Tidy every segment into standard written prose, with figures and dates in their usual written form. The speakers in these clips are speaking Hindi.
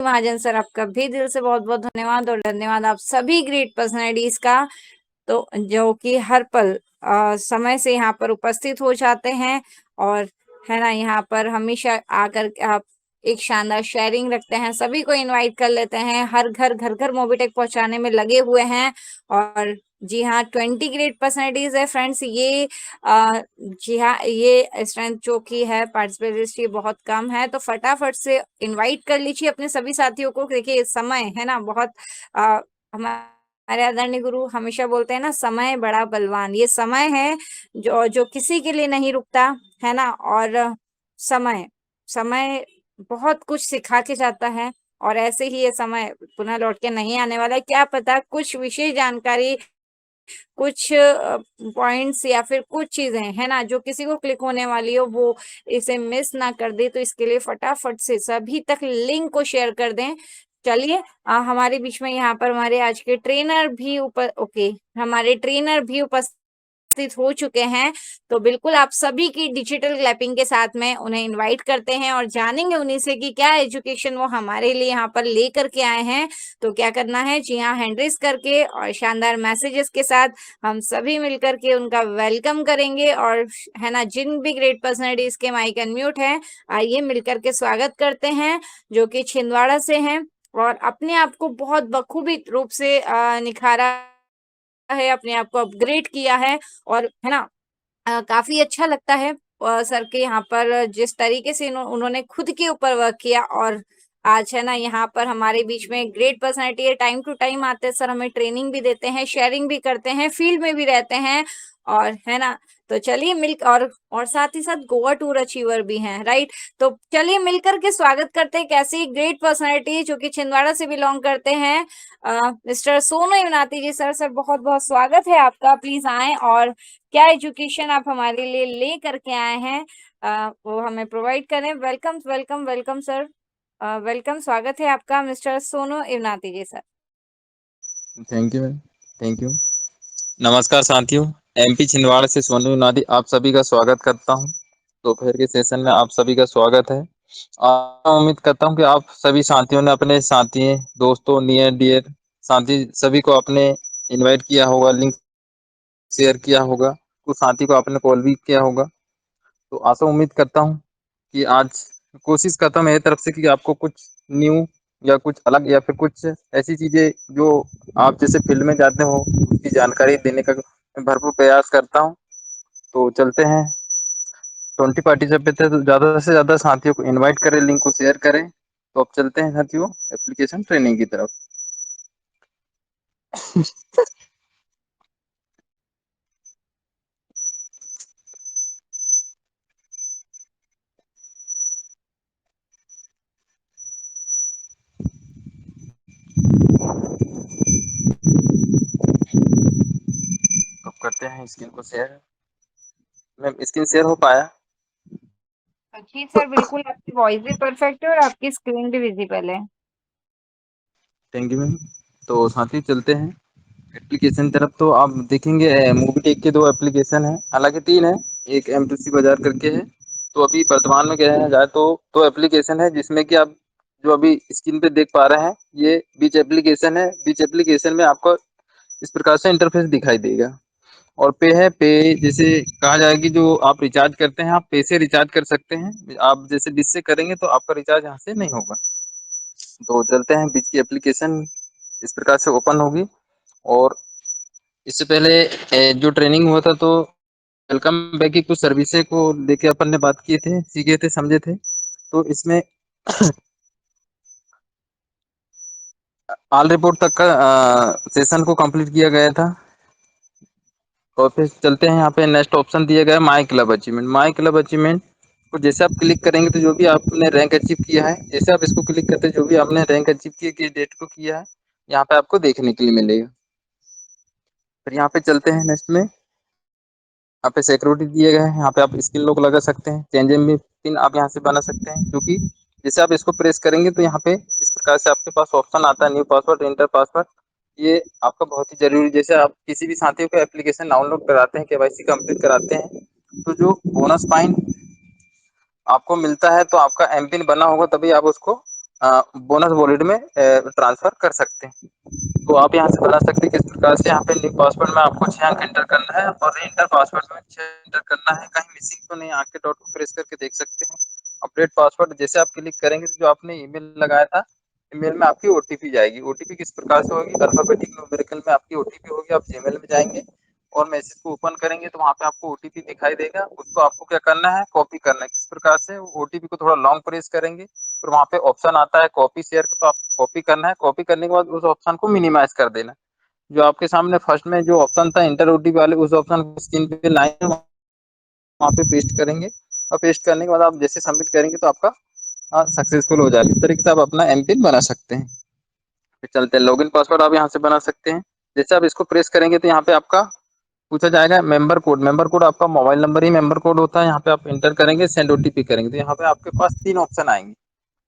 महाजन सर, आपका भी दिल से बहुत बहुत धन्यवाद। और धन्यवाद आप सभी ग्रेट पर्सनैलिटीज का, तो जो कि हर पल समय से यहाँ पर उपस्थित हो जाते हैं और है ना, यहाँ पर हमेशा आकर आप एक शानदार शेयरिंग रखते हैं, सभी को इनवाइट कर लेते हैं, हर घर घर घर मोबिटेक पहुंचाने में लगे हुए हैं। और जी हाँ, 20 ग्रेट पर्सनैलिटीज है फ्रेंड्स। ये जी हाँ, ये स्ट्रेंथ जो की है पार्टिसिपेटरी बहुत कम है, तो फटाफट से इनवाइट कर लीजिए अपने सभी साथियों को। देखिए समय है ना बहुत, हमारे आदरणीय गुरु हमेशा बोलते हैं ना, समय बड़ा बलवान। ये समय है जो जो किसी के लिए नहीं रुकता, है ना। और समय समय बहुत कुछ सिखा के जाता है, और ऐसे ही ये समय पुनः लौट के नहीं आने वाला है। क्या पता कुछ विशेष जानकारी, कुछ पॉइंट्स या फिर कुछ चीजें है ना जो किसी को क्लिक होने वाली हो, वो इसे मिस ना कर दे। तो इसके लिए फटाफट से सभी तक लिंक को शेयर कर दें। चलिए, हमारे बीच में यहाँ पर हमारे आज के ट्रेनर भी हमारे ट्रेनर भी उपस्थित हो चुके हैं। तो बिल्कुल आप सभी की डिजिटल क्लैपिंग के साथ में उन्हें इनवाइट करते हैं और जानेंगे उन्हीं से कि क्या एजुकेशन वो हमारे लिए यहाँ पर लेकर के आए हैं। तो क्या करना है, जी हाँ, हैंड रेज करके और शानदार मैसेजेस के साथ हम सभी मिलकर के उनका वेलकम करेंगे। और है ना, जिन भी ग्रेट पर्सनैलिटीज के माइक अनम्यूट है, आइए मिलकर के स्वागत करते हैं, जो कि छिंदवाड़ा से हैं और अपने आप को बहुत बखूबी रूप से निखारा है, अपने आप को अपग्रेड किया है। और है ना, काफी अच्छा लगता है सर के यहाँ पर जिस तरीके से उन्होंने खुद के ऊपर वर्क किया। और आज है ना, यहाँ पर हमारे बीच में ग्रेट पर्सनैलिटी है, टाइम टू टाइम आते हैं सर, हमें ट्रेनिंग भी देते हैं, शेयरिंग भी करते हैं, फील्ड में भी रहते हैं। और है ना, तो चलिए मिल और साथ ही साथ गोवा टूर अचीवर भी हैं, राइट। तो चलिए मिलकर के स्वागत करते हैं एक ऐसी ग्रेट पर्सनैलिटी जो कि छिंदवाड़ा से बिलोंग करते हैं, मिस्टर सोनू युनाती जी। सर बहुत बहुत स्वागत है आपका, प्लीज आए और क्या एजुकेशन आप हमारे लिए ले करके आए हैं वो हमें प्रोवाइड करें। Welcome welcome welcome sir, welcome, स्वागत है आपका mister Sonu Yunati ji sir. Thank you ma'am, thank you. नमस्कार साथियों, एमपी छिंदवाड़ा से सोनू नादी आप सभी का स्वागत करता हूं। दोपहर के सेशन में आप सभी का स्वागत है। उम्मीद करता हूं कि आप सभी साथियों ने अपने साथी, दोस्तों, नियर डियर साथी सभी को अपने इनवाइट किया होगा, लिंक शेयर किया होगा, कुछ साथी को आपने कॉल भी किया होगा। तो आशा उम्मीद करता हूं कि आज कोशिश करता हूं मेरी तरफ से कि आपको कुछ न्यू या कुछ अलग या फिर कुछ ऐसी चीजें जो आप जैसे फील्ड में जाते हो उसकी जानकारी देने का मैं भरपूर प्रयास करता हूं। तो चलते हैं, 20 पार्टिसिपेट है तो ज्यादा से ज्यादा साथियों को इनवाइट करें, लिंक को शेयर करें। तो अब चलते हैं साथियों एप्लीकेशन ट्रेनिंग की तरफ। अब करते हैं स्क्रीन को शेयर। मैम स्क्रीन शेयर हो पाया? जी सर, बिल्कुल, आपकी वॉइस भी परफेक्ट है और आपकी स्क्रीन भी विजिबल है। Thank you ma'am. तो साथी चलते हैं एप्लीकेशन तरफ। तो आप देखेंगे मूवीटेक के दो एप्लीकेशन हैं, हालांकि तीन है, एक M2C बाजार करके है। तो अभी वर्तमान में क्या है जाए तो दो एप्लीकेशन है, जिसमें कि आप जो अभी स्क्रीन पे देख पा रहे हैं ये बीच एप्लीकेशन है। बीच एप्लीकेशन में आपको इस प्रकार से इंटरफेस दिखाई देगा। और पे है, पे जैसे कहा जाए कि जो आप रिचार्ज करते हैं आप पे से रिचार्ज कर सकते हैं। आप जैसे डिश से करेंगे तो आपका रिचार्ज यहाँ से नहीं होगा। तो चलते हैं, बीच की एप्लीकेशन इस प्रकार से ओपन होगी। और इससे पहले जो ट्रेनिंग हुआ था तो वेलकम बैक की कुछ सर्विसेज को लेके अपन ने बात किए थे, सीखे थे, समझे थे। तो इसमें ऑल रिपोर्ट तक का सेशन को कंप्लीट किया गया था। और फिर चलते हैं, यहाँ पे नेक्स्ट ऑप्शन दिया गया है my club achievement. My club achievement को जैसे आप क्लिक करेंगे तो जो भी आपने रैंक अचीव किया है, जैसे आप इसको क्लिक करते हैं जो भी आपने रैंक अचीव किया किस डेट को किया है यहाँ पे आपको देखने के लिए मिलेगा। फिर यहाँ पे चलते हैं नेक्स्ट में, यहाँ पे सिक्योरिटी दिए गए हैं, यहाँ पे आप स्किल लॉक लगा सकते हैं, चेंज एम पिन आप यहाँ से बना सकते हैं। क्योंकि जैसे आप इसको प्रेस करेंगे तो यहाँ पे इस प्रकार से आपके पास ऑप्शन आता है न्यू पासवर्ड, इंटर पासवर्ड। ये आपका बहुत ही जरूरी, जैसे आप किसी भी साथियों को एप्लीकेशन डाउनलोड कराते हैं, केवाईसी कंप्लीट कराते हैं, तो जो बोनस पॉइंट आपको मिलता है तो आपका एम पिन बना होगा तभी आप उसको बोनस वॉलेट में ट्रांसफर कर सकते हैं। तो आप यहाँ से बना सकते हैं किस प्रकार से। यहाँ पे न्यू पासवर्ड में आपको 6 अंक एंटर करना है और री एंटर पासवर्ड में 6 एंटर करना है। कहीं मिसिंग तो नहीं, आके डॉट को प्रेस करके देख सकते हैं। अपडेट पासवर्ड जैसे आप क्लिक करेंगे तो जो आपने ईमेल लगाया था, ईमेल में आपकी ओटीपी जाएगी। ओटीपी किस प्रकार से होगी, अल्फाबेटिक न्यूमेरिकल में आपकी ओटीपी होगी। आप जीमेल में जाएंगे और मैसेज को ओपन करेंगे तो वहां पे आपको ओटीपी दिखाई देगा। उसको आपको क्या करना है, कॉपी करना है। किस प्रकार से, ओटीपी को थोड़ा लॉन्ग प्रेस करेंगे फिर वहां पे ऑप्शन आता है कॉपी शेयर का, तो आप कॉपी करना है। कॉपी करने के बाद उस ऑप्शन को मिनिमाइज कर देना। जो आपके सामने फर्स्ट में जो ऑप्शन था इंटर ओटीपी वाले, उस ऑप्शन को स्क्रीन पे लाएंगे, वहां पे पेस्ट करेंगे और पेस्ट करने के बाद आप जैसे सबमिट करेंगे तो आपका सक्सेसफुल हो जाएगा। इस तरीके से आप अपना एमपिन बना सकते हैं। फिर चलते हैं, लॉगिन पासवर्ड आप यहाँ से बना सकते हैं। जैसे आप इसको प्रेस करेंगे तो यहाँ पे आपका पूछा जाएगा मेंबर कोड। मेंबर कोड आपका मोबाइल नंबर ही मेंबर कोड होता है। यहाँ पे आप इंटर करेंगे, सेंड ओटीपी करेंगे तो यहाँ पे आपके पास 3 ऑप्शन आएंगे।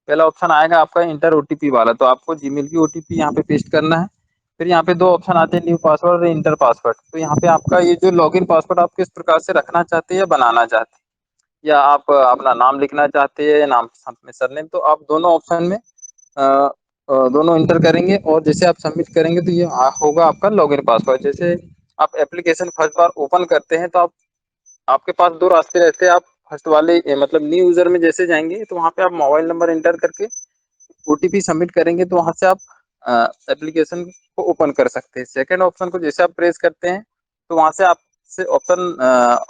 पहला ऑप्शन आएगा आपका इंटर ओटीपी वाला, तो आपको जीमेल की ओटीपी यहाँ पे पेस्ट करना है। फिर यहाँ पे 2 ऑप्शन आते हैं, न्यू पासवर्ड और इंटर पासवर्ड। तो यहाँ पे आपका ये जो लॉगिन पासवर्ड आप किस प्रकार से रखना चाहते हैं या बनाना चाहते हैं, या आप अपना नाम लिखना चाहते हैं या नाम के साथ में सरनेम, तो आप दोनों ऑप्शन में दोनों इंटर करेंगे और जैसे आप सबमिट करेंगे तो ये होगा आपका लॉगिन पासवर्ड। जैसे आप एप्लीकेशन फर्स्ट बार ओपन करते हैं तो आपके पास 2 रास्ते रहते हैं। आप फर्स्ट वाले मतलब न्यू यूजर में जैसे जाएंगे तो वहाँ पे आप मोबाइल नंबर इंटर करके ओटीपी सबमिट करेंगे तो वहां से आप एप्लीकेशन को ओपन कर सकते हैं। सेकंड ऑप्शन को जैसे आप प्रेस करते हैं तो वहां से आपसे ऑप्शन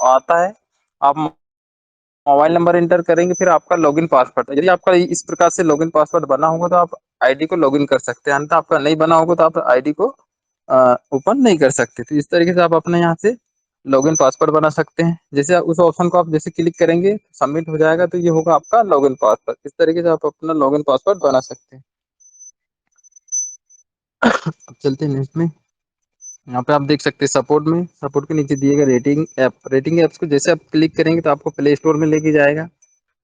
आता है, आप मोबाइल नंबर इंटर करेंगे फिर आपका लॉगिन पासवर्ड। यदि आपका इस प्रकार से लॉगिन पासवर्ड बना होगा तो आप आईडी को लॉगिन कर सकते हैं, अन्यथा आपका नहीं बना होगा तो आप आईडी को ओपन नहीं कर सकते। तो इस तरीके से आप अपने यहाँ से लॉगिन पासवर्ड बना सकते हैं। जैसे उस ऑप्शन को आप जैसे क्लिक करेंगे सबमिट हो जाएगा तो ये होगा आपका लॉगिन पासवर्ड। इस तरीके से आप अपना लॉगिन पासवर्ड बना सकते हैं। अब चलते हैं नेक्स्ट में। यहाँ पे आप देख सकते हैं सपोर्ट में, सपोर्ट के नीचे दिए गए रेटिंग ऐप, रेटिंग ऐप्स को जैसे आप क्लिक करेंगे तो आपको प्ले स्टोर में लेके जाएगा।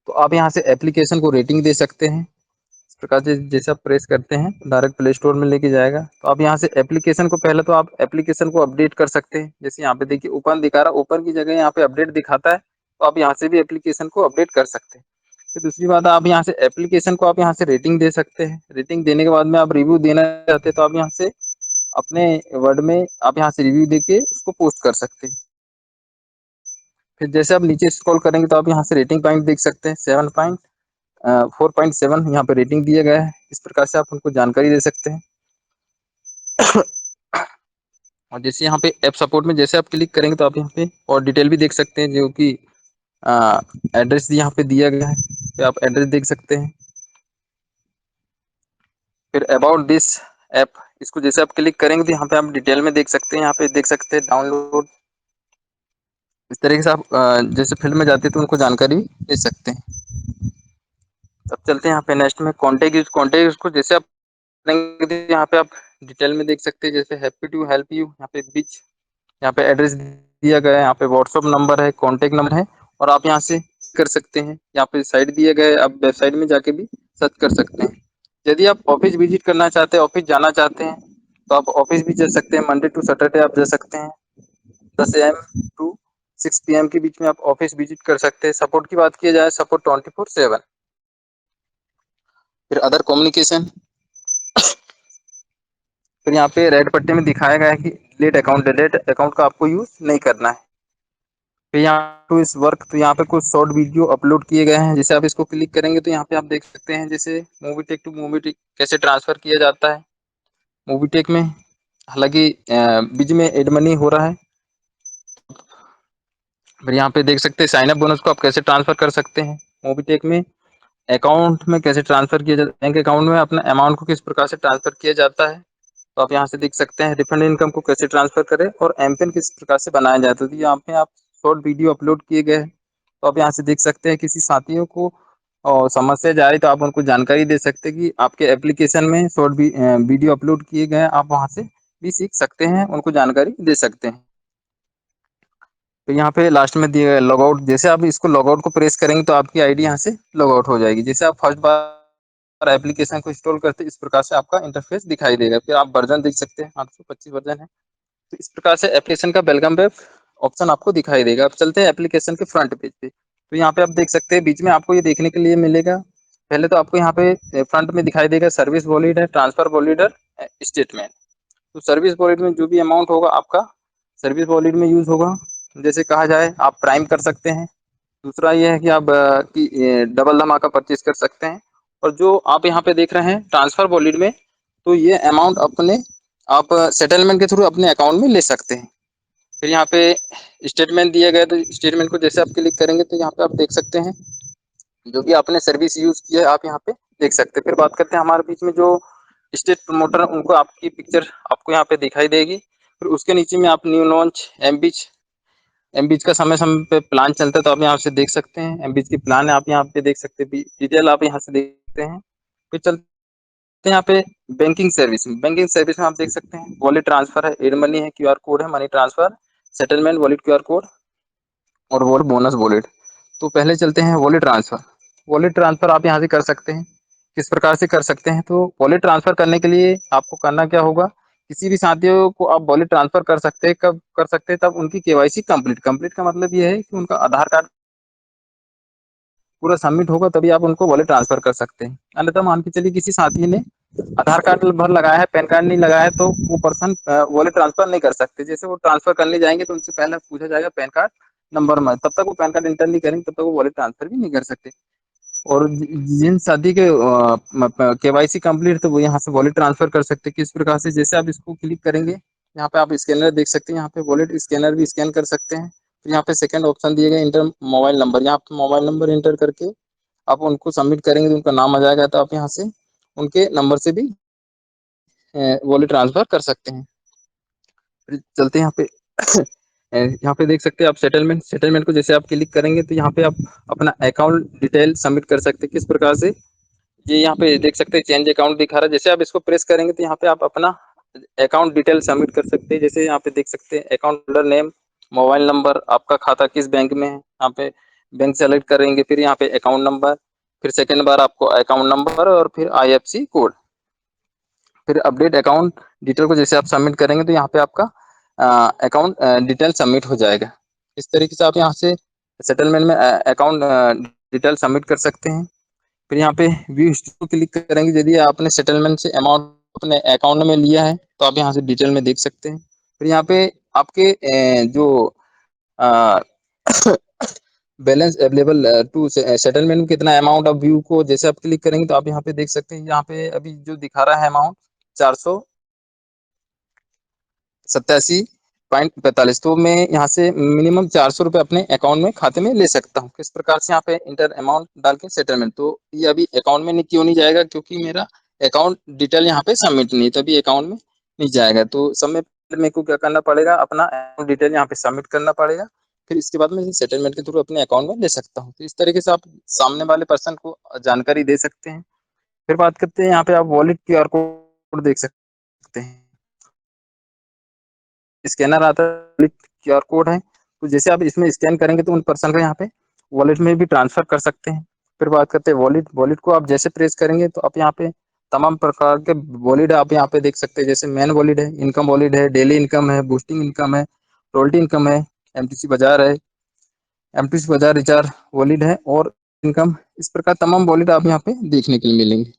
तो आप यहाँ से एप्लीकेशन को रेटिंग दे सकते हैं। इस प्रकार से जैसे आप प्रेस करते हैं डायरेक्ट प्ले स्टोर में लेके जाएगा। तो आप यहाँ से एप्लीकेशन को पहले तो आप एप्लीकेशन को अपडेट कर सकते हैं। जैसे यहाँ पे देखिए ओपन दिखा रहा है, ओपन की जगह यहाँ पे अपडेट दिखाता है, तो आप यहाँ से भी एप्लीकेशन को अपडेट कर सकते हैं। फिर दूसरी बात, आप यहाँ से एप्लीकेशन को आप यहाँ से रेटिंग दे सकते हैं। रेटिंग देने के बाद में आप रिव्यू देना चाहते हैं तो आप यहाँ से अपने वर्ड में आप यहाँ से रिव्यू देके उसको पोस्ट कर सकते हैं। फिर जैसे आप नीचे स्क्रॉल करेंगे तो आप यहाँ से रेटिंग पॉइंट देख सकते हैं, 4.7 यहाँ पे रेटिंग दिया गया है। इस प्रकार से आप उनको जानकारी दे सकते हैं। और जैसे यहाँ पे ऐप सपोर्ट में जैसे आप क्लिक करेंगे तो आप यहाँ पे और डिटेल भी देख सकते हैं, जो कि एड्रेस यहाँ पे दिया गया है, तो आप एड्रेस देख सकते हैं। फिर अबाउट दिस ऐप, इसको जैसे आप क्लिक करेंगे तो यहाँ पे आप डिटेल में देख सकते हैं। यहाँ पे देख सकते हैं डाउनलोड। इस तरीके से आप जैसे फील्ड में जाते हैं तो उनको जानकारी दे सकते हैं। अब चलते हैं यहाँ पे नेक्स्ट में कॉन्टेक्ट को जैसे आप करेंगे तो यहाँ पे आप डिटेल में देख सकते हैं। जैसे हैप्पी टू हेल्प यू, यहाँ पे बीच, यहाँ पे एड्रेस दिया गया है, यहाँ पे व्हाट्सअप नंबर है, कॉन्टेक्ट नंबर है, और आप यहाँ से कर सकते हैं। यहाँ पे साइट दिया गया है, आप वेबसाइट में जाके भी सर्च कर सकते हैं। यदि आप ऑफिस विजिट करना चाहते हैं, ऑफिस जाना चाहते हैं, तो आप ऑफिस भी जा सकते हैं। मंडे टू सैटरडे आप जा सकते हैं, 10 AM टू 6 PM के बीच में आप ऑफिस विजिट कर सकते हैं। सपोर्ट की बात की जाए, सपोर्ट 24/7। फिर अदर कम्युनिकेशन, फिर यहाँ पे रेड पट्टे में दिखाया गया है कि डिलीट अकाउंट का आपको यूज नहीं करना है। फिर यहाँ टू इस वर्क, तो यहाँ पे कुछ शॉर्ट वीडियो अपलोड किए गए हैं। जैसे आप इसको क्लिक करेंगे तो यहाँ पे आप देख सकते हैं, जैसे मूवीटेक टू मूवीटेक कैसे ट्रांसफर किया जाता है। मूवीटेक में हालांकि बीच में एड मनी हो रहा है। फिर यहाँ पे देख सकते हैं साइन अप बोनस को आप कैसे ट्रांसफर कर सकते हैं। मूवीटेक में अकाउंट में कैसे ट्रांसफर किया जाता है, बैंक अकाउंट में अपने अमाउंट को किस प्रकार से ट्रांसफर किया जाता है, तो आप यहाँ से देख सकते हैं। रिफंड इनकम को कैसे ट्रांसफर करें और एमपिन किस प्रकार से बनाया जाता है, तो यहाँ पे आप शॉर्ट वीडियो अपलोड किए गए हैं। तो आप यहाँ से देख सकते हैं, किसी साथियों को और समस्या जा रही तो आप उनको जानकारी दे सकते हैं कि आपके एप्लीकेशन में शॉर्ट वीडियो अपलोड किए गए हैं। आप वहाँ से भी सीख सकते हैं, उनको जानकारी दे सकते हैं। तो यहाँ पे लास्ट में दिए लॉग आउट, जैसे आप इसको लॉग आउट को प्रेस करेंगे तो आपकी आईडी यहाँ से लॉग आउट हो जाएगी। जैसे आप फर्स्ट बार एप्लीकेशन को इंस्टॉल करते हैं, इस प्रकार से आपका इंटरफेस दिखाई देगा। फिर आप वर्जन देख सकते हैं, 825 वर्जन है। तो इस प्रकार से एप्लीकेशन का वेलकम बैक ऑप्शन आपको दिखाई देगा। अब चलते हैं एप्लीकेशन के फ्रंट पेज पे। तो यहाँ पे आप देख सकते हैं, बीच में आपको ये देखने के लिए मिलेगा पहले तो आपको यहाँ पे फ्रंट में दिखाई देगा सर्विस वॉलिड है, ट्रांसफर वॉलिड है, स्टेटमेंट। तो सर्विस वॉलिड में जो भी अमाउंट होगा आपका सर्विस वॉलिड में यूज होगा। जैसे कहा जाए आप प्राइम कर सकते हैं। दूसरा ये है कि आप डबल धमाका परचेज कर सकते हैं। और जो आप यहाँ पे देख रहे हैं ट्रांसफर वॉलिड में, तो ये अमाउंट अपने आप सेटलमेंट के थ्रू अपने अकाउंट में ले सकते हैं। फिर यहाँ पे स्टेटमेंट दिया गया, तो स्टेटमेंट को जैसे आप क्लिक करेंगे तो यहाँ पे आप देख सकते हैं जो भी आपने सर्विस यूज की है आप यहाँ पे देख सकते हैं। फिर बात करते हैं हमारे बीच में जो स्टेट प्रमोटर, उनको आपकी पिक्चर आपको यहाँ पे दिखाई देगी। फिर उसके नीचे में आप न्यू लॉन्च एमबीच का समय समय पे प्लान चलता है, तो आप यहाँ से देख सकते हैं एमबीच की प्लान है, आप यहाँ पे देख सकते हैं, डिटेल आप यहाँ से देख सकते हैं। फिर चलते हैं यहाँ पे बैंकिंग सर्विस में आप देख सकते हैं वॉलेट ट्रांसफर है, एड मनी है, क्यूआर कोड है, money transfer, settlement, wallet QR code और वो बोनस वॉलेट। तो पहले चलते हैं वॉलेट ट्रांसफर। वॉलेट ट्रांसफर आप यहाँ से कर सकते हैं। किस प्रकार से कर सकते हैं, तो वॉलेट ट्रांसफर करने के लिए आपको करना क्या होगा, किसी भी साथियों को आप वॉलेट ट्रांसफर कर सकते हैं। कब कर सकते हैं, तब उनकी केवाईसी कंप्लीट का मतलब ये है कि उनका आधार कार्ड पूरा सबमिट होगा तभी आप उनको वॉलेट ट्रांसफर कर सकते हैं। अन्यथा मान के चलिए किसी साथी ने आधार कार्ड भर लगाया है, पैन कार्ड नहीं लगाया है, तो वो पर्सन वॉलेट ट्रांसफर नहीं कर सकते। जैसे वो ट्रांसफर करने जाएंगे तो उनसे पहले पूछा जाएगा पैन कार्ड नंबर में, तब तक वो पैन कार्ड इंटर नहीं करेंगे, तब तक वो वॉलेट ट्रांसफर भी नहीं कर सकते। और जिन साथी के केवाईसी कंप्लीट, तो वो यहाँ से वॉलेट ट्रांसफर कर सकते हैं। किस प्रकार से, जैसे आप इसको क्लिक करेंगे, यहाँ पे आप स्कैनर देख सकते हैं, यहाँ पे वॉलेट स्कैनर भी स्कैन कर सकते हैं। तो यहाँ पे सेकंड ऑप्शन दिए गए इंटर मोबाइल नंबर, यहाँ पे मोबाइल नंबर इंटर करके आप उनको सबमिट करेंगे तो उनका नाम आ जाएगा, तो आप यहाँ से उनके नंबर से भी वॉलेट ट्रांसफर कर सकते हैं। फिर चलते हैं यहाँ पे यहाँ पे देख सकते हैं आप सेटलमेंट को जैसे आप क्लिक करेंगे तो यहाँ पे आप अपना अकाउंट डिटेल सबमिट कर सकते हैं। किस प्रकार से, ये यहाँ पे देख सकते हैं चेंज अकाउंट दिखा रहा है, जैसे आप इसको प्रेस करेंगे तो यहाँ पे आप अपना अकाउंट डिटेल सबमिट कर सकते हैं। जैसे यहाँ पे देख सकते हैं account holder name, mobile number, आपका खाता किस बैंक में है, यहाँ पे बैंक सेलेक्ट करेंगे, फिर यहाँ पे अकाउंट नंबर, फिर सेकेंड बार आपको अकाउंट नंबर और फिर IFSC कोड, फिर अपडेट अकाउंट डिटेल को जैसे आप सबमिट करेंगे तो यहाँ पे आपका अकाउंट डिटेल सबमिट हो जाएगा। इस तरीके से आप यहाँ से सेटलमेंट में अकाउंट डिटेल सबमिट कर सकते हैं। फिर यहाँ पे व्यू हिस्ट्री को क्लिक करेंगे, यदि आपने सेटलमेंट से अमाउंट अपने अकाउंट में लिया है तो आप यहाँ से डिटेल में देख सकते हैं। फिर यहाँ पे आपके जो बैलेंस अवेलेबल टू सेटलमेंट कितना अमाउंट ऑफ व्यू को जैसे आप क्लिक करेंगे तो आप यहाँ पे देख सकते हैं। यहाँ पे अभी जो दिखा रहा है अमाउंट 487.45, तो मैं यहाँ से मिनिमम 400 रुपये अपने अकाउंट में खाते में ले सकता हूँ। किस प्रकार से, यहाँ पे इंटर अमाउंट डाल के सेटलमेंट, तो ये अभी अकाउंट में नहीं क्यों नहीं जाएगा, क्योंकि मेरा अकाउंट डिटेल यहाँ पे सबमिट नहीं, तभी अकाउंट में नहीं जाएगा। तो समय मेरे को क्या करना पड़ेगा, अपना अकाउंट डिटेल यहाँ पे सबमिट करना पड़ेगा, फिर इसके बाद में सेटलमेंट के थ्रू अपने अकाउंट में ले सकता हूँ। तो इस तरीके से आप सामने वाले पर्सन को जानकारी दे सकते हैं। फिर बात करते हैं यहाँ पे आप वॉलेट QR कोड देख सकते हैं, स्कैनर आता है, QR कोड है, तो जैसे आप इसमें स्कैन करेंगे तो उन पर्सन को यहाँ पे वॉलेट में भी ट्रांसफर कर सकते हैं। फिर बात करते हैं वॉलेट को आप जैसे प्रेस करेंगे तो आप यहाँ पे तमाम प्रकार के वॉलेट आप यहाँ पे देख सकते हैं। जैसे मेन वॉलेट है, इनकम वॉलेट है, डेली इनकम है, बूस्टिंग इनकम है, रॉयल्टी इनकम है, MTC बाजार है, MTC बाजार रिचार्ज वॉलेट है और इनकम, इस प्रकार तमाम वॉलेट आप यहाँ पे देखने के लिए मिलेंगे।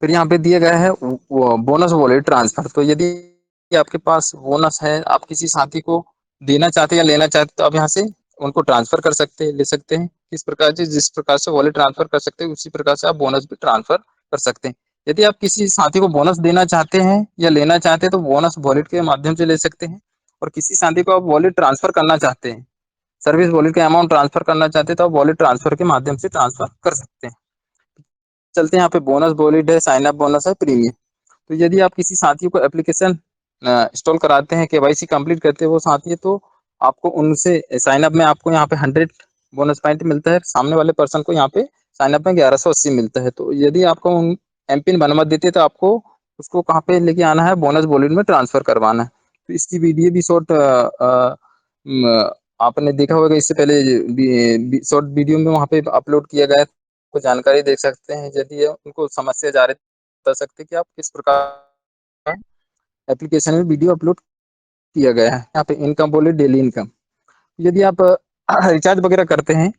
फिर यहाँ पे दिया गया है बोनस वॉलेट ट्रांसफर, तो यदि आपके पास बोनस है, आप किसी साथी को देना चाहते हैं या लेना चाहते हैं, तो आप यहाँ से उनको ट्रांसफर कर सकते हैं, ले सकते हैं। किस प्रकार से, जिस प्रकार से वॉलेट ट्रांसफर कर सकते हैं उसी प्रकार से आप बोनस भी ट्रांसफर कर सकते हैं। यदि आप किसी साथी को बोनस देना चाहते हैं या लेना चाहते हैं तो बोनस वॉलेट के माध्यम से ले सकते हैं। और किसी साथी को आप वॉलेट ट्रांसफर करना चाहते हैं, सर्विस वॉलेट के अमाउंट ट्रांसफर करना चाहते हैं, तो आप वॉलेट ट्रांसफर के माध्यम से ट्रांसफर कर सकते हैं। चलते हैं यहाँ पे बोनस वॉलेट है, साइन अप बोनस है, प्रीमियम। तो यदि आप किसी साथी को एप्लीकेशन इंस्टॉल कराते हैं, KYC कंप्लीट करते हैं वो साथी, तो आपको उनसे साइन अप में आपको यहाँ पे 100 बोनस पॉइंट मिलता है, सामने वाले पर्सन को यहाँ पे साइन अप में 1180 मिलता है। तो यदि आपको उन MPIN बनवा देते हैं तो आपको उसको कहाँ पे लेके आना है, बोनस वॉलेट में ट्रांसफर करवाना है। तो इसकी वीडियो भी शॉर्ट आपने देखा होगा इससे पहले, शॉर्ट वीडियो में वहाँ पे अपलोड किया गया है, को जानकारी देख सकते हैं। यदि उनको समस्या जा रही बता सकते हैं कि आप किस प्रकार एप्लीकेशन में वीडियो अपलोड किया गया है। यहाँ पे इनकम बोले डेली इनकम, यदि आप रिचार्ज वगैरह करते हैं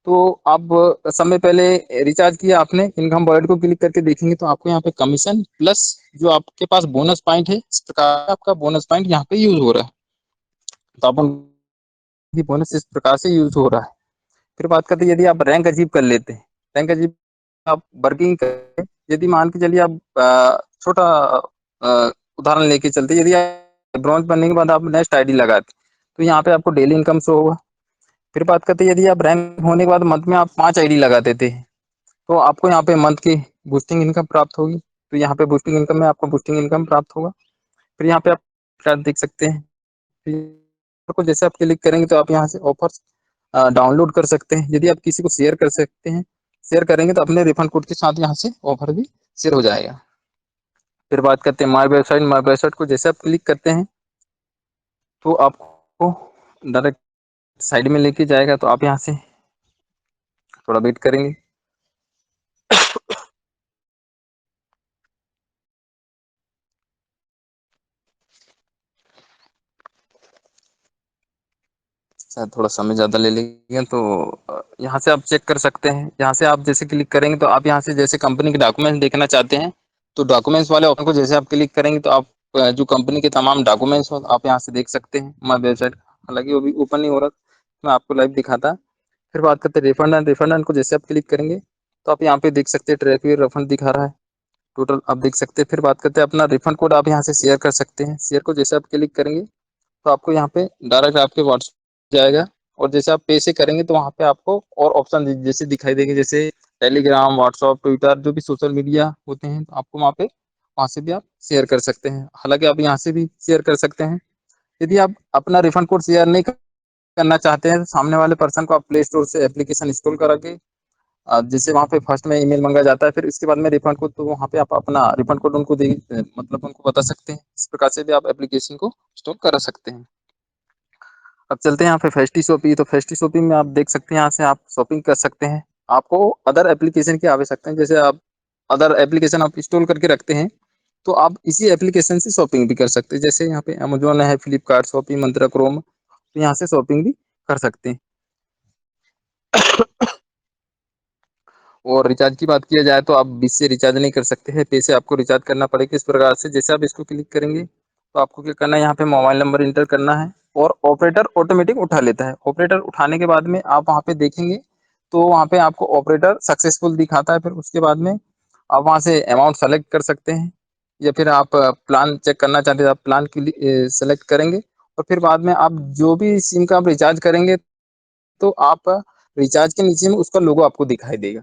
तो आप समय पहले रिचार्ज किया आपने, इनकम वॉलेट को क्लिक करके देखेंगे तो आपको यहाँ पे कमीशन प्लस जो आपके पास बोनस पॉइंट है, इस प्रकार आपका बोनस पॉइंट यहाँ पे यूज हो रहा है। तो अपन बोनस इस प्रकार से यूज हो रहा है। फिर बात करते हैं यदि आप रैंक अचीव कर लेते हैं, रैंक अचीव आप वर्किंग करें, यदि मान के चलिए आप छोटा उदाहरण लेके चलते, यदि आप ब्रॉन्ज बनने के बाद आप नेक्स्ट आईडी लगाते तो यहाँ पे आपको डेली इनकम शो होगा। फिर बात करते हैं यदि आप रैंक होने के बाद मंथ में आप 5 आईडी लगा देते हैं तो आपको यहाँ पे मंथ की बूस्टिंग इनकम प्राप्त होगी। तो यहाँ पे बूस्टिंग इनकम में आपको बूस्टिंग इनकम प्राप्त होगा। फिर यहाँ पे आप चार्ट देख सकते हैं, को जैसे आप क्लिक करेंगे तो आप यहाँ से ऑफर्स डाउनलोड कर सकते हैं। यदि आप किसी को शेयर कर सकते हैं, शेयर करेंगे तो अपने रिफंड कोड के साथ यहाँ से ऑफर भी शेयर हो जाएगा। फिर बात करते हैं माई वेबसाइट को जैसे आप क्लिक करते हैं तो आपको डायरेक्ट साइड में लेके जाएगा। तो आप यहाँ से थोड़ा वेट करेंगे। शायद थोड़ा समय ज़्यादा ले लेंगे तो यहाँ से आप चेक कर सकते हैं। यहाँ से आप जैसे क्लिक करेंगे तो आप यहाँ से जैसे कंपनी के डॉक्यूमेंट्स देखना चाहते हैं तो डॉक्यूमेंट्स वाले ऑप्शन को जैसे आप क्लिक करेंगे तो आप जो कंपनी के तमाम डॉक्यूमेंट्स हो आप यहाँ से देख सकते हैं। माई वेबसाइट हालांकि वो भी ओपन नहीं हो रहा, मैं आपको लाइव दिखाता। फिर बात करते हैं रिफंड एंड को जैसे आप क्लिक करेंगे तो आप यहाँ पे देख सकते हैं ट्रैक में रिफंड दिखा रहा है, टोटल आप देख सकते हैं। फिर बात करते हैं अपना रिफंड कोड आप यहाँ से शेयर कर सकते हैं। शेयर को जैसे आप क्लिक करेंगे तो आपको यहाँ पे डायरेक्ट आपके व्हाट्सएप जाएगा और जैसे आप पे से करेंगे तो वहाँ पे आपको और ऑप्शन जैसे दिखाई देंगे, जैसे टेलीग्राम, व्हाट्सएप, ट्विटर जो भी सोशल मीडिया होते हैं तो आपको वहाँ से भी आप शेयर कर सकते हैं। हालांकि आप यहाँ से भी शेयर कर सकते हैं। यदि आप अपना रिफंड कोड शेयर नहीं करना चाहते हैं तो सामने वाले पर्सन को आप प्ले स्टोर से एप्लीकेशन इंस्टॉल करा के जैसे वहाँ पे फर्स्ट में ईमेल मांगा जाता है, फिर इसके बाद में रिफंड कोड, तो वहाँ पे आप अपना रिफंड कोड उनको दे मतलब उनको बता सकते हैं। इस प्रकार से भी आप एप्लीकेशन को इंस्टॉल करा सकते हैं। अब चलते हैं यहाँ पे फेस्टी शॉपी। तो फेस्टी शॉपी में आप देख सकते हैं यहाँ से आप शॉपिंग कर सकते हैं। आपको अदर एप्लीकेशन की आवश्यकता है, जैसे आप अदर एप्लीकेशन आप इंस्टॉल करके रखते हैं तो आप इसी एप्लीकेशन से शॉपिंग भी कर सकते हैं। जैसे यहाँ पे अमेजोन है, फ्लिपकार्ट, शॉपी, मंत्रा, क्रोम, तो यहाँ से शॉपिंग भी कर सकते हैं। और रिचार्ज की बात किया जाए तो आप 20 से रिचार्ज नहीं कर सकते हैं, पैसे आपको रिचार्ज करना पड़ेगा। इस प्रकार से जैसे आप इसको क्लिक करेंगे तो आपको क्या करना है, यहाँ पे मोबाइल नंबर इंटर करना है और ऑपरेटर ऑटोमेटिक उठा लेता है। ऑपरेटर उठाने के बाद में आप वहाँ पे देखेंगे तो वहाँ पे आपको ऑपरेटर सक्सेसफुल दिखाता है। फिर उसके बाद में आप वहाँ से अमाउंट सेलेक्ट कर सकते हैं या फिर आप प्लान चेक करना चाहते हैं आप प्लान के लिए सेलेक्ट करेंगे। और फिर बाद में आप जो भी सिम का आप रिचार्ज करेंगे तो आप रिचार्ज के नीचे में उसका लोगो आपको दिखाई देगा।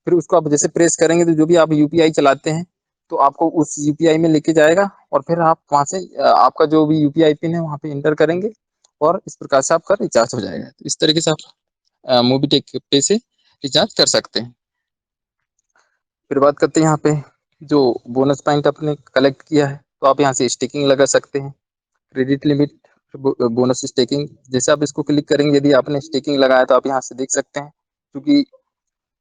फिर उसको आप जैसे प्रेस करेंगे तो जो भी आप यूपीआई चलाते हैं तो आपको उस यूपीआई में लेके जाएगा और फिर आप वहाँ से आपका जो भी यूपीआई पिन है वहाँ पे इंटर करेंगे और इस प्रकार से आपका रिचार्ज हो जाएगा। तो इस तरीके से आप मोबीटेक पे से रिचार्ज कर सकते हैं। फिर बात करते हैं यहाँ पे जो बोनस पॉइंट आपने कलेक्ट किया है तो आप यहाँ से स्टेकिंग लगा सकते हैं। क्रेडिट लिमिट, बोनस स्टेकिंग, जैसे आप इसको क्लिक करेंगे यदि आपने स्टेकिंग लगाया तो आप यहाँ से देख सकते हैं क्योंकि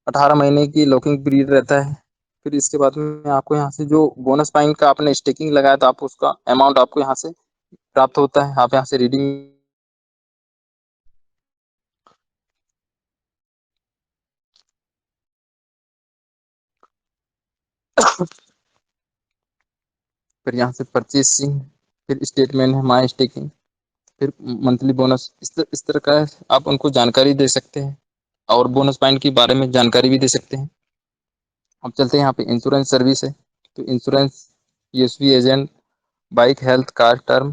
18 महीने की लॉकिंग पीरियड रहता है। फिर इसके बाद में आपको यहाँ से जो बोनस पॉइंट का आपने स्टेकिंग लगाया तो आप उसका अमाउंट आपको यहाँ से प्राप्त होता है। आप यहाँ से रीडिंग फिर यहाँ से परचेसिंग, फिर स्टेटमेंट है, माई स्टेकिंग, फिर मंथली बोनस, इस तरह का आप उनको जानकारी दे सकते हैं और बोनस पॉइंट के बारे में जानकारी भी दे सकते हैं। अब चलते हैं यहाँ पे इंश्योरेंस सर्विस है। तो insurance, USB agent, bike, health, car, term,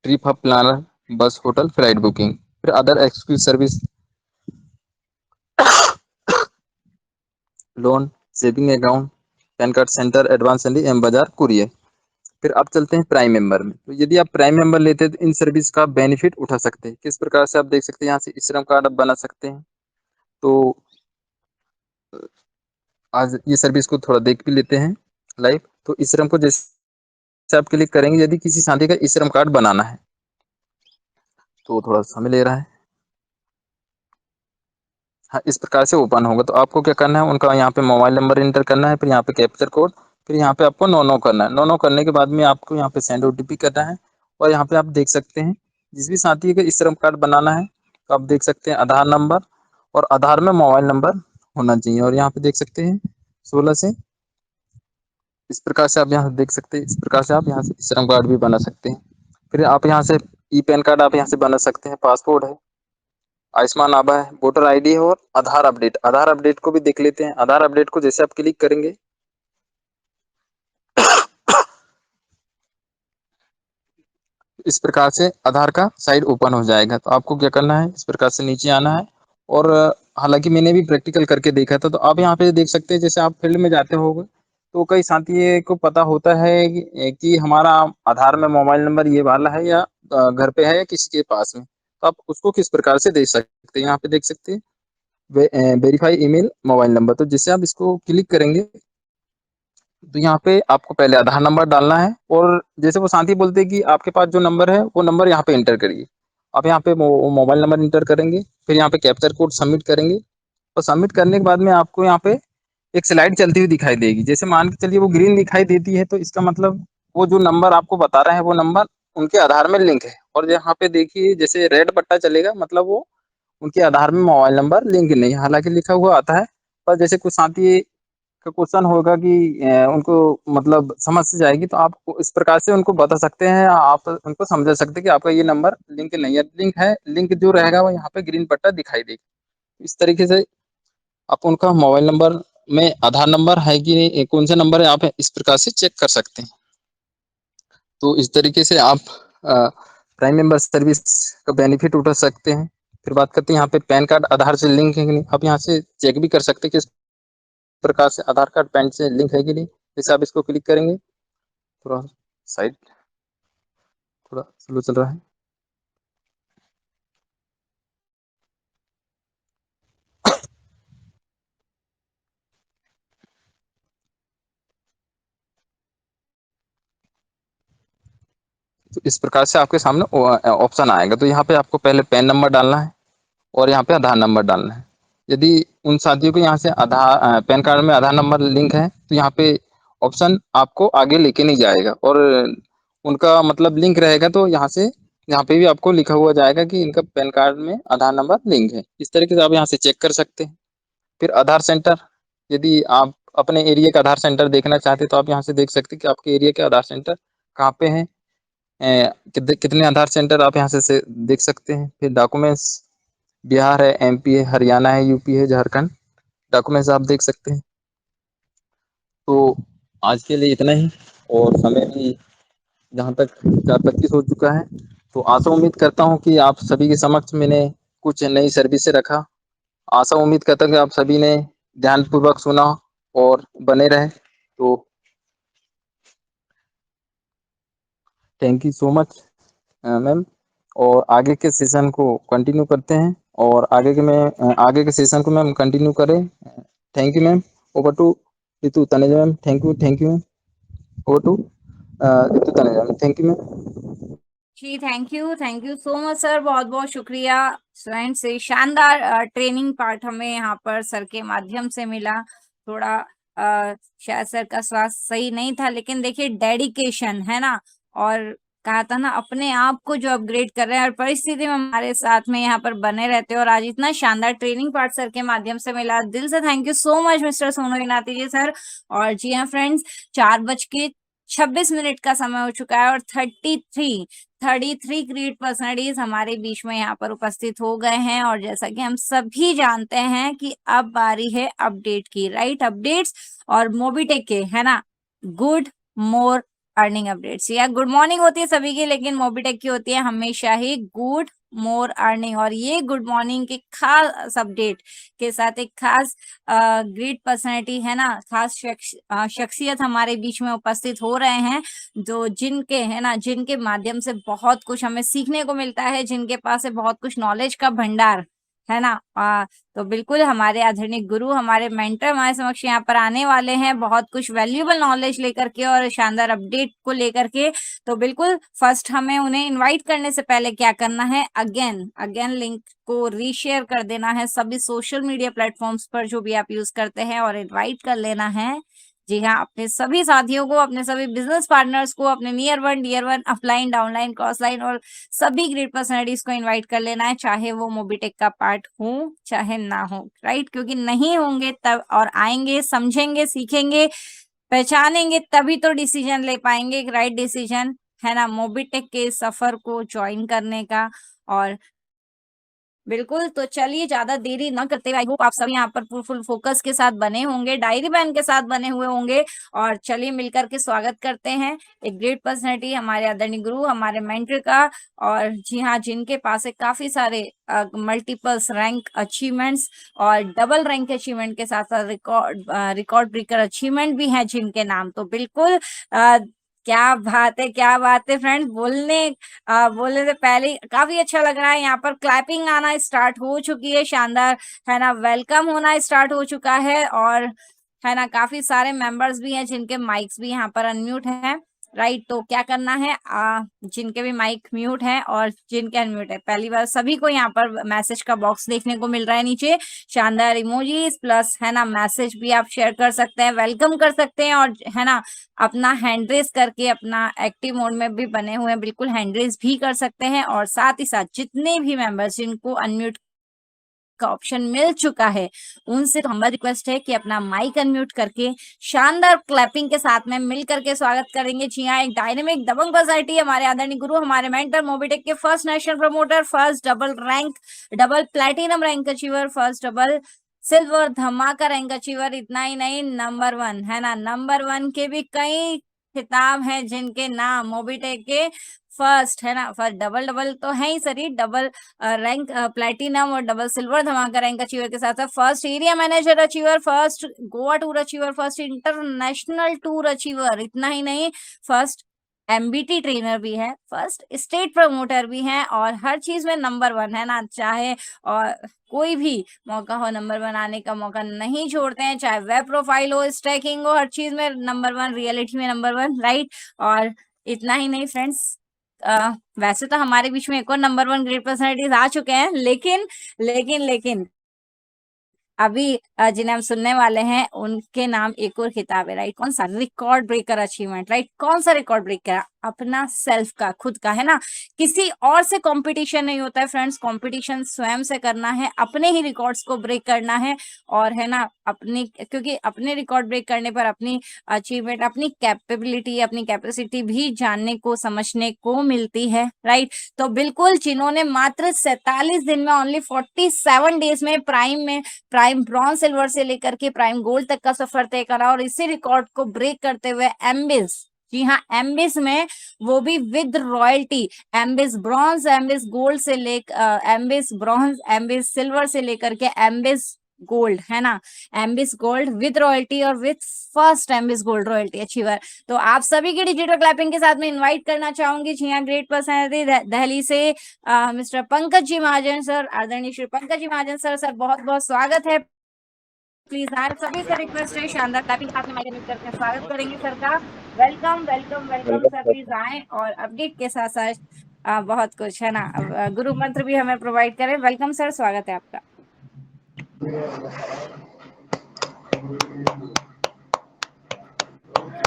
trip hub planner, bus, hotel, flight booking, फिर other exclusive service, loan, saving account, PAN card centre, advance salary, M Bazaar, courier. फिर आप चलते हैं प्राइम मेंबर में। तो यदि आप प्राइम मेंबर लेते हैं तो इन सर्विस का बेनिफिट उठा सकते हैं। किस प्रकार से आप देख सकते हैं, यहाँ से श्रम कार्ड आप बना सकते हैं। तो आज ये सर्विस को थोड़ा देख भी लेते हैं लाइव। तो इस श्रम को जैसे आप क्लिक करेंगे, यदि किसी साथी का ई श्रम कार्ड बनाना है तो थोड़ा समय ले रहा है। हाँ, इस प्रकार से ओपन होगा। तो आपको क्या करना है, उनका यहाँ पे मोबाइल नंबर इंटर करना है, फिर यहाँ पे कैप्चर कोड, फिर यहाँ पे आपको नो नो करना है। नो नो करने के बाद में आपको यहाँ पे सेंड ओटीपी करना है। और यहाँ पे आप देख सकते हैं जिस भी साथी का ई श्रम कार्ड बनाना है तो आप देख सकते हैं आधार नंबर और आधार में मोबाइल नंबर होना चाहिए। और यहाँ पे देख सकते हैं 16 से इस प्रकार से आप यहाँ देख सकते हैं, इस प्रकार से आप यहाँ से श्रम कार्ड भी बना सकते हैं। फिर आप यहाँ से ई पैन कार्ड आप यहाँ से बना सकते हैं, पासपोर्ट है, आयुष्मान आभा है, वोटर आईडी है और आधार अपडेट। आधार अपडेट को भी देख लेते हैं। आधार अपडेट को जैसे आप क्लिक करेंगे इस प्रकार से आधार का साइट ओपन हो जाएगा। तो आपको क्या करना है, इस प्रकार से नीचे आना है। और हालांकि मैंने भी प्रैक्टिकल करके देखा था, तो आप यहाँ पे देख सकते हैं, जैसे आप फील्ड में जाते होंगे तो कई साथी को पता होता है कि हमारा आधार में मोबाइल नंबर ये वाला है या घर पे है या किसी के पास में। तो आप उसको किस प्रकार से देख सकते हैं, यहाँ पे देख सकते हैं वेरीफाई ईमेल मोबाइल नंबर। तो जैसे आप इसको क्लिक करेंगे तो यहाँ पे आपको पहले आधार नंबर डालना है, और जैसे वो साथी बोलते हैं कि आपके पास जो नंबर है वो नंबर यहाँ पे इंटर करिए। आप यहाँ पे मोबाइल नंबर इंटर करेंगे, फिर यहाँ पे कैप्चर कोड सबमिट करेंगे। और सबमिट करने के बाद में आपको यहाँ पे एक स्लाइड चलती हुई दिखाई देगी। जैसे मान के चलिए वो ग्रीन दिखाई देती है, तो इसका मतलब वो जो नंबर आपको बता रहे हैं वो नंबर उनके आधार में लिंक है। और यहाँ पे देखिए जैसे रेड पट्टा चलेगा, मतलब वो उनके आधार में मोबाइल नंबर लिंक नहीं है। हालांकि लिखा हुआ आता है, पर जैसे कुछ साथी का क्वेश्चन होगा कि उनको मतलब समझ से जाएगी, तो आप इस प्रकार से उनको बता सकते हैं, आप उनको समझा सकते हैं कि आपका ये नंबर लिंक नहीं है। लिंक है, लिंक जो रहेगा वो यहाँ पे ग्रीन पट्टा दिखाई देगा। इस तरीके से आप उनका मोबाइल नंबर में आधार नंबर है कि नहीं, कौन सा नंबर है, आप इस प्रकार से चेक कर सकते हैं। तो इस तरीके से आप प्राइम मेंबर सर्विस का बेनिफिट उठा सकते हैं। फिर बात करते हैं यहाँ पे पैन कार्ड आधार से लिंक है कि नहीं। आप यहाँ से चेक भी कर सकते हैं कि इस प्रकार से आधार कार्ड पैन से लिंक है कि नहीं। जैसे आप इसको क्लिक करेंगे, थोड़ा साइड थोड़ा स्लो चल रहा है। तो इस प्रकार से आपके सामने ऑप्शन आएगा। तो यहाँ पे आपको पहले पैन नंबर डालना है और यहाँ पे आधार नंबर डालना है। यदि उन साथियों को यहाँ से आधार पैन कार्ड में आधार नंबर लिंक है, तो यहाँ पे ऑप्शन आपको आगे लेके नहीं जाएगा, और उनका मतलब लिंक रहेगा तो यहाँ पे भी आपको लिखा हुआ जाएगा कि इनका पैन कार्ड में आधार नंबर लिंक है। इस तरीके से आप यहाँ से चेक कर सकते हैं। फिर आधार सेंटर, यदि आप अपने एरिया का आधार सेंटर देखना चाहते हैं तो आप यहाँ से देख सकते हैं कि आपके एरिया के आधार सेंटर कहाँ पे हैं। कितने आधार सेंटर आप यहाँ से देख सकते हैं। फिर डॉक्यूमेंट्स, बिहार है, एमपी है, हरियाणा है, यूपी है, झारखंड, डॉक्यूमेंट्स आप देख सकते हैं। तो आज के लिए इतना ही, और समय भी जहाँ तक 4:25 हो चुका है। तो आशा उम्मीद करता हूँ कि आप सभी के समक्ष मैंने कुछ नई सर्विस रखा। आशा उम्मीद करता हूँ कि आप सभी ने ध्यानपूर्वक सुना और बने रहे। तो thank you so much ma'am. और आगे के सेशन को कंटिन्यू करते हैं, और आगे के सेशन को मैम कंटिन्यू करें। Thank you ma'am. Over to Ritu Taneja ma'am. Thank you ma'am. Over to Ritu Taneja ma'am. Thank you ma'am. जी thank you so much sir, बहुत बहुत शुक्रिया। स्टूडेंट से शानदार ट्रेनिंग पार्ट हमें यहाँ पर सर के माध्यम से मिला। थोड़ा शायद सर का स्वास्थ्य सही नहीं था, लेकिन देखिए डेडिकेशन है ना, और कहा था ना अपने आप को जो अपग्रेड कर रहे हैं, हर परिस्थिति में हमारे साथ में यहाँ पर बने रहते हैं, और आज इतना शानदार ट्रेनिंग पार्ट सर के माध्यम से मिला। दिल से thank you so much mister Sonu Inati ji sir. और जी हाँ फ्रेंड्स, 4:26 का समय हो चुका है, और 33 ग्रेट पर्सनालिटीज हमारे बीच में यहाँ पर उपस्थित हो गए हैं। और जैसा कि हम सभी जानते हैं कि अब बारी है अपडेट की, राइट? अपडेट्स और मोबीटेक के, है ना, गुड मोर अर्निंग अपडेट्स। या गुड मॉर्निंग होती है सभी की, लेकिन मोबीटेक की होती है हमेशा ही गुड मोर अर्निंग। और ये गुड मॉर्निंग के खास अपडेट के साथ एक खास ग्रेट पर्सनैलिटी, है ना, खास शख्सियत हमारे बीच में उपस्थित हो रहे हैं, जो जिनके, है ना, जिनके माध्यम से बहुत कुछ हमें सीखने को मिलता है, जिनके पास है बहुत कुछ नॉलेज का भंडार, है ना। तो बिल्कुल हमारे आदरणीय गुरु, हमारे मेंटर हमारे समक्ष यहाँ पर आने वाले हैं बहुत कुछ वैल्यूएबल नॉलेज लेकर के और शानदार अपडेट को लेकर के। तो बिल्कुल फर्स्ट हमें उन्हें इनवाइट करने से पहले क्या करना है, अगेन लिंक को रीशेयर कर देना है सभी सोशल मीडिया प्लेटफॉर्म्स पर जो भी आप यूज करते हैं, और इनवाइट कर लेना है जी हाँ, अपने सभी साथियों को, अपने सभी बिजनेस पार्टनर्स को, अपने near one, dear one, upline, downline, crossline और सभी ग्रेट पर्सनैलिटीज को इनवाइट कर लेना है, चाहे वो मोबीटेक का पार्ट हो चाहे ना हो, राइट? क्योंकि नहीं होंगे तब, और आएंगे, समझेंगे, सीखेंगे, पहचानेंगे, तभी तो डिसीजन ले पाएंगे, एक राइट डिसीजन, है ना, मोबीटेक के सफर को ज्वाइन करने का। और बिल्कुल, तो चलिए ज्यादा देरी न करते हुए, आई होप आप सभी यहाँ पर फुल फोकस के साथ बने होंगे, डायरी पेन के साथ बने हुए होंगे, और चलिए मिलकर के स्वागत करते हैं एक ग्रेट पर्सनैलिटी, हमारे आदरणीय गुरु, हमारे मेंटर का। और जी हाँ, जिनके पास है काफी सारे मल्टीपल्स रैंक अचीवमेंट्स और डबल रैंक अचीवमेंट के साथ साथ रिकॉर्ड ब्रेकर अचीवमेंट भी है जिनके नाम, तो बिल्कुल क्या बात है, क्या बात है फ्रेंड्स। बोलने से पहले ही काफी अच्छा लग रहा है, यहाँ पर क्लैपिंग आना स्टार्ट हो चुकी है, शानदार, है ना, वेलकम होना स्टार्ट हो चुका है, और है ना, काफी सारे मेंबर्स भी हैं जिनके माइक्स भी यहाँ पर अनम्यूट हैं, राइट? तो क्या करना है, जिनके भी माइक म्यूट है और जिनके अनम्यूट है, पहली बार सभी को यहाँ पर मैसेज का बॉक्स देखने को मिल रहा है नीचे, शानदार इमोजीज प्लस, है ना, मैसेज भी आप शेयर कर सकते हैं, वेलकम कर सकते हैं, और है ना, अपना हैंड रेस करके, अपना एक्टिव मोड में भी बने हुए हैं, बिल्कुल हैंड रेस भी कर सकते हैं। और साथ ही साथ जितने भी मेंबर्स जिनको अनम्यूट का ऑप्शन मिल चुका है, उनसे तो हमारी रिक्वेस्ट है कि अपना माइक अनम्यूट करके शानदार क्लैपिंग के साथ में मिल करके स्वागत करेंगे। जी हाँ, एक डायनेमिक दबंग पर्सनैलिटी, हमारे आदरणीय गुरु, हमारे मेंटर, मोबीटेक के first national promoter, first double rank, double platinum rank achiever, first double silver धमाका रैंक अचीवर, इतना ही नहीं, नंबर वन, है ना, नंबर वन के भी कई खिताब हैं जिनके नाम, मोबीटेक के फर्स्ट, है ना, फर्स्ट डबल डबल तो है ही, सरी डबल रैंक प्लेटिनम और डबल सिल्वर धमाका रैंक अचीवर के साथ साथ first area manager achiever, first Goa tour achiever, first international tour achiever, इतना ही नहीं, फर्स्ट एमबीटी ट्रेनर भी है, फर्स्ट स्टेट प्रमोटर भी है, और हर चीज में नंबर वन, है ना, चाहे और कोई भी मौका हो, नंबर वन आने का मौका नहीं छोड़ते हैं, चाहे वेब प्रोफाइल हो, स्टैकिंग हो, हर चीज में नंबर वन, रियलिटी में नंबर वन, राइट? और इतना ही नहीं फ्रेंड्स, वैसे तो हमारे बीच में एक और नंबर वन ग्रेट पर्सनैलिटीज आ चुके हैं, लेकिन अभी जिन्हें हम सुनने वाले हैं उनके नाम एक और खिताब है, राइट? कौन सा? Record breaker achievement, right? कौन सा रिकॉर्ड ब्रेक करा? अपना सेल्फ का, खुद का, है ना, किसी और से कंपटीशन नहीं होता है फ्रेंड्स, कंपटीशन स्वयं से करना है, अपने ही रिकॉर्ड्स को ब्रेक करना है, और है ना, अपनी, क्योंकि अपने रिकॉर्ड ब्रेक करने पर अपनी अचीवमेंट, अपनी कैपेबिलिटी, अपनी कैपेसिटी भी जानने को, समझने को मिलती है, राइट? तो बिल्कुल, जिन्होंने मात्र 47 दिन में, ओनली 47 डेज में प्राइम ब्रॉन्ज सिल्वर से लेकर के प्राइम गोल्ड तक का सफर तय करा, और इसी रिकॉर्ड को ब्रेक करते हुए एम्बिस, जी हाँ, एम्बिस में, वो भी विद रॉयल्टी, एम्बिस ब्रॉन्ज, एम्बिस गोल्ड से लेकर एम्बिस ब्रॉन्ज, एम्बिस सिल्वर से लेकर के एम्बिस गोल्ड, है ना, एम्बिस गोल्ड विद रॉयल्टी और with first Ambis gold royalty achiever. तो आप सभी की डिजिटल क्लैपिंग के साथ में इनवाइट करना चाहूंगी, जी हाँ, ग्रेट पर्सनैलिटी दिल्ली से मिस्टर पंकज जी महाजन सर, आदरणीय श्री पंकज जी महाजन सर, सर बहुत बहुत स्वागत है, प्लीज आए, सभी से रिक्वेस्ट है, शानदार क्लैपिंग हाथ में माइक म्यूट करके स्वागत करेंगे सर का। Welcome welcome welcome sir, please आए, और अपडेट के साथ साथ बहुत कुछ, है ना, गुरु मंत्र भी हमें प्रोवाइड करें। वेलकम सर, स्वागत है आपका।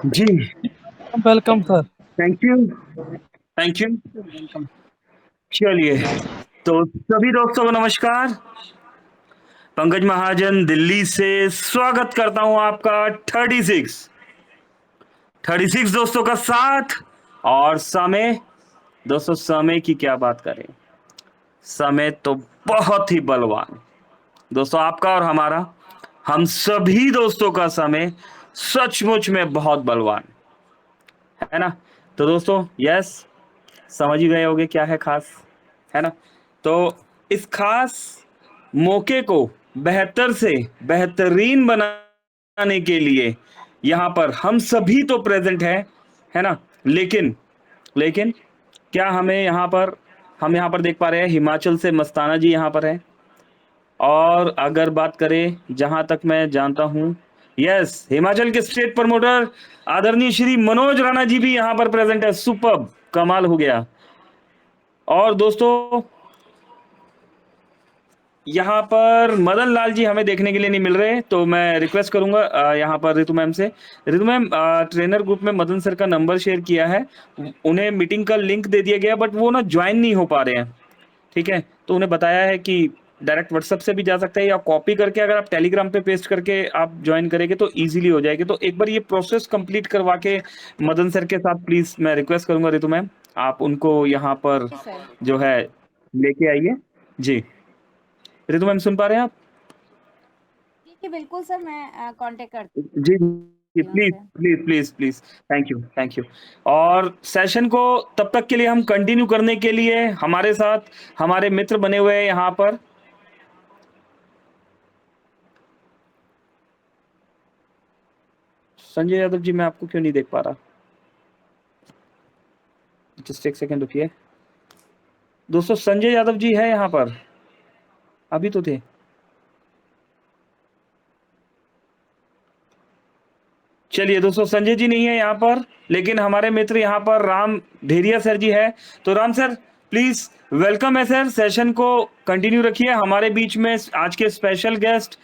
जी, welcome sir. Thank you, thank you. चलिए, तो सभी दोस्तों को नमस्कार, पंकज महाजन दिल्ली से स्वागत करता हूं आपका 36 दोस्तों का साथ। और समय, दोस्तों समय की क्या बात करें, समय तो बहुत ही बलवान दोस्तों, आपका और हमारा, हम सभी दोस्तों का समय सचमुच में बहुत बलवान है ना। तो दोस्तों, यस, समझ ही गए होंगे क्या है खास, है ना। तो इस खास मौके को बेहतर से बेहतरीन बनाने के लिए यहाँ पर हम सभी तो प्रेजेंट है ना। लेकिन क्या हम यहाँ पर देख पा रहे हैं, हिमाचल से मस्ताना जी यहाँ पर है, और अगर बात करें, जहां तक मैं जानता हूं, यस, हिमाचल के स्टेट प्रमोटर आदरणीय श्री मनोज राणा जी भी यहां पर प्रेजेंट है। सुपर्ब, कमाल हो गया। और दोस्तों, यहाँ पर मदन लाल जी हमें देखने के लिए नहीं मिल रहे, तो मैं रिक्वेस्ट करूंगा यहाँ पर रितु मैम से। रितु मैम, ट्रेनर ग्रुप में मदन सर का नंबर शेयर किया है, उन्हें मीटिंग का लिंक दे दिया गया, बट वो ना ज्वाइन नहीं हो पा रहे हैं। ठीक है, तो उन्हें बताया है कि डायरेक्ट व्हाट्सएप से भी जा सकता है, या कॉपी करके अगर आप टेलीग्राम पे पेस्ट करके आप ज्वाइन करेंगे तो इजीली हो जाएगी। तो एक बार ये प्रोसेस कंप्लीट करवा के मदन सर के साथ प्लीज मैं रिक्वेस्ट करूंगा रितु मैम, आप उनको यहाँ पर सर जो है लेके आइए। जी रितु मैम, सुन पा रहे हैं आप? ठीक है, बिल्कुल सर, मैं कांटेक्ट करती जी जी, हूँ प्लीज उनसे। Please please please, thank you thank you. और सेशन को तब तक के लिए हम कंटिन्यू करने के लिए हमारे साथ हमारे मित्र बने हुए हैं यहाँ पर। संजय यादव जी, मैं आपको क्यों नहीं देख पा रहा? जस्ट एक सेकंड रुकिए दोस्तों, संजय यादव जी है यहाँ पर? अभी तो थे। चलिए दोस्तों, संजय जी नहीं है यहाँ पर, लेकिन हमारे मित्र यहाँ पर राम ढेरिया सर जी है। तो राम सर प्लीज वेलकम है सर, सेशन को कंटिन्यू रखिए। हमारे बीच में आज के स्पेशल गेस्ट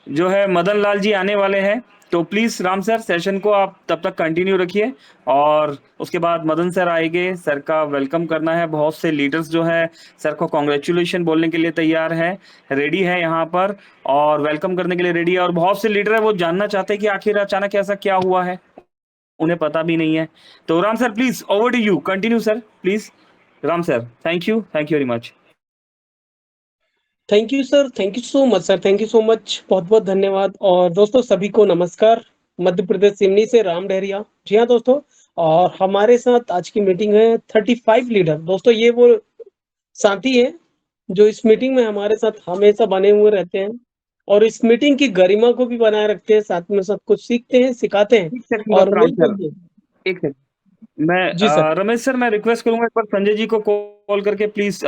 जो है मदन लाल जी आने वाले हैं, तो प्लीज राम सर सेशन को आप तब तक कंटिन्यू रखिए, और उसके बाद मदन सर आएंगे, सर का वेलकम करना है। बहुत से लीडर्स जो है सर को कॉन्ग्रेचुलेशन बोलने के लिए तैयार है, रेडी है यहाँ पर, और वेलकम करने के लिए रेडी है। और बहुत से लीडर है वो जानना चाहते हैं कि आखिर अचानक ऐसा क्या हुआ है, उन्हें पता भी नहीं है। तो Ram sir please over to you, continue sir please. Ram sir, thank you very much. Thank you sir, thank you so much sir, thank you so much, बहुत बहुत धन्यवाद। और दोस्तों सभी को नमस्कार। मध्य प्रदेश सिवनी से राम डहरिया। जी हाँ दोस्तों, और हमारे साथ आज की मीटिंग है 35 लीडर। दोस्तों ये वो साथी हैं जो इस मीटिंग में हमारे साथ हमेशा बने हुए रहते हैं और इस मीटिंग की गरिमा को भी बनाए रखते हैं, साथ में साथ कुछ सीखते हैं, सिखाते हैं एक सेकंड और बस राम मिलकर सर, के। एक सेकंड, मैं जी सर। रमेश सर, मैं रिक्वेस्ट करूंगा एक बार संजय जी को कॉल करके प्लीज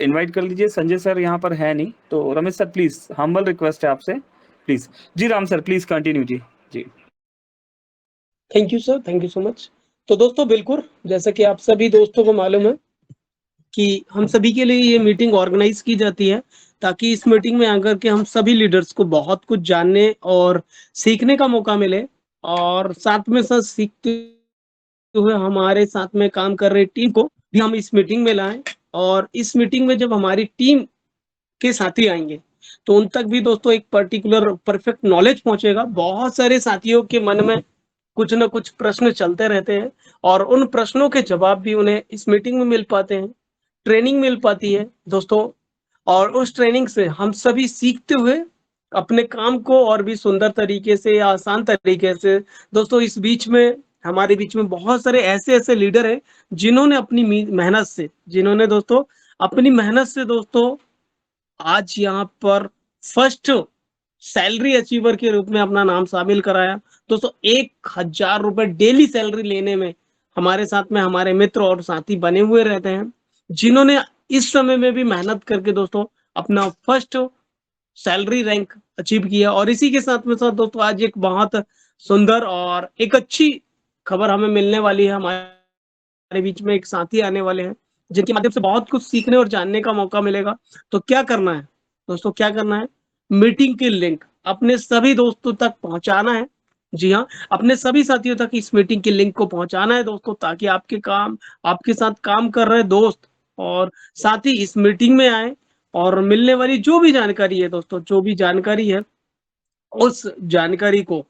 इनवाइट कर लीजिए। संजय सर यहाँ पर है नहीं, तो Ramesh sir please, humble request है आपसे प्लीज। जी राम सर प्लीज कंटिन्यू जी। जी thank you sir, thank you so much. तो दोस्तों बिल्कुल जैसा कि आप सभी दोस्तों को मालूम है कि हम सभी के लिए ये मीटिंग ऑर्गेनाइज की जाती है ताकि इस मीटिंग में आकर के हम सभी लीडर्स को बहुत कुछ जानने और सीखने का मौका मिले, और साथ में साथ सीखते हुए हमारे साथ में काम कर रही टीम को भी हम इस मीटिंग में लाएं। और इस मीटिंग में जब हमारी टीम के साथी आएंगे तो उन तक भी दोस्तों एक पर्टिकुलर परफेक्ट नॉलेज पहुंचेगा। बहुत सारे साथियों के मन में कुछ ना कुछ प्रश्न चलते रहते हैं और उन प्रश्नों के जवाब भी उन्हें इस मीटिंग में मिल पाते हैं, ट्रेनिंग मिल पाती है दोस्तों। और उस ट्रेनिंग से हम सभी सीखते हुए अपने काम को और भी सुंदर तरीके से या आसान तरीके से, दोस्तों इस बीच में हमारे बीच में बहुत सारे ऐसे ऐसे लीडर हैं जिन्होंने अपनी मेहनत से, जिन्होंने दोस्तों अपनी मेहनत से दोस्तों आज यहाँ पर फर्स्ट सैलरी अचीवर के रूप में अपना नाम शामिल कराया। दोस्तों 1000 रुपए डेली सैलरी लेने में हमारे साथ में हमारे मित्र और साथी बने हुए रहते हैं, जिन्होंने इस समय में भी मेहनत करके दोस्तों अपना फर्स्ट सैलरी रैंक अचीव किया। और इसी के साथ में साथ दोस्तों आज एक बहुत सुंदर और एक अच्छी खबर हमें मिलने वाली है। हमारे बीच में एक साथी आने वाले हैं जिनके माध्यम से बहुत कुछ सीखने और जानने का मौका मिलेगा। तो क्या करना है दोस्तों, क्या करना है, मीटिंग की लिंक अपने सभी दोस्तों तक पहुंचाना है। जी हाँ, अपने सभी साथियों तक इस मीटिंग की लिंक को पहुंचाना है दोस्तों, ताकि आपके साथ काम कर रहे दोस्त और साथी इस मीटिंग में आए और मिलने वाली जो भी जानकारी है दोस्तों, जो भी जानकारी है उस जानकारी को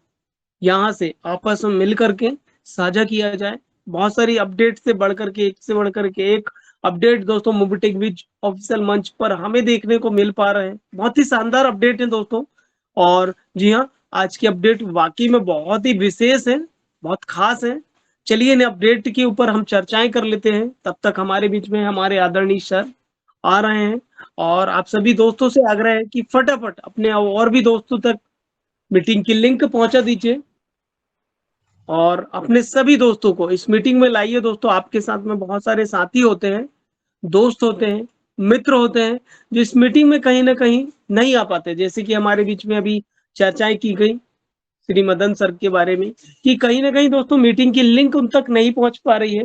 यहाँ से आपस में मिल करके साझा किया जाए। बहुत सारी अपडेट से बढ़कर के एक से बढ़कर के एक अपडेट दोस्तों मोबिटेक विज ऑफिशियल मंच पर हमें देखने को मिल पा रहे हैं। बहुत ही शानदार अपडेट है दोस्तों। और जी हाँ, आज की अपडेट वाकई में बहुत ही विशेष है, बहुत खास है। चलिए इन अपडेट के ऊपर हम चर्चाएं कर लेते हैं। तब तक हमारे बीच में हमारे आदरणीय सर आ रहे हैं और आप सभी दोस्तों से आग्रह है कि फटाफट अपने और भी दोस्तों तक मीटिंग की लिंक पहुंचा दीजिए और अपने सभी दोस्तों को इस मीटिंग में लाइए। दोस्तों आपके साथ में बहुत सारे साथी होते हैं, दोस्त होते हैं, मित्र होते हैं जो इस मीटिंग में कहीं ना कहीं नहीं आ पाते। जैसे कि हमारे बीच में अभी चर्चाएं की गई श्री मदन सर के बारे में कि कहीं ना कहीं दोस्तों मीटिंग की लिंक उन तक नहीं पहुंच पा रही है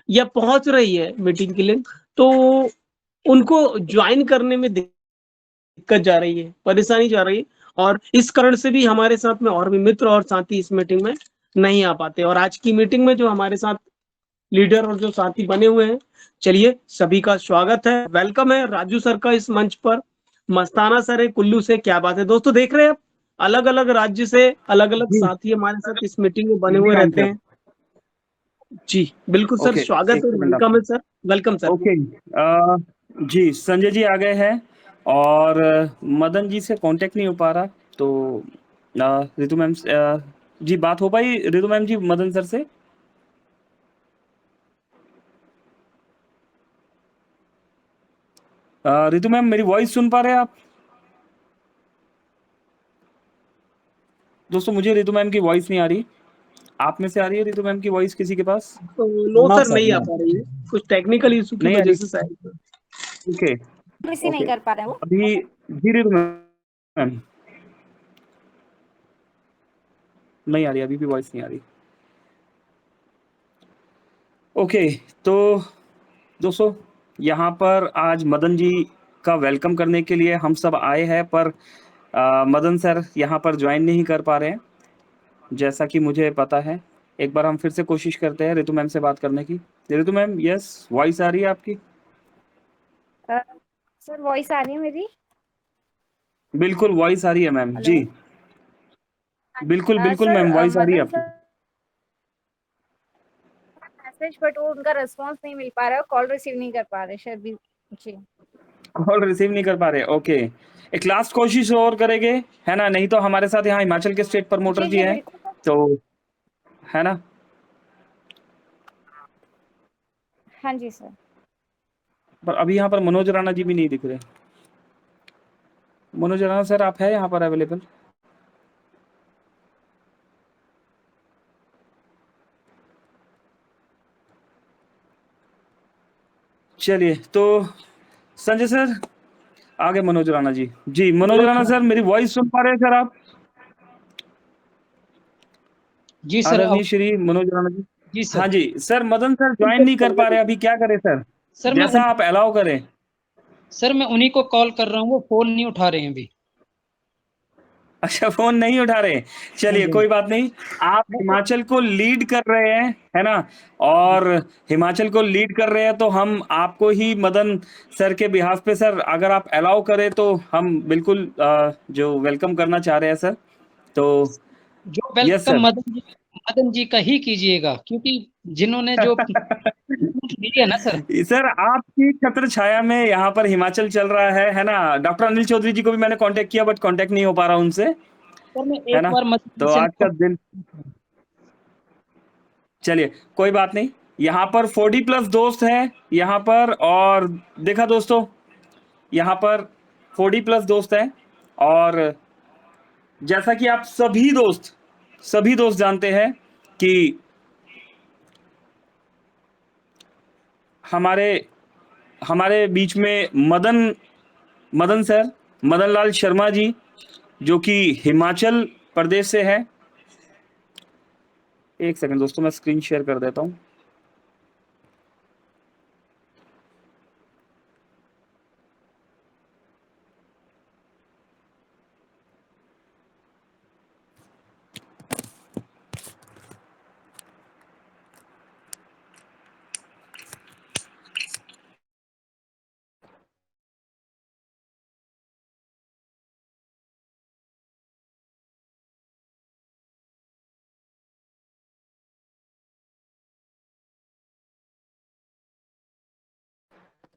या पहुंच रही है मीटिंग की लिंक, तो उनको ज्वाइन करने में दिक्कत जा रही है, परेशानी जा रही है और इस कारण से भी हमारे साथ में और भी मित्र और साथी इस मीटिंग में नहीं आ पाते और आज की मीटिंग में जो हमारे साथ लीडर और जो साथी बने हुए हैं, चलिए सभी का स्वागत है, वेलकम है राजू सर का इस मंच पर। मस्ताना सर है कुल्लू से, क्या बात है दोस्तों, देख रहे हैं आप अलग-अलग राज्य से अलग-अलग जी साथी हमारे साथ इस मीटिंग में बने जी हुए राम रहते सर। हैं। जी, बिल्कुल सर, ओके, स्वागत एक और सेकंड वेलकम आप। है सर, वेलकम सर। ओके, जी संजय जी आ गए हैं और मदन जी से कांटेक्ट नहीं हो पा रहा, तो रितु मैम जी बात हो पाई रितु मैम जी मदन सर से? रितु मैम मेरी वॉइस सुन पा रहे हैं आप? दोस्तों मुझे रितु मैम की वॉइस नहीं आ रही, आप में से आ रही है रितु मैम की वॉइस किसी के पास? तो नो नो सर, सर, नहीं आ नो। पा रही है, कुछ टेक्निकल इशू की नहीं आ वजह रही। से शायद। ओके रिसीव नहीं ओके, कर पा रहे वो। अभी जी रितु मैम नहीं आ रही, अभी भी वॉइस नहीं आ रही। ओके, तो दोस्तों यहाँ पर आज मदन जी का वेलकम करने के लिए हम सब आए हैं, पर मदन सर यहाँ पर ज्वाइन नहीं कर पा रहे हैं, जैसा कि मुझे पता है। एक बार हम फिर से कोशिश करते हैं रितु मैम से बात करने की। रितु मैम, यस, वॉइस आ रही है आपकी? अ, सर वॉइस आ रही है मेरी? बिल्कुल वॉइस आ रही है मैम हेलो। जी। बिल्कुल बिल्कुल सर मैम, वॉइस आ रही है मदन आपकी। सर मैसेज, बट वो उनका रिस्पांस नहीं मिल पा रहा है, कॉल रिसीव नहीं कर पा रहे शायद भी। जी कॉल रिसीव नहीं कर पा रहे, ओके। एक लास्ट कोशिश और करेंगे, है ना? नहीं तो हमारे साथ यहाँ हिमाचल के स्टेट प्रमोटर जी जी जी हैं, बिल्कुल। तो है ना? हाँ जी सर। पर अभी यहाँ पर मनोज राणा जी भी नहीं दिख रहे। मनोज राणा सर, आप है यहाँ पर अवेलेबल? चलिए, तो संजय सर, आगे मनोज राणा जी। जी Manoj hello Rana sir. Sir, मेरी वॉइस सुन पा रहे हैं सर आप? जी सर, अब आदरणीय श्री मनोज राणा जी। जी हाँ सर। जी सर, मदन सर ज्वाइन नहीं कर पा रहे, अभी क्या करें सर? सर जैसा आप अलाउ करें। मैं उन्हीं को कॉल कर रहा हूँ, वो फ़ोन नहीं उठा रहे हैं अभी। अच्छा, फ़ोन नहीं उठा रहे। हाँ चलिए जी, हाँ कोई जी। बात नहीं। आप मैं तो हिमाचल को लीड कर रहे हैं, है ना? और हिमाचल को लीड कर रहे हैं, तो हम आपको ही मदन सर के बिहाफ़ पे सर, अगर आप अलाउ करें तो हम बिल्कुल जो वेलकम करना चाह रहे हैं सर। तो जो yes welcome sir. Madan ji का ही कीजिएगा, क्योंकि जिन्होंने जो दी है ना सर। सर आपकी छत्र छाया में यहाँ पर हिमाचल चल रहा है ना? डॉक्टर अनिल चौधरी जी को भी मैंने कांटेक्ट किया, बट कांटेक्ट नहीं हो पा रहा उनसे, सर मैं है एक ना? बार मदन तो जी से आज का दिन, चलिए कोई बात नहीं। यहाँ पर 40 प्लस दोस्त हैं यहाँ पर, और देखा दोस्तों, यहाँ पर 40 प्लस दोस्त हैं, और जैसा कि आप सभी दोस्त जानते हैं कि हमारे हमारे बीच में मदन सर, मदन लाल शर्मा जी, जो कि हिमाचल प्रदेश से है। एक सेकंड दोस्तों, मैं स्क्रीन शेयर कर देता हूँ।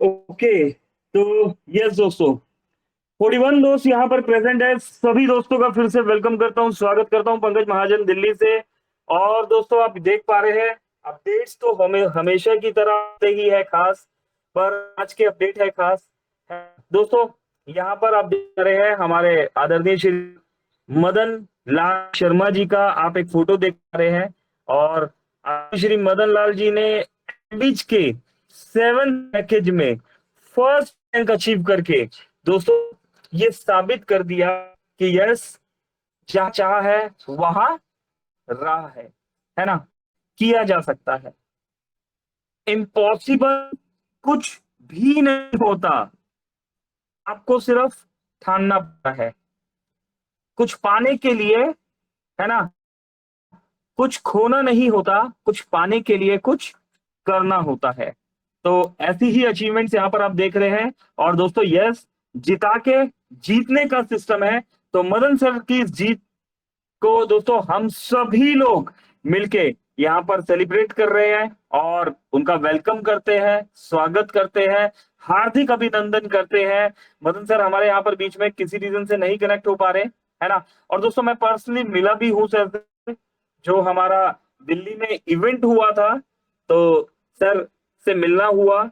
ओके, तो यस दोस्तों, 41 दोस्त यहाँ पर प्रेजेंट है। सभी दोस्तों का फिर से वेलकम करता हूँ, स्वागत करता हूँ, पंकज महाजन दिल्ली से। और दोस्तों आप देख पा रहे हैं, अपडेट्स तो हमें हमेशा की तरह आते ही है खास, पर आज के अपडेट है खास। दोस्तों यहाँ पर आप देख रहे हैं हमारे आदरणीय श्री मदन लाल शर्मा जी का आप एक फोटो देख पा रहे हैं, और श्री मदन लाल जी ने बीच के 7 पैकेज में फर्स्ट रैंक अचीव करके दोस्तों ये साबित कर दिया कि यस, जहां चाह है वहां राह है ना? किया जा सकता है, इम्पॉसिबल कुछ भी नहीं होता। आपको सिर्फ ठानना पड़ता है। कुछ पाने के लिए, है ना, कुछ खोना नहीं होता, कुछ पाने के लिए कुछ करना होता है। तो ऐसी ही अचीवमेंट्स यहाँ पर आप देख रहे हैं। और दोस्तों यस, जिता के जीतने का सिस्टम है। तो मदन सर की इस जीत को दोस्तों हम सभी लोग मिलके यहाँ पर सेलिब्रेट कर रहे हैं और उनका वेलकम करते हैं, स्वागत करते हैं, हार्दिक अभिनंदन करते हैं। मदन सर हमारे यहाँ पर बीच में किसी रीजन से नहीं कनेक्ट हो पा रहे, है ना। और दोस्तों मैं पर्सनली मिला भी हूँ सर से, जो हमारा दिल्ली में इवेंट हुआ था, तो सर से मिलना हुआ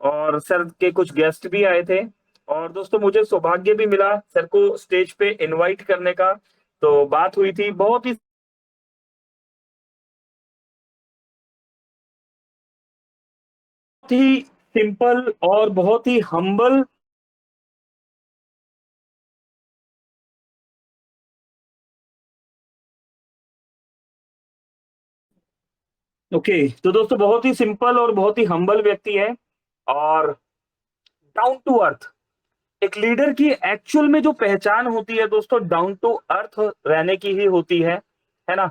और सर के कुछ गेस्ट भी आए थे। और दोस्तों मुझे सौभाग्य भी मिला सर को स्टेज पे इनवाइट करने का। तो बात हुई थी बहुत ही सिंपल और बहुत ही हम्बल ओके। तो दोस्तों बहुत ही सिंपल और बहुत ही हम्बल व्यक्ति है और डाउन टू अर्थ। एक लीडर की एक्चुअल में जो पहचान होती है दोस्तों, डाउन टू अर्थ रहने की ही होती है ना।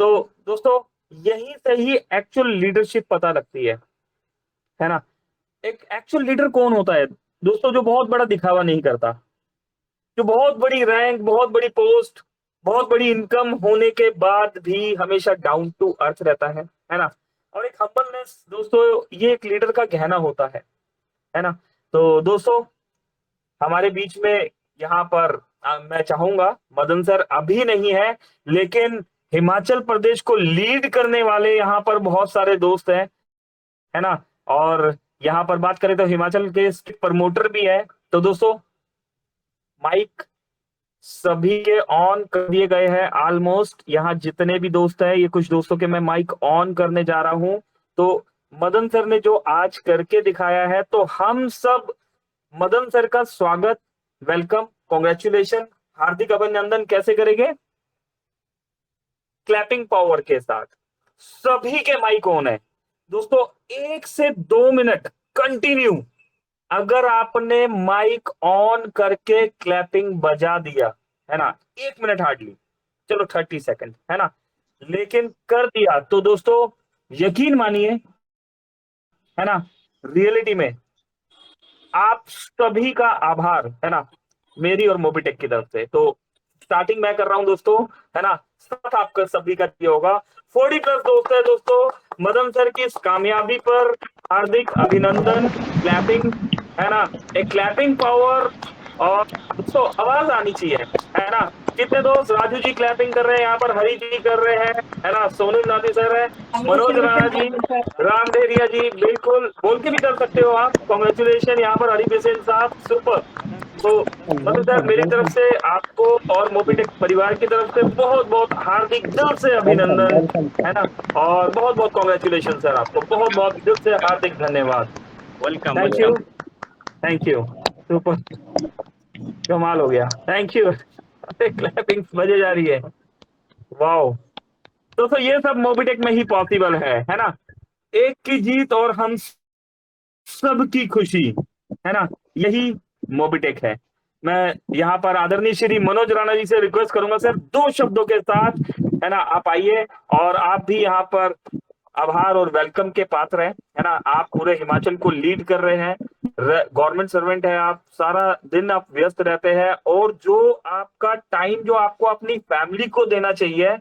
तो दोस्तों यहीं से ही एक्चुअल लीडरशिप पता लगती है ना। एक एक्चुअल लीडर कौन होता है दोस्तों? जो बहुत बड़ा दिखावा नहीं करता, जो बहुत बड़ी रैंक, बहुत बड़ी पोस्ट, बहुत बड़ी इनकम होने के बाद भी हमेशा डाउन टू अर्थ रहता है ना। और एक हम्बलनेस दोस्तों, ये एक लीडर का गहना होता है ना। तो दोस्तों हमारे बीच में यहाँ पर मैं चाहूंगा, मदन सर अभी नहीं है, लेकिन हिमाचल प्रदेश को लीड करने वाले यहाँ पर बहुत सारे दोस्त हैं, है ना। और यहाँ पर बात करें तो हिमाचल के प्रमोटर भी है। तो दोस्तों माइक सभी के ऑन कर दिए गए हैं ऑलमोस्ट। यहाँ जितने भी दोस्त हैं, ये कुछ दोस्तों के मैं माइक ऑन करने जा रहा हूं। तो मदन सर ने जो आज करके दिखाया है, तो हम सब मदन सर का स्वागत, वेलकम, कॉन्ग्रेचुलेशन, हार्दिक अभिनंदन कैसे करेंगे? क्लैपिंग पावर के साथ। सभी के माइक ऑन है दोस्तों। 1 से 2 मिनट कंटिन्यू अगर आपने माइक ऑन करके क्लैपिंग बजा दिया, है ना, 1 मिनट हार्डली, चलो 30 सेकंड, है ना, लेकिन कर दिया, तो दोस्तों यकीन मानिए, है ना, रियलिटी में आप सभी का आभार, है ना, मेरी और मोबीटेक की तरफ से। तो स्टार्टिंग मैं कर रहा हूं दोस्तों, है ना, साथ आपका सभी का दिया होगा। 40+ दोस्त है दोस्तों। मदन सर की इस कामयाबी पर हार्दिक अभिनंदन, क्लैपिंग, है ना, एक क्लैपिंग पावर। और दोस्तों आवाज आनी चाहिए, है ना। कितने दोस्त? राजू जी क्लैपिंग कर रहे हैं, यहाँ पर हरी जी कर रहे हैं, है ना, सोनू नाथी सर है, मनोज राणा जी, राम डेरिया जी, बिल्कुल बोल के भी कर सकते हो आप। कॉन्ग्रेचुलेशन यहाँ पर हरी बिसेन साहब, सुपर। तो मतलब सर मेरी तरफ से आपको और मोबीटेक परिवार की तरफ से बहुत बहुत हार्दिक दिल से अभिनंदन, है ना, और बहुत बहुत कॉन्ग्रेचुलेशन सर, आपको बहुत बहुत दिल से हार्दिक धन्यवाद। Welcome thank you, thank you, super, कमाल हो गया, थैंक यू। क्लैपिंग बजे जा रही है, वाओ। दोस्तों ये सब मोबीटेक में ही पॉसिबल है ना। एक की जीत और हम सबकी खुशी, है ना, यही मोबीटेक है। मैं यहाँ पर आदरणीय श्री मनोज राणा जी से रिक्वेस्ट करूंगा सर, 2 शब्दों के साथ, है ना, आप आइए और आप भी यहाँ पर आभार और वेलकम के पात्र हैं, है ना। आप पूरे हिमाचल को लीड कर रहे हैं, गवर्नमेंट सर्वेंट है आप, सारा दिन आप व्यस्त रहते हैं, और जो आपका टाइम जो आपको अपनी फैमिली को देना चाहिए,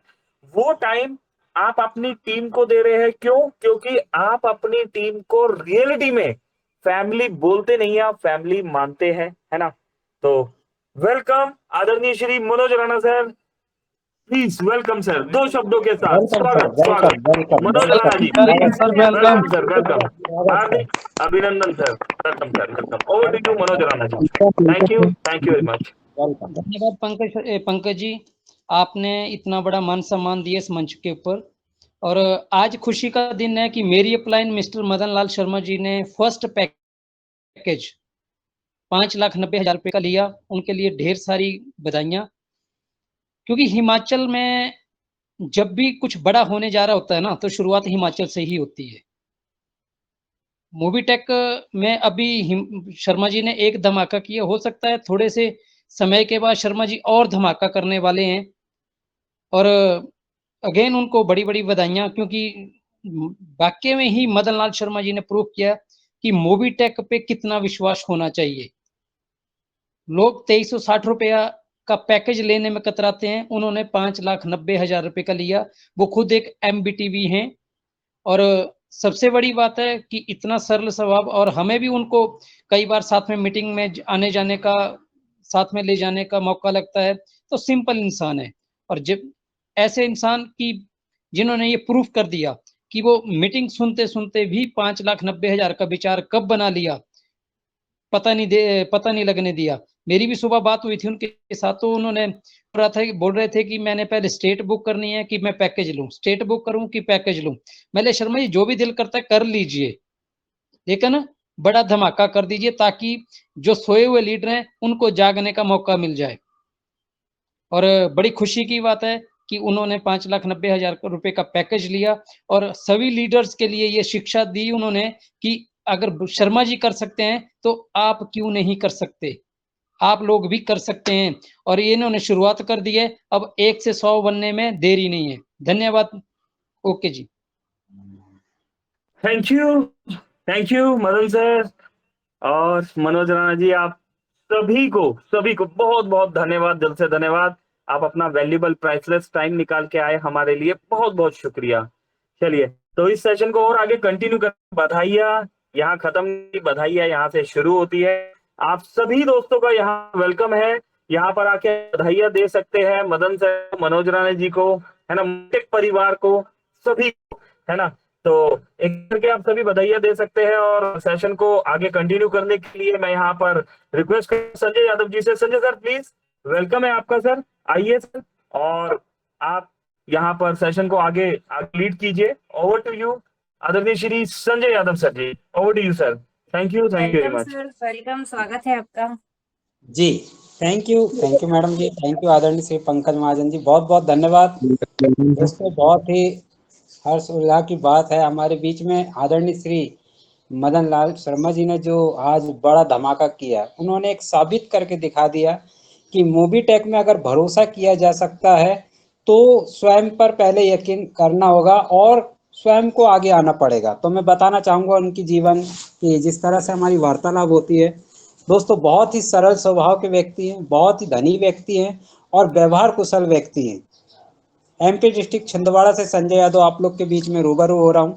वो टाइम आप अपनी टीम को दे रहे हैं। क्यों? क्योंकि आप अपनी टीम को रियलिटी में फैमिली बोलते नहीं है, आप फैमिली मानते हैं, है ना। तो वेलकम आदरणीय Shri Manoj Rana sir, please welcome sir, 2 शब्दों के साथ स्वागत, स्वागत Manoj Rana ji, please welcome sir, welcome, हार्दिक अभिनंदन sir, welcome sir, welcome. Over to you Manoj Rana ji, thank you very much. धन्यवाद पंकज जी, आपने इतना बड़ा मान सम्मान दिया इस मंच के ऊपर। और आज खुशी का दिन है कि मेरी अपलाइन मिस्टर मदन लाल शर्मा जी ने फर्स्ट पैकेज 5,90,000 रुपये का लिया। उनके लिए ढेर सारी बधाइयाँ, क्योंकि हिमाचल में जब भी कुछ बड़ा होने जा रहा होता है ना, तो शुरुआत हिमाचल से ही होती है। मोबीटेक में अभी शर्मा जी ने एक धमाका किया, हो सकता है थोड़े से समय के बाद शर्मा जी और धमाका करने वाले हैं। और अगेन उनको बड़ी-बड़ी बधाइयाँ, क्योंकि वाक़ई में ही मदन लाल शर्मा जी ने प्रूव किया कि मोबीटेक पे कितना विश्वास होना चाहिए। लोग 2360 रुपया का पैकेज लेने में कतराते हैं, उन्होंने 5,90,000 रुपए का लिया। वो खुद एक एमबीटीवी हैं। और सबसे बड़ी बात है कि इतना सरल स्वभाव, और हमें भी उनको कई बार साथ में मीटिंग में आने जाने का, साथ में ले जाने का मौका लगता है। तो सिंपल इंसान है, और जब ऐसे इंसान की जिन्होंने ये प्रूफ कर दिया कि वो मीटिंग सुनते सुनते भी 5,90,000 का विचार कब बना लिया, पता नहीं लगने दिया। मेरी भी सुबह बात हुई थी उनके साथ, तो उन्होंने बोल रहे थे कि मैंने पहले स्टेट बुक करनी है कि मैं पैकेज लूं, स्टेट बुक करूं कि पैकेज लूं। मैंने शर्मा जी जो भी दिल करता है कर लीजिए, लेकिन बड़ा धमाका कर दीजिए ताकि जो सोए हुए लीडर हैं उनको जागने का मौका मिल जाए। और बड़ी खुशी की बात है कि उन्होंने 5,90,000 रुपए का पैकेज लिया, और सभी लीडर्स के लिए ये शिक्षा दी उन्होंने कि अगर शर्मा जी कर सकते हैं तो आप क्यों नहीं कर सकते, आप लोग भी कर सकते हैं। और ये इन्होंने शुरुआत कर दी है, अब 1 से 100 बनने में देरी नहीं है। धन्यवाद। ओके जी। थैंक यू मदन सर और मनोज राणा जी, आप सभी को बहुत बहुत धन्यवाद, दिल से धन्यवाद। आप अपना वैल्यूबल प्राइसलेस टाइम निकाल के आए हमारे लिए, बहुत बहुत शुक्रिया। चलिए, तो इस सेशन को और आगे कंटिन्यू कर, बधाइयाँ यहाँ खत्म नहीं, बधाइयाँ यहाँ से शुरू होती है। आप सभी दोस्तों का यहाँ वेलकम है, यहाँ पर आके बधाइयाँ दे सकते हैं मदन सर, मनोज राणा जी को, है ना, मोबीटेक परिवार को, सभी को, है ना। तो एक करके आप सभी बधाइयाँ दे सकते हैं, और सेशन को आगे कंटिन्यू करने के लिए मैं यहाँ पर रिक्वेस्ट कर संजय यादव जी से। संजय सर प्लीज, वेलकम है आपका सर, आइए सर, और आप यहाँ पर सेशन को आगे लीड कीजिए। ओवर टू यू आदरणीय Shri Sanjay Yadav sir ji, over to you sir. Thank you very welcome much. Sir, welcome, स्वागत है आपका। जी, thank you madam ji, thank you आदरणीय श्री पंकज महाजन जी, बहुत बहुत धन्यवाद। दोस्तों, बहुत ही हर्ष उल्लास की बात है, हमारे बीच में आदरणीय श्री मदन लाल शर्मा जी ने जो आज बड़ा धमाका किया, उन्होंने एक साबित करके दिखा दिया कि मोबीटेक में अगर भरोसा किया जा सकता है तो स्वयं पर पहले यकीन करना होगा और स्वयं को आगे आना पड़ेगा। तो मैं बताना चाहूँगा उनकी जीवन की, जिस तरह से हमारी वार्तालाप होती है दोस्तों, बहुत ही सरल स्वभाव के व्यक्ति हैं, बहुत ही धनी व्यक्ति हैं और व्यवहार कुशल व्यक्ति हैं। एमपी डिस्ट्रिक्ट छिंदवाड़ा से संजय यादव आप लोग के बीच में रूबरू हो रहा हूं,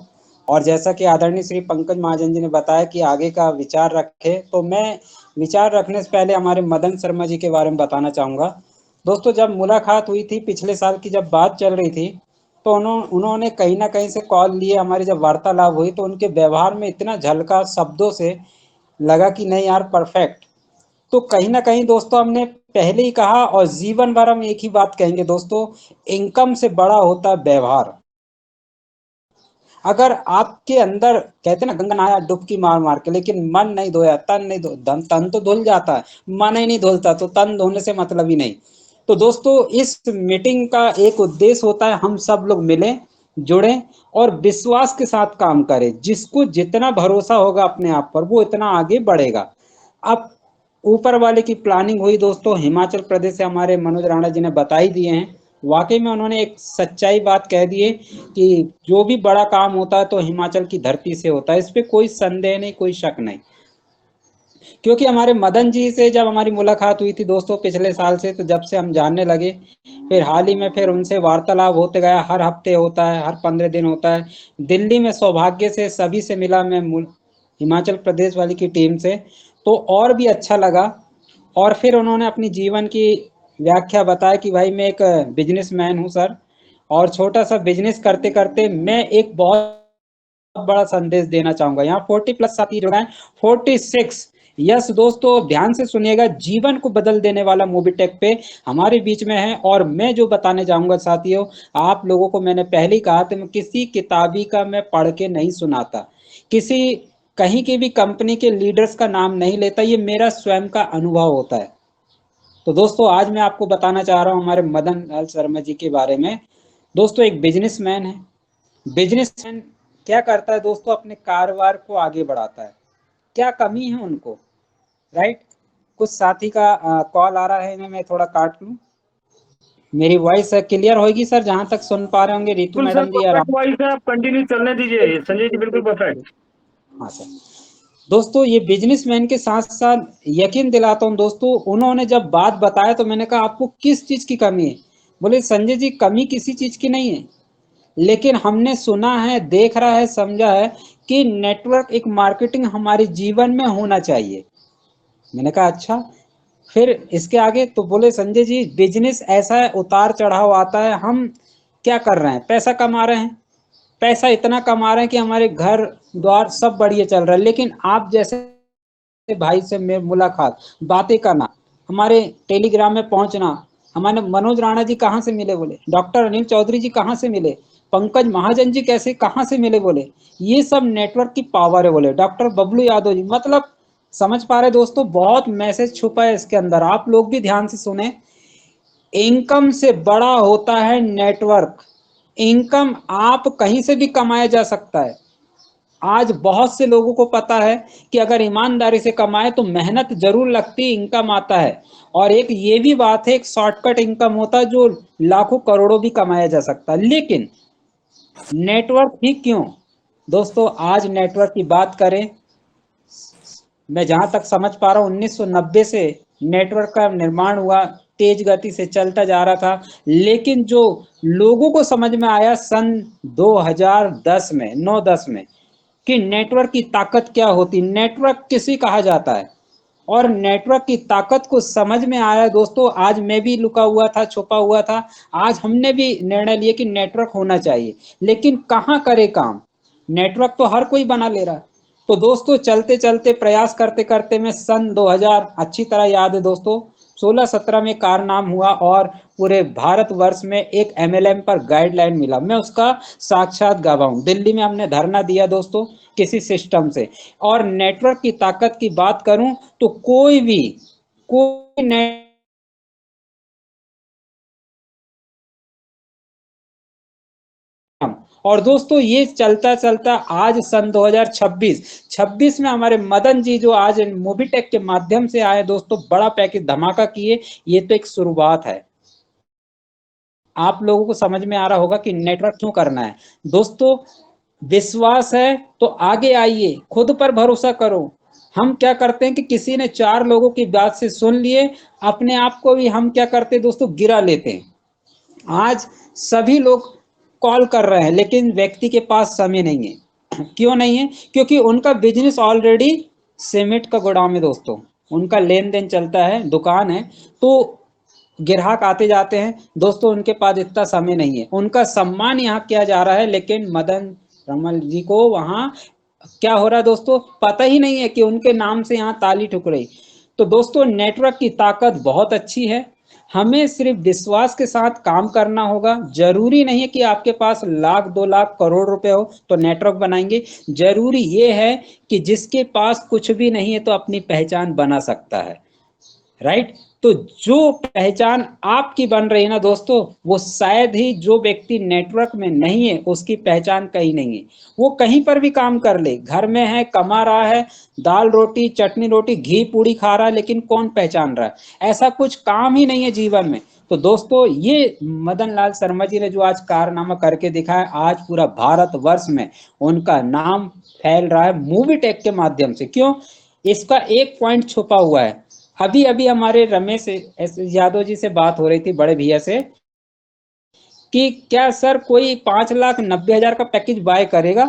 और जैसा कि आदरणीय श्री पंकज महाजन जी ने बताया कि आगे का विचार रखे, तो मैं विचार रखने से पहले हमारे मदन शर्मा जी के बारे में बताना चाहूँगा। दोस्तों, जब मुलाकात हुई थी, पिछले साल की जब बात चल रही थी, तो उन्होंने कहीं ना कहीं से कॉल लिए, हमारी जब वार्तालाप हुई तो उनके व्यवहार में इतना झलका, शब्दों से लगा कि नहीं यार, परफेक्ट। तो कहीं ना कहीं दोस्तों, हमने पहले ही कहा और जीवन भर हम एक ही बात कहेंगे दोस्तों, इनकम से बड़ा होता है व्यवहार। अगर आपके अंदर, कहते ना, गंगा नहाया डुबकी मार मार के, लेकिन मन नहीं धोया, तन नहीं धो, तन तो धुल जाता है, मन ही नहीं धुलता, तो तन धोने से मतलब ही नहीं। तो दोस्तों, इस मीटिंग का एक उद्देश्य होता है, हम सब लोग मिलें, जुड़ें और विश्वास के साथ काम करें। जिसको जितना भरोसा होगा अपने आप पर, वो इतना आगे बढ़ेगा। अब ऊपर वाले की प्लानिंग हुई दोस्तों, हिमाचल प्रदेश से हमारे मनोज राणा जी ने बता ही दिए हैं। वाकई में उन्होंने एक सच्चाई बात कह दी है कि जो भी बड़ा काम होता है तो हिमाचल की धरती से होता है, इस पे कोई संदेह नहीं, कोई शक नहीं। क्योंकि हमारे मदन जी से जब हमारी मुलाकात हुई थी दोस्तों पिछले साल से, तो जब से हम जानने लगे, फिर हाल ही में फिर उनसे वार्तालाप होते गया, हर हफ्ते होता है, हर 15 दिन होता है। दिल्ली में सौभाग्य से सभी से मिला मैं, हिमाचल प्रदेश वाली की टीम से, तो और भी अच्छा लगा। और फिर उन्होंने अपनी जीवन की व्याख्या बताया कि भाई मैं एक बिजनेसमैन हूं सर, और छोटा सा बिजनेस करते करते मैं एक बहुत बड़ा संदेश देना चाहूंगा। यहाँ 40+ साथी जुड़ा है, 46। यस दोस्तों, ध्यान से सुनिएगा, जीवन को बदल देने वाला मोबीटेक पे हमारे बीच में है। और मैं जो बताने जाऊंगा साथियों, आप लोगों को मैंने पहले ही कहा था, मैं किसी किताबी का मैं पढ़ के नहीं सुनाता, किसी कहीं की भी कंपनी के लीडर्स का नाम नहीं लेता, ये मेरा स्वयं का अनुभव होता है। तो दोस्तों, आज मैं आपको बताना चाह रहा हूँ हमारे मदन लाल शर्मा जी के बारे में। दोस्तों, एक बिजनेसमैन है, बिजनेसमैन क्या करता है दोस्तों, अपने कारोबार को आगे बढ़ाता है। क्या कमी है उनको, राइट। कुछ साथी का कॉल आ रहा है, इन्हें मैं थोड़ा काट लूं। मेरी वॉइस क्लियर होगी सर, जहां तक सुन पा रहे होंगे रितु बिल्कुल सर, मैडम जी या परफेक्ट वॉइस है, आप कंटिन्यू चलने दीजिए संजय जी, बिल्कुल परफेक्ट। हाँ सर। दोस्तों ये बिजनेसमैन के साथ साथ यकीन दिलाता हूँ दोस्तों, उन्होंने जब बात बताया तो मैंने कहा आपको किस चीज की कमी है? बोले संजय जी कमी किसी चीज की नहीं है, लेकिन हमने सुना है, देख रहा है, समझा है कि नेटवर्क एक मार्केटिंग हमारे जीवन में होना चाहिए। मैंने कहा अच्छा, फिर इसके आगे? तो बोले संजय जी बिजनेस ऐसा है, उतार चढ़ाव आता है, हम क्या कर रहे हैं, पैसा कमा रहे हैं, पैसा इतना कमा रहे हैं कि हमारे घर द्वार सब बढ़िया चल रहा है, लेकिन आप जैसे भाई से मुलाकात, बातें करना, हमारे टेलीग्राम में पहुंचना, हमारे मनोज राणा जी कहाँ से मिले? बोले डॉक्टर अनिल चौधरी जी कहाँ से मिले? पंकज महाजन जी कैसे कहाँ से मिले? बोले ये सब नेटवर्क की पावर है। बोले डॉक्टर बबलू यादव जी, मतलब समझ पा रहे दोस्तों, बहुत मैसेज छुपा है इसके अंदर, आप लोग भी ध्यान से सुने। इनकम से बड़ा होता है नेटवर्क। इनकम आप कहीं से भी कमाया जा सकता है। आज बहुत से लोगों को पता है कि अगर ईमानदारी से कमाए तो मेहनत जरूर लगती, इनकम आता है। और एक ये भी बात है, एक शॉर्टकट इनकम होता है जो लाखों करोड़ों भी कमाया जा सकता है। लेकिन नेटवर्क ही क्यों दोस्तों, आज नेटवर्क की बात करें, मैं जहां तक समझ पा रहा हूं 1990 से नेटवर्क का निर्माण हुआ, तेज गति से चलता जा रहा था, लेकिन जो लोगों को समझ में आया सन 2010 में, 9-10 में, कि नेटवर्क की ताकत क्या होती, नेटवर्क किसे कहा जाता है, और नेटवर्क की ताकत को समझ में आया दोस्तों। आज मैं भी लुका हुआ था, छुपा हुआ था, आज हमने भी निर्णय लिया कि नेटवर्क होना चाहिए, लेकिन कहाँ करे काम? नेटवर्क तो हर कोई बना ले रहा है। तो दोस्तों चलते चलते प्रयास करते करते मैं सन 2000, अच्छी तरह याद है दोस्तों, 16-17 में कारनाम हुआ और पूरे भारतवर्ष में एक एमएलएम पर गाइडलाइन मिला। मैं उसका साक्षात गवाह हूं। दिल्ली में हमने धरना दिया दोस्तों किसी सिस्टम से। और नेटवर्क की ताकत की बात करूं तो कोई नेट और दोस्तों ये चलता चलता आज सन 2026 में हमारे मदन जी जो आज मोबीटेक के माध्यम से आए दोस्तों, बड़ा पैकेज धमाका किए। ये तो एक शुरुआत है। आप लोगों को समझ में आ रहा होगा कि नेटवर्क क्यों करना है दोस्तों। विश्वास है तो आगे आइए, खुद पर भरोसा करो। हम क्या करते हैं कि किसी ने 4 लोगों की बात से सुन लिए, अपने आप को भी हम क्या करते हैं दोस्तों, गिरा लेते हैं। आज सभी लोग कॉल कर रहे हैं, लेकिन व्यक्ति के पास समय नहीं है। क्यों नहीं है? क्योंकि उनका बिजनेस ऑलरेडी सीमेंट का गोदाम है दोस्तों, उनका लेन देन चलता है, दुकान है, तो ग्राहक आते जाते हैं दोस्तों, उनके पास इतना समय नहीं है। उनका सम्मान यहाँ किया जा रहा है, लेकिन मदन रमल जी को वहाँ क्या हो रहा है दोस्तों, पता ही नहीं है कि उनके नाम से यहाँ ताली ठुक रही। तो दोस्तों नेटवर्क की ताकत बहुत अच्छी है, हमें सिर्फ विश्वास के साथ काम करना होगा। जरूरी नहीं है कि आपके पास लाख 2 लाख करोड़ रुपए हो तो नेटवर्क बनाएंगे। जरूरी ये है कि जिसके पास कुछ भी नहीं है तो अपनी पहचान बना सकता है, राइट। तो जो पहचान आपकी बन रही है ना दोस्तों, वो शायद ही जो व्यक्ति नेटवर्क में नहीं है उसकी पहचान कहीं नहीं है। वो कहीं पर भी काम कर ले, घर में है, कमा रहा है, दाल रोटी चटनी रोटी घी पूड़ी खा रहा है, लेकिन कौन पहचान रहा है? ऐसा कुछ काम ही नहीं है जीवन में। तो दोस्तों ये मदन लाल शर्मा जी ने जो आज कारनामा करके दिखाया, आज पूरा भारतवर्ष में उनका नाम फैल रहा है मूवीटेक के माध्यम से। क्यों? इसका एक पॉइंट छुपा हुआ है। अभी अभी हमारे रमेश यादव जी से बात हो रही थी, बड़े भैया से, कि क्या सर कोई 5,90,000 का पैकेज बाय करेगा?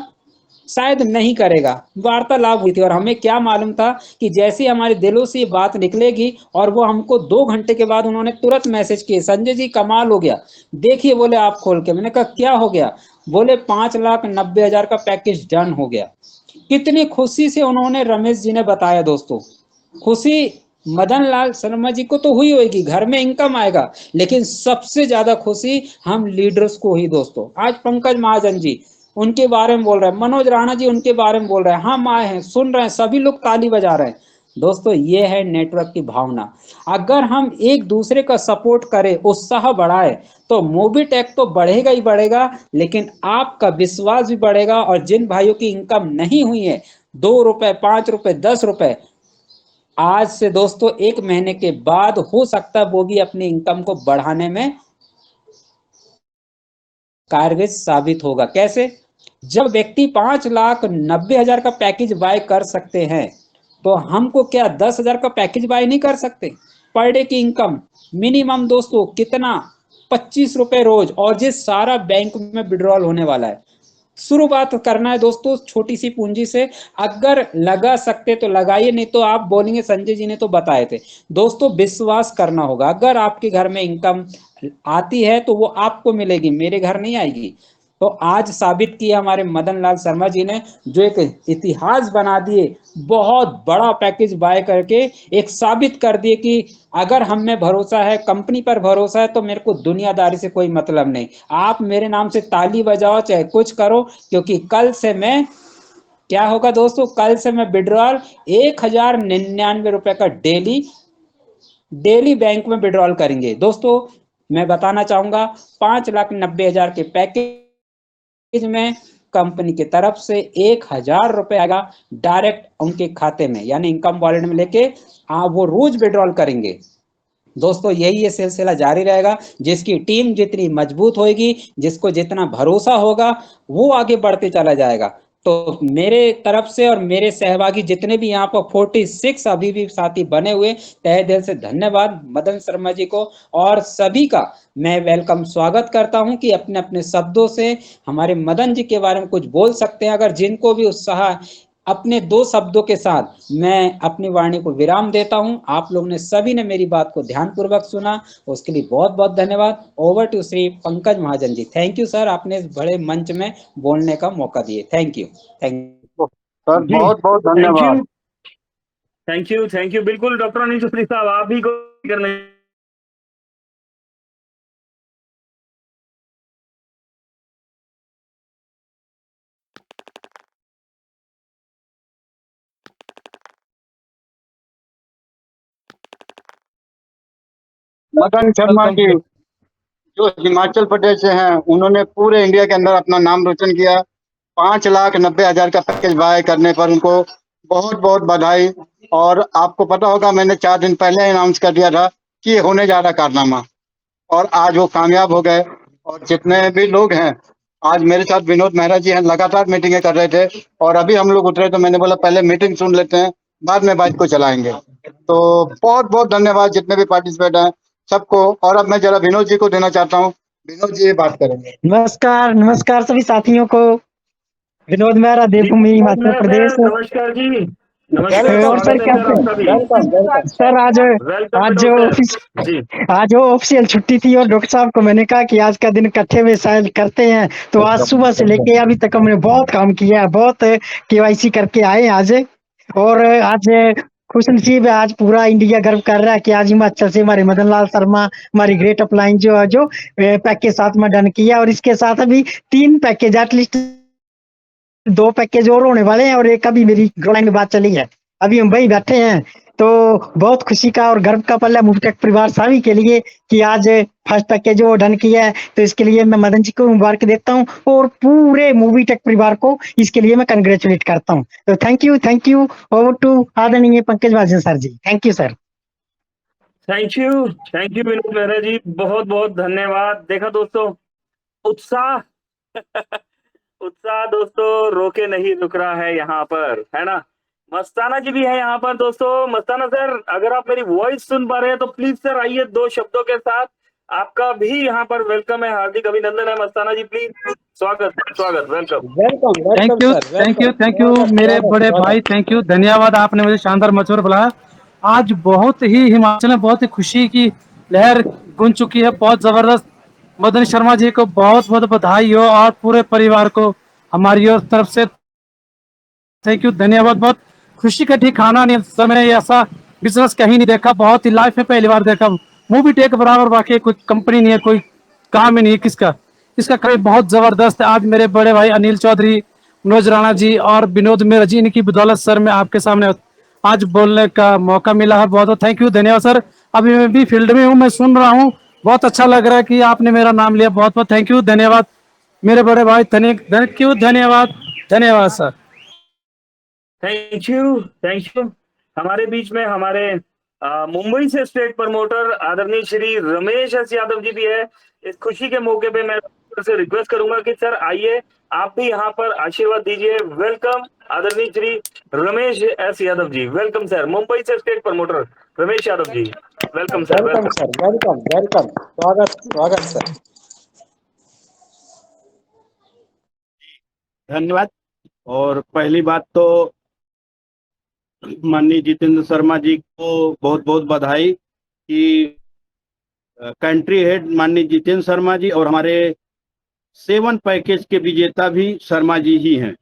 शायद नहीं करेगा। वार्तालाप हुई थी और हमें क्या मालूम था कि जैसे हमारे दिलों से ये बात निकलेगी, और वो हमको 2 घंटे के बाद उन्होंने तुरंत मैसेज किए, संजय जी कमाल हो गया, देखिए बोले आप खोल के। मैंने कहा क्या हो गया? बोले 5,90,000 का पैकेज डन हो गया। कितनी खुशी से उन्होंने रमेश जी ने बताया दोस्तों। खुशी मदन लाल शर्मा जी को तो हुई होगी, घर में इनकम आएगा, लेकिन सबसे ज्यादा खुशी हम लीडर्स को ही दोस्तों। आज पंकज महाजन जी उनके बारे में बोल रहे हैं, मनोज राणा जी उनके बारे में बोल रहे हैं, हम आए हैं, सुन रहे हैं, सभी लोग ताली बजा रहे हैं दोस्तों ये है नेटवर्क की भावना। अगर हम एक दूसरे का सपोर्ट करें, उत्साह बढ़ाए, तो मोबीटेक तो बढ़ेगा ही बढ़ेगा, लेकिन आपका विश्वास भी बढ़ेगा। और जिन भाइयों की इनकम नहीं हुई है, 2 रुपए, 5 रुपए, 10 रुपए, आज से दोस्तों 1 महीने के बाद हो सकता है वो भी अपनी इनकम को बढ़ाने में कारगर साबित होगा। कैसे? जब व्यक्ति 5,90,000 का पैकेज बाय कर सकते हैं, तो हमको क्या 10,000 का पैकेज बाय नहीं कर सकते? पर डे की इनकम मिनिमम दोस्तों कितना? 25 रुपए रोज, और ये सारा बैंक में विड्रॉल होने वाला है। शुरुआत करना है दोस्तों छोटी सी पूंजी से। अगर लगा सकते तो लगाइए, नहीं तो आप बोलेंगे संजय जी ने तो बताए थे। दोस्तों विश्वास करना होगा। अगर आपके घर में इनकम आती है तो वो आपको मिलेगी, मेरे घर नहीं आएगी। तो आज साबित किया हमारे मदन लाल शर्मा जी ने, जो एक इतिहास बना दिए, बहुत बड़ा पैकेज बाय करके एक साबित कर दिए कि अगर हम में भरोसा है, कंपनी पर भरोसा है, तो मेरे को दुनियादारी से कोई मतलब नहीं। आप मेरे नाम से ताली बजाओ चाहे कुछ करो, क्योंकि कल से मैं क्या होगा दोस्तों, कल से मैं विड्रॉल 1,099 रुपए का डेली बैंक में विड्रॉल करेंगे। दोस्तों मैं बताना चाहूंगा, 5,90,000 के पैकेज में कंपनी की तरफ से 1,000 रुपए आएगा डायरेक्ट उनके खाते में, यानी इनकम वॉलेट में लेके वो रोज विड्रॉल करेंगे। दोस्तों यही ये सिलसिला जारी रहेगा। जिसकी टीम जितनी मजबूत होगी, जिसको जितना भरोसा होगा, वो आगे बढ़ते चला जाएगा। तो मेरे तरफ से और मेरे सहभागी जितने भी यहाँ पर 46 अभी भी साथी बने हुए, तहे दिल से धन्यवाद मदन शर्मा जी को, और सभी का मैं वेलकम स्वागत करता हूं कि अपने अपने शब्दों से हमारे मदन जी के बारे में कुछ बोल सकते हैं। अगर जिनको भी उत्साह, अपने 2 शब्दों के साथ मैं अपनी वाणी को विराम देता हूं। आप लोगों ने सभी ने मेरी बात को ध्यानपूर्वक सुना, उसके लिए बहुत बहुत धन्यवाद। Over to Shri Pankaj Mahajan ji. Thank you sir, आपने इस बड़े मंच में बोलने का मौका दिए। Thank you. सर जी, बहुत बहुत थैंक धन्यवाद। You, thank you, thank you. बिल्कुल डॉक्टर अनिल चौधरी साहब, आप भी को करने मदन शर्मा जी जो हिमाचल प्रदेश से हैं, उन्होंने पूरे इंडिया के अंदर अपना नाम रोशन किया। 5,90,000 का पैकेज बाय करने पर उनको बहुत बहुत बधाई। और आपको पता होगा, मैंने 4 दिन पहले अनाउंस कर दिया था कि ये होने जा रहा कारनामा, और आज वो कामयाब हो गए। और जितने भी लोग हैं, आज मेरे साथ विनोद मेहरा जी हैं, लगातार मीटिंगें कर रहे थे, और अभी हम लोग उतरे तो मैंने बोला पहले मीटिंग सुन लेते हैं, बाद में बाइक को चलाएंगे। तो बहुत बहुत धन्यवाद जितने भी पार्टिसिपेट हैं सबको। और अब मैं जरा विनोद जी को देना चाहता हूँ, विनोद जी बात करेंगे। नमस्कार, नमस्कार सभी साथियों को। विनोद मेहरा, जी, देवभूमि विनोद हिमाचल मेहरा प्रदेश। सर, नमस्कार जी, नमस्कार, और सर स्वागत है क्या सर आपका भी। सर आज वेलकम आज जो विनोद ऑफिस सर जी। आज वो ऑफिशियल छुट्टी थी, और डॉक्टर साहब को मैंने कहा कि आज का दिन इकट्ठे में शायद करते हैं। तो आज सुबह से लेके अभी तक हमने बहुत काम किया है, बहुत केवाईसी करके आए आज। और आज खुश नसीब है, आज पूरा इंडिया गर्व कर रहा है कि आज हिमाचल से हमारे मदन लाल शर्मा, हमारी ग्रेट अपलाइन जो पैकेज साथ में डन किया। और इसके साथ अभी 3 पैकेज, एटलीस्ट 2 पैकेज और होने वाले हैं, और एक अभी मेरी ग्रोलाइन में बात चली है, अभी हम वही बैठे हैं। तो बहुत खुशी का और गर्व का पल है मूवीटेक परिवार सभी के लिए कि आज फर्स्ट पैकेज वो डन किया है। तो इसके लिए मैं मदन जी को मुबारक देता हूं, और पूरे मूवीटेक परिवार को इसके लिए मैं कंग्रेचुलेट करता हूं। तो थैंक यू। ओवर टू आदरणीय Pankaj Mahajan sir ji. Thank you sir. Thank you Vinod Mehra ji, बहुत बहुत धन्यवाद। देखा दोस्तों, उत्साह उत्साह दोस्तों रोके नहीं रुक रहा है यहाँ पर, है ना। मस्ताना जी भी है यहाँ पर दोस्तों। मस्ताना सर, अगर आप मेरी वॉइस सुन पा रहे हैं तो प्लीज सर आइए 2 शब्दों के साथ। आपका भी यहाँ पर वेलकम है, हार्दिक अभिनंदन है। मस्ताना जी प्लीज, स्वागत, वेलकम। थैंक यू मेरे बड़े भाई, थैंक यू, धन्यवाद। आपने मुझे शानदार मंच पर बुलाया। आज बहुत ही हिमाचल में बहुत ही खुशी की लहर गूंज चुकी है, बहुत जबरदस्त। मदन शर्मा जी को बहुत बहुत बधाई हो, और पूरे परिवार को हमारी ओर तरफ से थैंक यू, धन्यवाद। बहुत खुशी का ठिकाना नहीं सर, मैंने ऐसा बिजनेस कहीं नहीं देखा, बहुत ही लाइफ में पहली बार देखा। मूवीटेक बराबर वाकई कोई कंपनी नहीं है, कोई काम ही नहीं है किसका, इसका काम बहुत जबरदस्त है। आज मेरे बड़े भाई अनिल चौधरी, मनोज राणा जी और विनोद मेहरा जी, इनकी बदौलत सर मैं आपके सामने आज बोलने का मौका मिला है। बहुत बहुत थैंक यू, धन्यवाद सर। अभी मैं भी फील्ड में हूँ, मैं सुन रहा हूँ, बहुत अच्छा लग रहा है कि आपने मेरा नाम लिया। बहुत बहुत थैंक यू, धन्यवाद मेरे बड़े भाई। थैंक यू, धन्यवाद, धन्यवाद सर। Thank you. हमारे बीच में हमारे मुंबई से स्टेट प्रमोटर आदरणीय श्री रमेश एस यादव जी भी है। इस खुशी के मौके पे मैं से रिक्वेस्ट करूंगा कि सर आइए, आप भी यहाँ पर आशीर्वाद दीजिए। वेलकम आदरणीय Shri Ramesh S Yadav ji, welcome sir. Mumbai से state promoter Ramesh Yadav ji, welcome sir, welcome welcome. Sir, welcome welcome, स्वागत स्वागत सर। धन्यवाद। और पहली बात तो माननीय जितेंद्र शर्मा जी को बहुत बहुत बधाई कि कंट्री हेड माननीय जितेंद्र शर्मा जी और हमारे 7 पैकेज के विजेता भी शर्मा जी ही हैं,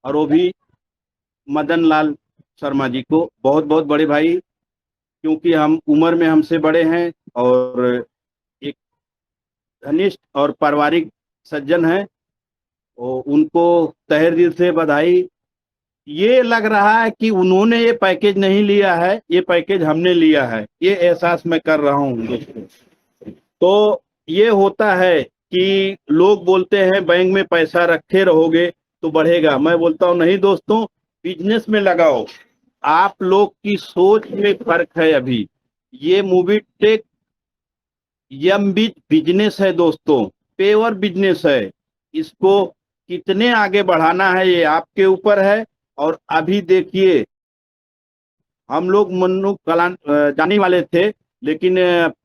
और वो भी मदन लाल शर्मा जी को बहुत बहुत बड़े भाई, क्योंकि हम उम्र में हमसे बड़े हैं और एक घनिष्ठ और पारिवारिक सज्जन हैं, और उनको तहे दिल से बधाई। ये लग रहा है कि उन्होंने ये पैकेज नहीं लिया है, ये पैकेज हमने लिया है, ये एहसास मैं कर रहा हूँ दोस्तों। तो ये होता है कि लोग बोलते हैं बैंक में पैसा रखे रहोगे तो बढ़ेगा। मैं बोलता हूँ नहीं दोस्तों, बिजनेस में लगाओ। आप लोग की सोच में फर्क है। अभी ये मूवी टेक बिजनेस है दोस्तों, पेवर बिजनेस है। इसको कितने आगे बढ़ाना है ये आपके ऊपर है। और अभी देखिए, हम लोग मन्नू कलान जाने वाले थे, लेकिन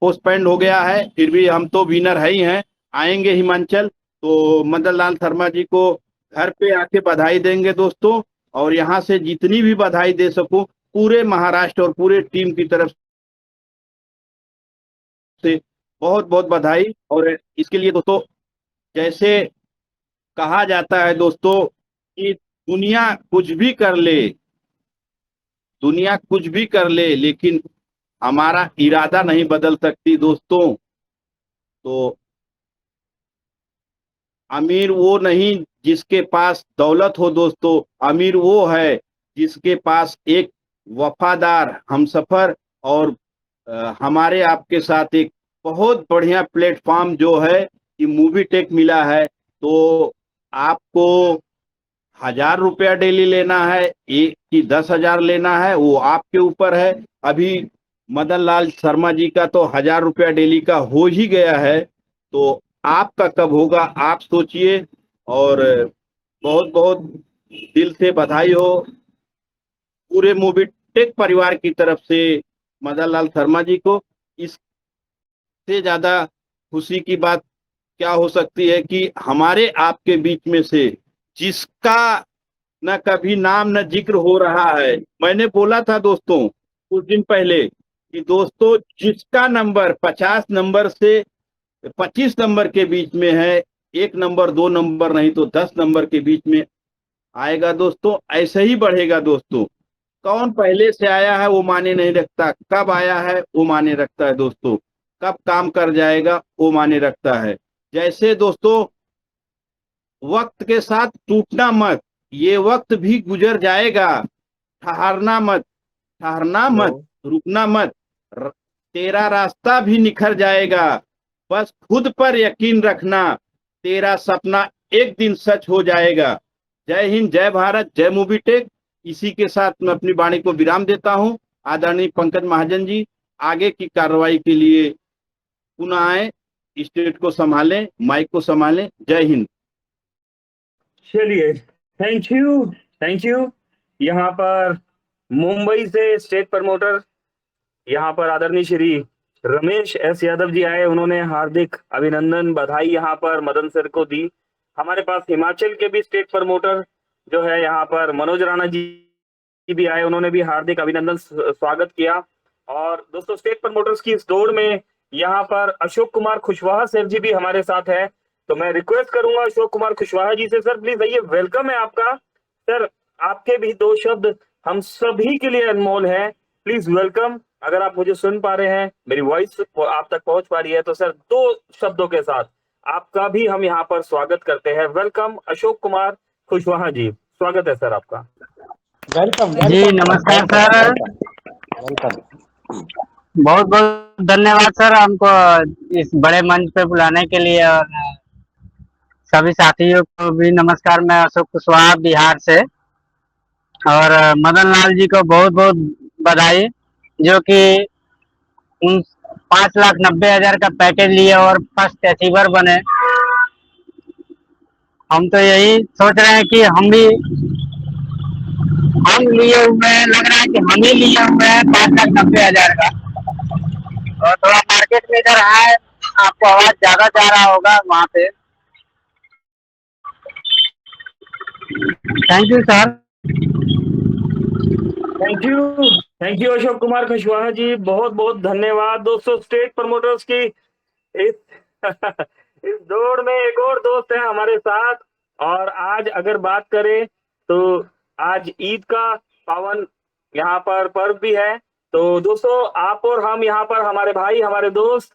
पोस्टपोन्ड हो गया है। फिर भी हम तो विनर है ही हैं, आएंगे हिमाचल तो मदन लाल शर्मा जी को घर पे आके बधाई देंगे दोस्तों। और यहाँ से जितनी भी बधाई दे सकूं पूरे महाराष्ट्र और पूरे टीम की तरफ से बहुत बहुत बधाई। और इसके लिए दोस्तों, जैसे कहा जाता है दोस्तों कि दुनिया कुछ भी कर ले, दुनिया कुछ भी कर ले, लेकिन हमारा इरादा नहीं बदल सकती दोस्तों। तो अमीर वो नहीं जिसके पास दौलत हो दोस्तों, अमीर वो है जिसके पास एक वफादार हमसफर और हमारे आपके साथ एक बहुत बढ़िया प्लेटफॉर्म जो है कि मूवी टेक मिला है। तो आपको 1000 रुपया डेली लेना है एक कि 10,000 लेना है, वो आपके ऊपर है। अभी मदन लाल शर्मा जी का तो 1000 रुपया डेली का हो ही गया है, तो आपका कब होगा आप सोचिए। और बहुत बहुत दिल से बधाई हो पूरे मूवी टेक परिवार की तरफ से मदन लाल शर्मा जी को। इससे ज्यादा खुशी की बात क्या हो सकती है कि हमारे आपके बीच में से जिसका न कभी नाम न जिक्र हो रहा है। मैंने बोला था दोस्तों कुछ दिन पहले कि दोस्तों जिसका नंबर 50 नंबर से 25 नंबर के बीच में है, 1 नंबर 2 नंबर नहीं तो 10 नंबर के बीच में आएगा दोस्तों, ऐसे ही बढ़ेगा दोस्तों। कौन पहले से आया है वो माने नहीं रखता, कब आया है वो माने रखता है दोस्तों, कब काम कर जाएगा वो माने रखता है। जैसे दोस्तों वक्त के साथ टूटना मत, ये वक्त भी गुजर जाएगा। ठहरना मत, ठहरना मत, रुकना मत, तेरा रास्ता भी निखर जाएगा। बस खुद पर यकीन रखना, तेरा सपना एक दिन सच हो जाएगा। जय हिंद, जय भारत, जय मूवी टेक। इसी के साथ मैं अपनी वाणी को विराम देता हूं। आदरणीय पंकज महाजन जी आगे की कार्रवाई के लिए पुनः आए, स्टेट को संभालें, माइक को संभालें। जय हिंद। चलिए, थैंक यू। यहाँ पर मुंबई से स्टेट प्रमोटर यहाँ पर आदरणीय श्री रमेश एस यादव जी आए, उन्होंने हार्दिक अभिनंदन बधाई यहाँ पर मदन सर को दी। हमारे पास हिमाचल के भी स्टेट प्रमोटर जो है यहाँ पर मनोज राणा जी भी आए, उन्होंने भी हार्दिक अभिनंदन स्वागत किया। और दोस्तों स्टेट प्रमोटर्स की इस दौड़ में यहाँ पर अशोक कुमार खुशवाहा सर जी भी हमारे साथ है। तो मैं रिक्वेस्ट करूंगा अशोक कुमार खुशवाहा जी से, सर प्लीज आइए, वेलकम है आपका। सर आपके भी 2 शब्द हम सभी के लिए अनमोल है, प्लीज वेलकम। अगर आप मुझे सुन पा रहे हैं, मेरी वॉइस आप तक पहुंच पा रही है, तो सर 2 शब्दों के साथ आपका भी हम यहाँ पर स्वागत करते हैं। वेलकम अशोक कुमार खुशवाहा जी, स्वागत है सर आपका। वेलकम जी वेलकम नमस्कार सर। वेलकम। बहुत बहुत धन्यवाद सर हमको इस बड़े मंच पे बुलाने के लिए, और सभी साथियों को भी नमस्कार। मैं अशोक कुशवाहा बिहार से, और मदन लाल जी को बहुत बहुत बधाई, जो कि उन 5,90,000 का पैकेज लिए और फर्स्ट अचीवर बने। हम तो यही सोच रहे हैं कि हम लिए हुए हैं, लग रहा है कि हम ही लिए हुए हैं 5,90,000 का। और थोड़ा मार्केट में इधर है, आपको आवाज ज्यादा जा रहा होगा वहाँ पे। Thank you sir. Thank you Ashok Kumar Kushwaha ji, बहुत बहुत धन्यवाद। दोस्तों, स्टेट प्रमोटर्स की इस इस दौड़ में एक और दोस्त है हमारे साथ। और आज अगर बात करें तो आज ईद का पावन यहाँ पर पर्व भी है। तो दोस्तों, आप और हम यहाँ पर हमारे भाई, हमारे दोस्त,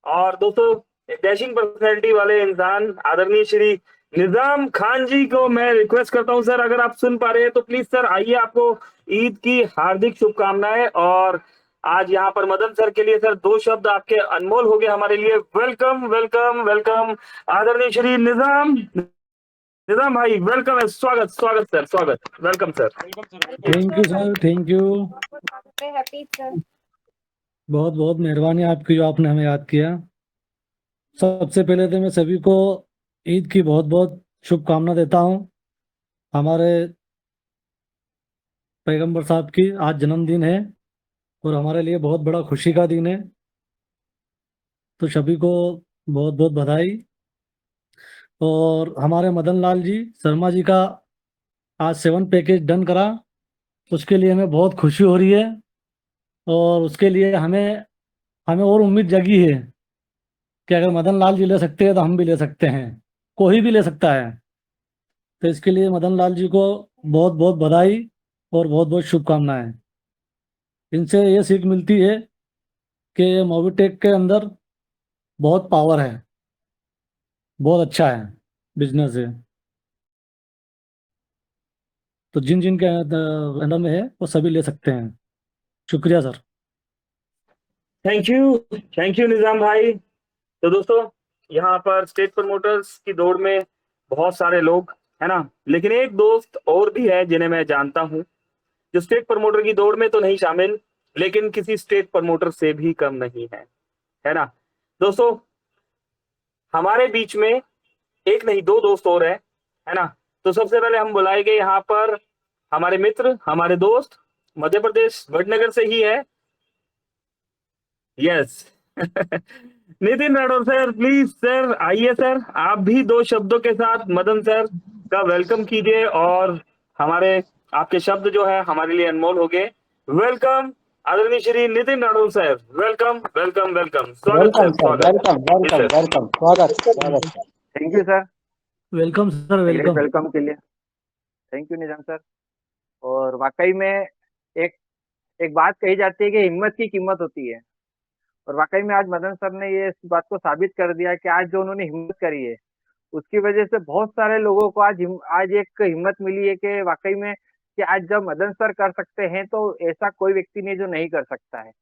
और दोस्तों एक डैशिंग पर्सनैलिटी वाले इंसान आदरणीय श्री निजाम खान जी को मैं रिक्वेस्ट करता हूं, सर अगर आप सुन पा रहे हैं तो प्लीज सर आइए, आपको ईद की हार्दिक शुभकामनाएं। और आज यहाँ पर मदन सर के लिए सर 2 शब्द आपके अनमोल हो गए हमारे लिए। वेलकम वेलकम वेलकम आदरणीय श्री निजाम भाई, वेलकम है, स्वागत स्वागत सर, स्वागत, welcome sir. Thank you sir, thank you. बहुत बहुत मेहरबानी आपकी जो आपने हमें याद किया। सबसे पहले तो मैं सभी को ईद की बहुत बहुत शुभकामना देता हूँ। हमारे पैगंबर साहब की आज जन्मदिन है और हमारे लिए बहुत बड़ा खुशी का दिन है, तो सभी को बहुत बहुत बधाई। और हमारे मदन लाल जी शर्मा जी का आज 7 पैकेज डन करा, उसके लिए हमें बहुत खुशी हो रही है। और उसके लिए हमें हमें और उम्मीद जगी है कि अगर मदन लाल जी ले सकते हैं तो हम भी ले सकते हैं, कोई भी ले सकता है। तो इसके लिए मदन लाल जी को बहुत बहुत बधाई और बहुत बहुत शुभकामनाएं। इनसे ये सीख मिलती है कि मोबिटेक के अंदर बहुत पावर है, बहुत अच्छा है, बिजनेस है। तो जिन जिन के अंडर में है वो सभी ले सकते हैं। शुक्रिया सर। थैंक यू निजाम भाई। तो दोस्तों, यहाँ पर स्टेट प्रमोटर्स की दौड़ में बहुत सारे लोग है ना, लेकिन एक दोस्त और भी है जिन्हें मैं जानता हूं, जो स्टेट प्रमोटर की दौड़ में तो नहीं शामिल, लेकिन किसी स्टेट प्रमोटर से भी कम नहीं है ना। दोस्तों, हमारे बीच में एक नहीं 2 दोस्त और है ना। तो सबसे पहले हम बुलाएंगे यहाँ पर हमारे मित्र, हमारे दोस्त, मध्य प्रदेश वडनगर से ही है, yes Nitin Rathore sir, please sir आइए सर, आप भी 2 शब्दों के साथ मदन सर का वेलकम कीजिए। और हमारे आपके शब्द जो है हमारे लिए अनमोल हो गए। वेलकम आदरणीय Shri Nitin Rathore sir, welcome welcome welcome, स्वागत वेलकम सर, सर, स्वागत। वेलकम वेलकम जी सर। वेलकम, स्वागत स्वागत sir. Thank you sir, welcome sir, great welcome. Welcome के लिए थैंक यू निजाम सर। और वाकई में एक एक बात कही जाती है कि हिम्मत की कीमत होती है, और वाकई में आज मदन सर ने ये इस बात को साबित कर दिया कि आज जो उन्होंने हिम्मत करी है उसकी वजह से बहुत सारे लोगों को आज एक हिम्मत मिली है कि वाकई में कि आज जब मदन सर कर सकते हैं तो ऐसा कोई व्यक्ति नहीं जो नहीं कर सकता है।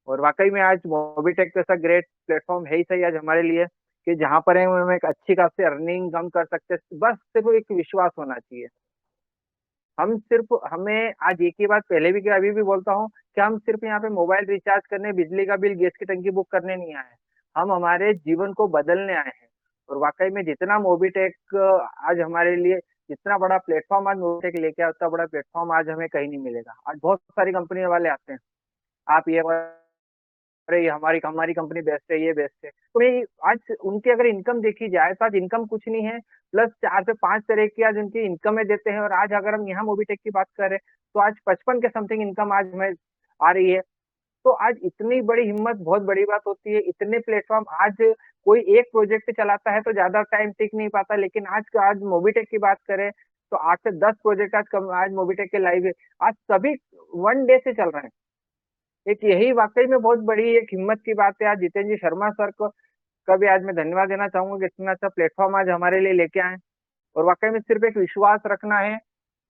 और वाकई में आज मोबिटेक जैसा ग्रेट प्लेटफॉर्म है ही सही आज हमारे लिए कि जहाँ पर हम एक अच्छी खासी अर्निंग हम कर सकते हैं। बस सिर्फ एक विश्वास होना चाहिए। हमें आज एक ही बात पहले भी कि अभी भी बोलता हूँ कि हम सिर्फ यहाँ पे मोबाइल रिचार्ज करने, बिजली का बिल, गैस की टंकी बुक करने नहीं आए हैं, हम हमारे जीवन को बदलने आए हैं। और वाकई में जितना मोबिटेक आज हमारे लिए जितना बड़ा प्लेटफॉर्म आज मोबिटेक लेके आया, उतना बड़ा प्लेटफॉर्म आज हमें कहीं नहीं मिलेगा। आज बहुत सारी कंपनी वाले आते हैं, आप ये अरे ये हमारी हमारी कंपनी बेस्ट है, ये बेस्ट है। तो मैं आज उनकी अगर इनकम देखी जाए तो आज इनकम कुछ नहीं है, प्लस 4 से 5 तरह की आज उनकी इनकम देते हैं। और आज अगर हम यहाँ मोबिटेक की बात करें तो आज 55 के समथिंग इनकम आज हमें आ रही है। तो आज इतनी बड़ी हिम्मत बहुत बड़ी बात होती है। इतने प्लेटफॉर्म आज कोई एक प्रोजेक्ट चलाता है तो ज्यादा टाइम टिक नहीं पाता, लेकिन आज मोबिटेक की बात करें तो 8 से 10 प्रोजेक्ट आज मोबिटेक के लाइव है। आज सभी 1 डे से चल रहे हैं। एक यही वाकई में बहुत बड़ी एक हिम्मत की बात है। आज जितेंद्र जी शर्मा सर को भी आज मैं धन्यवाद देना चाहूंगा कि इतना अच्छा प्लेटफॉर्म आज हमारे लिए लेके आए। और वाकई में सिर्फ एक विश्वास रखना है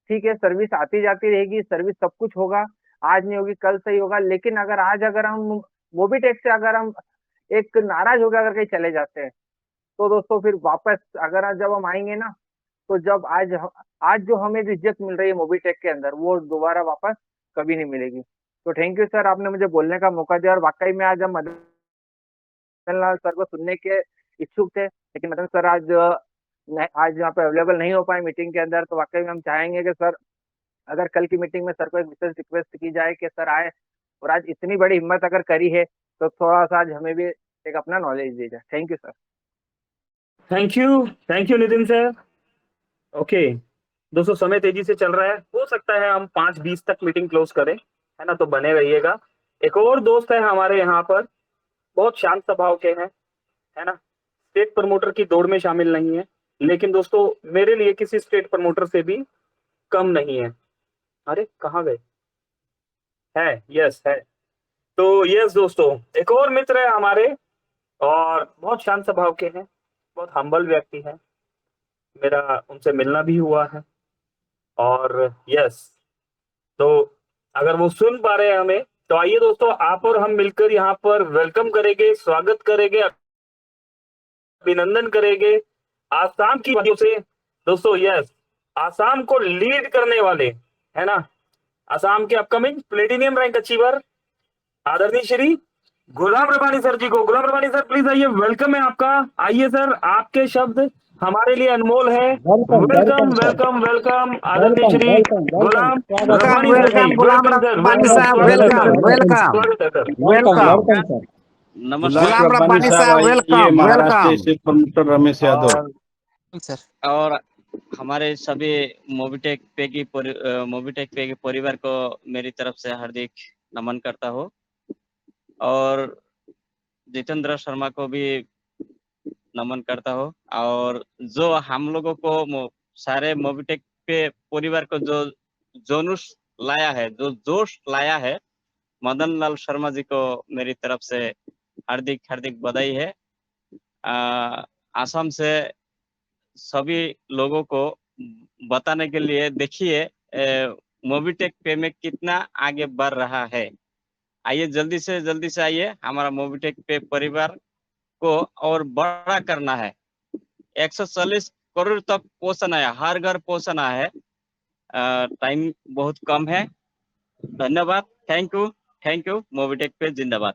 ठीक है, सर्विस आती जाती रहेगी, सर्विस सब कुछ होगा, आज नहीं होगी कल सही होगा, लेकिन अगर हम मोबीटेक से अगर हम एक नाराज होकर अगर कहीं चले जाते हैं, तो दोस्तों फिर वापस जब हम आएंगे ना, तो जब आज जो हमें जो इज्जत मिल रही है मोबीटेक के अंदर, वो दोबारा वापस कभी नहीं मिलेगी। तो थैंक यू सर, आपने मुझे बोलने का मौका दिया, और वाकई में आज हम मदन लाल सर को सुनने के इच्छुक थे, लेकिन मदन सर आज यहाँ पे अवेलेबल नहीं हो पाए मीटिंग के अंदर। तो वाकई में हम चाहेंगे कि सर अगर कल की मीटिंग में सर को एक विशेष रिक्वेस्ट की जाए कि सर आए, और आज इतनी बड़ी हिम्मत अगर करी है, तो थोड़ा सा आज हमें भी एक अपना नॉलेज दीजिए। Thank you sir. Thank you Nitin sir. Okay दोस्तों, समय तेजी से चल रहा है, हो सकता है हम 5:20 तक मीटिंग क्लोज करें, है ना, तो बने रहिएगा। एक और दोस्त है हमारे यहाँ पर, बहुत शांत स्वभाव के हैं, है ना, स्टेट प्रमोटर की दौड़ में शामिल नहीं है, लेकिन दोस्तों मेरे लिए किसी स्टेट प्रमोटर से भी कम नहीं है। अरे कहाँ गए? है, यस है। तो यस दोस्तों, एक और मित्र है हमारे, और बहुत शांत स्वभाव के हैं, बहुत हम्बल व्यक्ति है, मेरा उनसे मिलना भी हुआ है। और यस, तो अगर वो सुन पा रहे हैं हमें, तो आइए दोस्तों आप और हम मिलकर यहाँ पर वेलकम करेंगे, स्वागत करेंगे, अभिनंदन करेंगे आसाम की वजह से। दोस्तों यस, आसाम को लीड करने वाले, है ना, आसाम के अपकमिंग प्लेटिनियम रैंक अचीवर आदरणीय श्री गुलाम रब्बानी सर जी को। गुलाम रब्बानी सर प्लीज आइए, वेलकम है आपका। आइए सर, आपके शब्द हमारे लिए अनमोल है। वेलकम वेलकम वेलकम आदरणीय श्री गुलाम रब्बानी सर जी। गुलाम रब्बानी साहब, वेलकम वेलकम स्वागत है सर। वेलकम। गुलाम रब्बानी साहब, welcome Maharashtra welcome. State promoter Ramesh Yadav sir. और हमारे सभी मोबीटेक पे की परिवार को मेरी तरफ से हार्दिक नमन करता हूँ, और जितेंद्र शर्मा को भी नमन करता हूँ। और जो हम लोगों को सारे मोबीटेक पे परिवार को जो जोनुस लाया है, जो जोश लाया है, मदन लाल शर्मा जी को मेरी तरफ से हार्दिक हार्दिक बधाई है। आसाम से सभी लोगों को बताने के लिए देखिए मोबीटेक पे में कितना आगे बढ़ रहा है। आइए जल्दी से आइए, हमारा मोबीटेक पे परिवार को और बड़ा करना है। 140 करोड़ तक पहुंचना है, हर घर पहुंचना है। टाइम बहुत कम है। धन्यवाद, थैंक यू। मोबीटेक पे जिंदाबाद।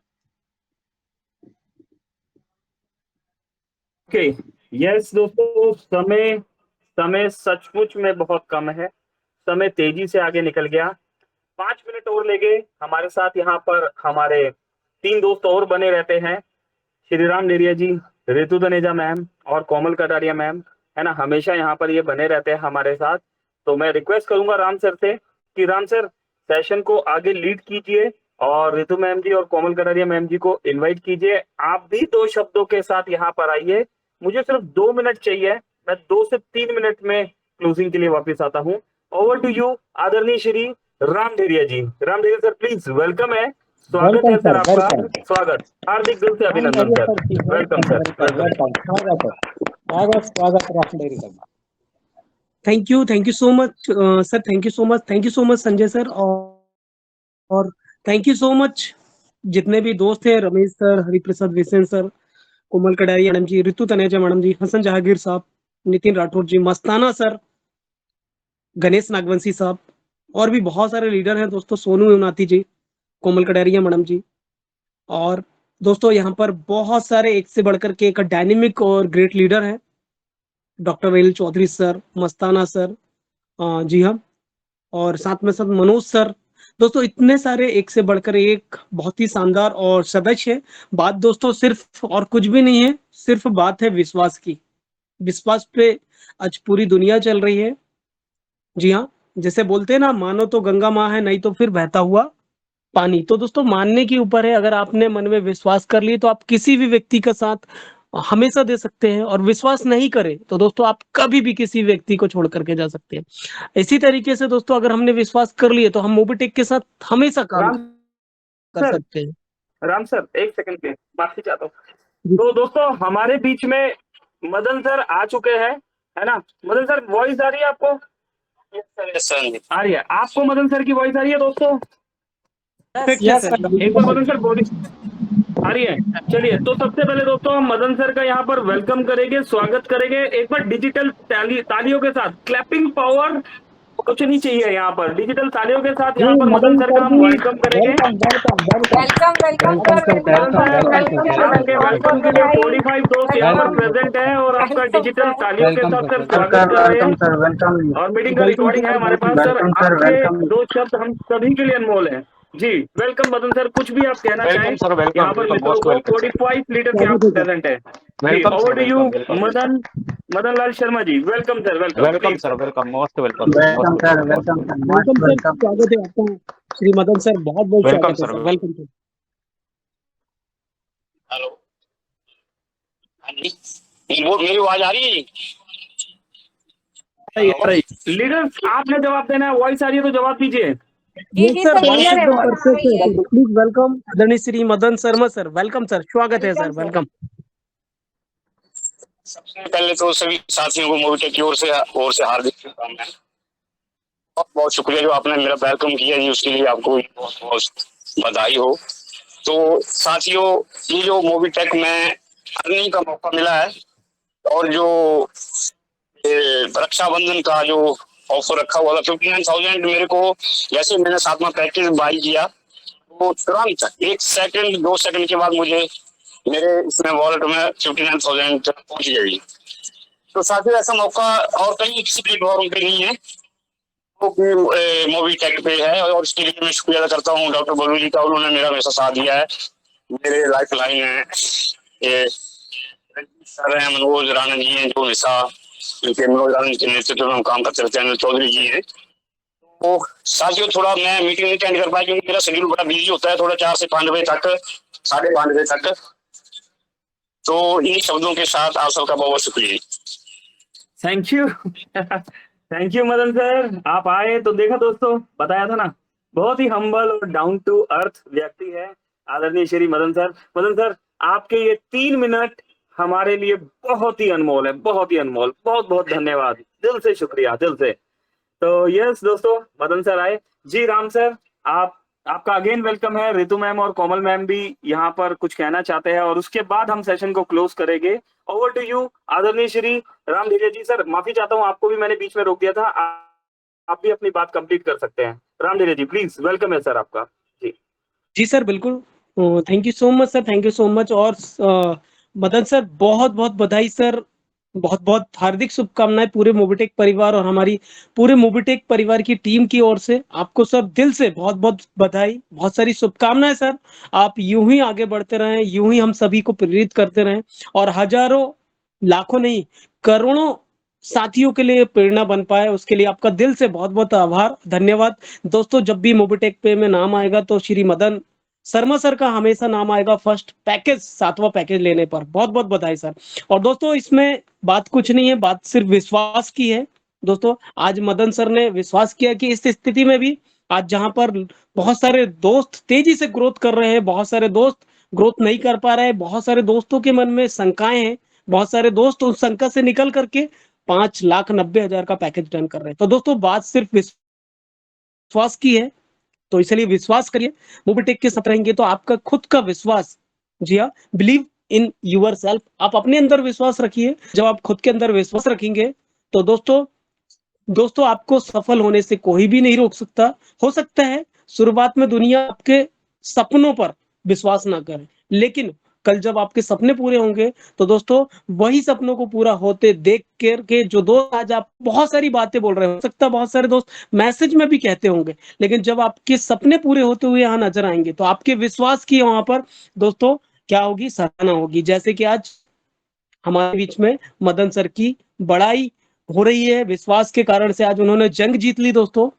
ओके यस दोस्तों, समय सचमुच में बहुत कम है, समय तेजी से आगे निकल गया। 5 मिनट और लेंगे, हमारे साथ यहाँ पर हमारे 3 दोस्त और बने रहते हैं, श्री राम डेरिया जी, रितु तनेजा मैम और कोमल कटारिया मैम, है ना, हमेशा यहाँ पर ये बने रहते हैं हमारे साथ। तो मैं रिक्वेस्ट करूंगा राम सर से कि राम सर सेशन को आगे लीड कीजिए, और रितु मैम जी और कोमल कटारिया मैम जी को इनवाइट कीजिए। आप भी 2 शब्दों के साथ यहाँ पर आइए, मुझे सिर्फ 2 मिनट चाहिए, मैं 2 से 3 मिनट में क्लोजिंग के लिए वापस आता हूँ। ओवर टू यू आदरणीय श्री राम डेरिया जी। राम डेरिया सर प्लीज, वेलकम है, स्वागत है सर आपका, स्वागत, हार्दिक दिल से अभिनंदन सर, वेलकम सर, स्वागत। Thank you so much sir, thank you so much Sanjay sir, और थैंक यू सो मच जितने भी दोस्त हैं, रमेश सर, हरिप्रसाद विसेन सर, कोमल कटारिया मैडम जी, रितु तनेजा मैडम जी, हसन जहांगीर साहब, नितिन राठौर जी, मस्ताना सर, गणेश नागवंशी साहब, और भी बहुत सारे लीडर हैं दोस्तों, सोनू उनाती जी, कोमल कटारिया मैडम जी। और दोस्तों यहाँ पर बहुत सारे एक से बढ़कर के एक डायनेमिक और ग्रेट लीडर हैं, डॉक्टर रेल चौधरी सर, मस्ताना सर, जी हाँ, और साथ में साथ मनोज सर। दोस्तों इतने सारे एक से बढ़कर एक बहुत ही शानदार और सदस्य है। बात दोस्तों सिर्फ और कुछ भी नहीं है, सिर्फ बात है विश्वास की। विश्वास पे आज पूरी दुनिया चल रही है। जी हाँ, जैसे बोलते हैं ना, मानो तो गंगा माँ है, नहीं तो फिर बहता हुआ पानी। तो दोस्तों मानने के ऊपर है, अगर आपने मन में विश्वास कर लिए तो आप किसी भी व्यक्ति का साथ हमेशा दे सकते हैं, और विश्वास नहीं करे तो दोस्तों आप कभी भी किसी व्यक्ति को छोड़ करके जा सकते हैं। इसी तरीके से दोस्तों अगर हमने विश्वास कर लिए तो हम मोबीटेक के साथ हमेशा काम कर सकते हैं। राम सर एक सेकंड पे माफी चाहता हूँ। तो दोस्तों हमारे बीच में मदन सर आ चुके हैं, है ना। मदन सर वॉइस आ रही है आपको? आ रही है आपको मदन सर की वॉइस आ रही है दोस्तों? यस सर, एक बार मदन सर बोली आ रही है। चलिए, तो सबसे पहले दोस्तों हम मदन सर का यहाँ पर वेलकम करेंगे, स्वागत करेंगे एक बार डिजिटल तालियों के साथ। क्लैपिंग पावर कुछ नहीं चाहिए यहाँ पर, डिजिटल तालियों के साथ यहाँ पर मदन सर का हम वेलकम करेंगे। वेलकम के लिए 45 दोस्त यहाँ पर प्रेजेंट है और आपका डिजिटल तालियों के साथ सर स्वागत कर रहे हैं। और मीटिंग का रिकॉर्डिंग है हमारे पास सर, आपके 2 शब्द हम सभी के लिए अनमोल है जी। वेलकम मदन सर, कुछ भी आप कहना चाहें यहाँ पर मित्रों को। 45 लीडर के आप प्रेजेंट है। Over to you Madan Lal Sharma ji. Welcome sir, welcome sir, welcome, most welcome sir, स्वागत है आपका श्री मदन सर, बहुत बहुत स्वागत है सर, वेलकम सर। हेलो, मेरी आवाज आ रही है? लीडर आपने जवाब देना है, वॉइस आ रही है तो जवाब दीजिए। जी सर, प्लीज वेलकम आदरणीय Shri Madan Sharma sir, welcome sir, स्वागत है सर, वेलकम। सबसे पहले तो सभी साथियों को मोबिटेक की ओर से हार्दिक शुभकामनाएं। बहुत बहुत शुक्रिया जो आपने मेरा वेलकम किया जी, उसके लिए आपको बहुत बहुत बधाई हो। तो साथियों, ये जो मोबिटेक में अर्निंग का मौका मिला है और जो रक्षाबंधन का जो ऑफर रखा हुआ था 59,000, मेरे को जैसे मैंने 7वां पैकेज बाई किया तो तुरंत 1 सेकंड 2 सेकंड के बाद मुझे मेरे इसमें वॉलेट में 59,000 पहुंच गई। तो साथियों, ऐसा मौका और कहीं किसी प्लेटफॉर्म पे नहीं है, तो मोबिटेक पे है। और इसके लिए मैं शुक्रिया अदा करता हूँ डॉक्टर बलू जी का, उन्होंने मेरा हमेशा साथ दिया है। मेरे लाइफ लाइन है ये सर हैं, मनोज राणा जी हैं जो हमेशा मनोज राणा के नेतृत्व में काम करते रहते हैं, चौधरी जी हैं। तो साथियों, थोड़ा मैं मीटिंग नहीं अटेंड कर पाया क्योंकि मेरा शेड्यूल बड़ा बिजी होता है, थोड़ा 4 से 5 बजे तक, 5:30 बजे तक। तो इन शब्दों के साथ आप सबका बहुत बहुत शुक्रिया। Thank you thank you Madan sir, आप आए तो देखा दोस्तों, बताया था ना, बहुत ही हम्बल और डाउन टू अर्थ व्यक्ति है आदरणीय श्री मदन सर। मदन सर, आपके ये 3 मिनट हमारे लिए बहुत ही अनमोल है, बहुत ही अनमोल। बहुत बहुत धन्यवाद, दिल से शुक्रिया, दिल से। तो यस दोस्तों, मदन सर आए जी। राम सर, आपका अगेन वेलकम है। रितु मैम और कोमल मैम भी यहाँ पर कुछ कहना चाहते हैं और उसके बाद हम सेशन को क्लोज करेंगे। ओवर टू यू आदरणीय श्री राम धीरे जी। सर माफी चाहता हूँ, आपको भी मैंने बीच में रोक दिया था, आप भी अपनी बात कंप्लीट कर सकते हैं। राम धीरे जी प्लीज, वेलकम है सर आपका जी। जी सर, बिल्कुल, thank you so much sir, thank you so much. और मदन सर, बहुत बहुत बधाई सर, बहुत बहुत हार्दिक शुभकामनाएं पूरे मोबिटेक परिवार और हमारी पूरे मोबिटेक परिवार की टीम की ओर से। आपको सर दिल से बहुत बहुत बधाई, बहुत सारी शुभकामनाएं सर। आप यूं ही आगे बढ़ते रहें, यूं ही हम सभी को प्रेरित करते रहें और हजारों लाखों नहीं करोड़ों साथियों के लिए प्रेरणा बन पाए, उसके लिए आपका दिल से बहुत बहुत आभार, धन्यवाद। दोस्तों, जब भी मोबिटेक पे में नाम आएगा तो श्री मदन शर्मा सर का हमेशा नाम आएगा फर्स्ट पैकेज, 7वां पैकेज लेने पर। बहुत बहुत बधाई सर। और दोस्तों, इसमें बात कुछ नहीं है, बात सिर्फ विश्वास की है। दोस्तों, आज मदन सर ने विश्वास किया कि इस स्थिति में भी, आज जहां पर बहुत सारे दोस्त तेजी से ग्रोथ कर रहे हैं, बहुत सारे दोस्त ग्रोथ नहीं कर पा रहे हैं, बहुत सारे दोस्तों के मन में शंकाएं हैं, बहुत सारे दोस्त उस शंका से निकल करके 5,90,000 का पैकेज डन कर रहे हैं। तो दोस्तों, बात सिर्फ विश्वास की है, तो इसलिए विश्वास करिए। मोबिटेक के साथ रहेंगे तो आपका खुद का विश्वास, जी हाँ, बिलीव इन यूर सेल्फ, आप अपने अंदर विश्वास रखिए। जब आप खुद के अंदर विश्वास रखेंगे तो दोस्तों आपको सफल होने से कोई भी नहीं रोक सकता। हो सकता है शुरुआत में दुनिया आपके सपनों पर विश्वास ना करे, लेकिन कल जब आपके सपने पूरे होंगे तो दोस्तों वही सपनों को पूरा होते देख के जो दोस्त आज आप बहुत सारी बातें बोल रहे हो सकता है बहुत सारे दोस्त मैसेज में भी कहते होंगे, लेकिन जब आपके सपने पूरे होते हुए यहाँ नजर आएंगे तो आपके विश्वास की वहां पर दोस्तों क्या होगी, सराहना होगी। जैसे कि आज हमारे बीच में मदन सर की बड़ाई हो रही है, विश्वास के कारण से आज उन्होंने जंग जीत ली। दोस्तों,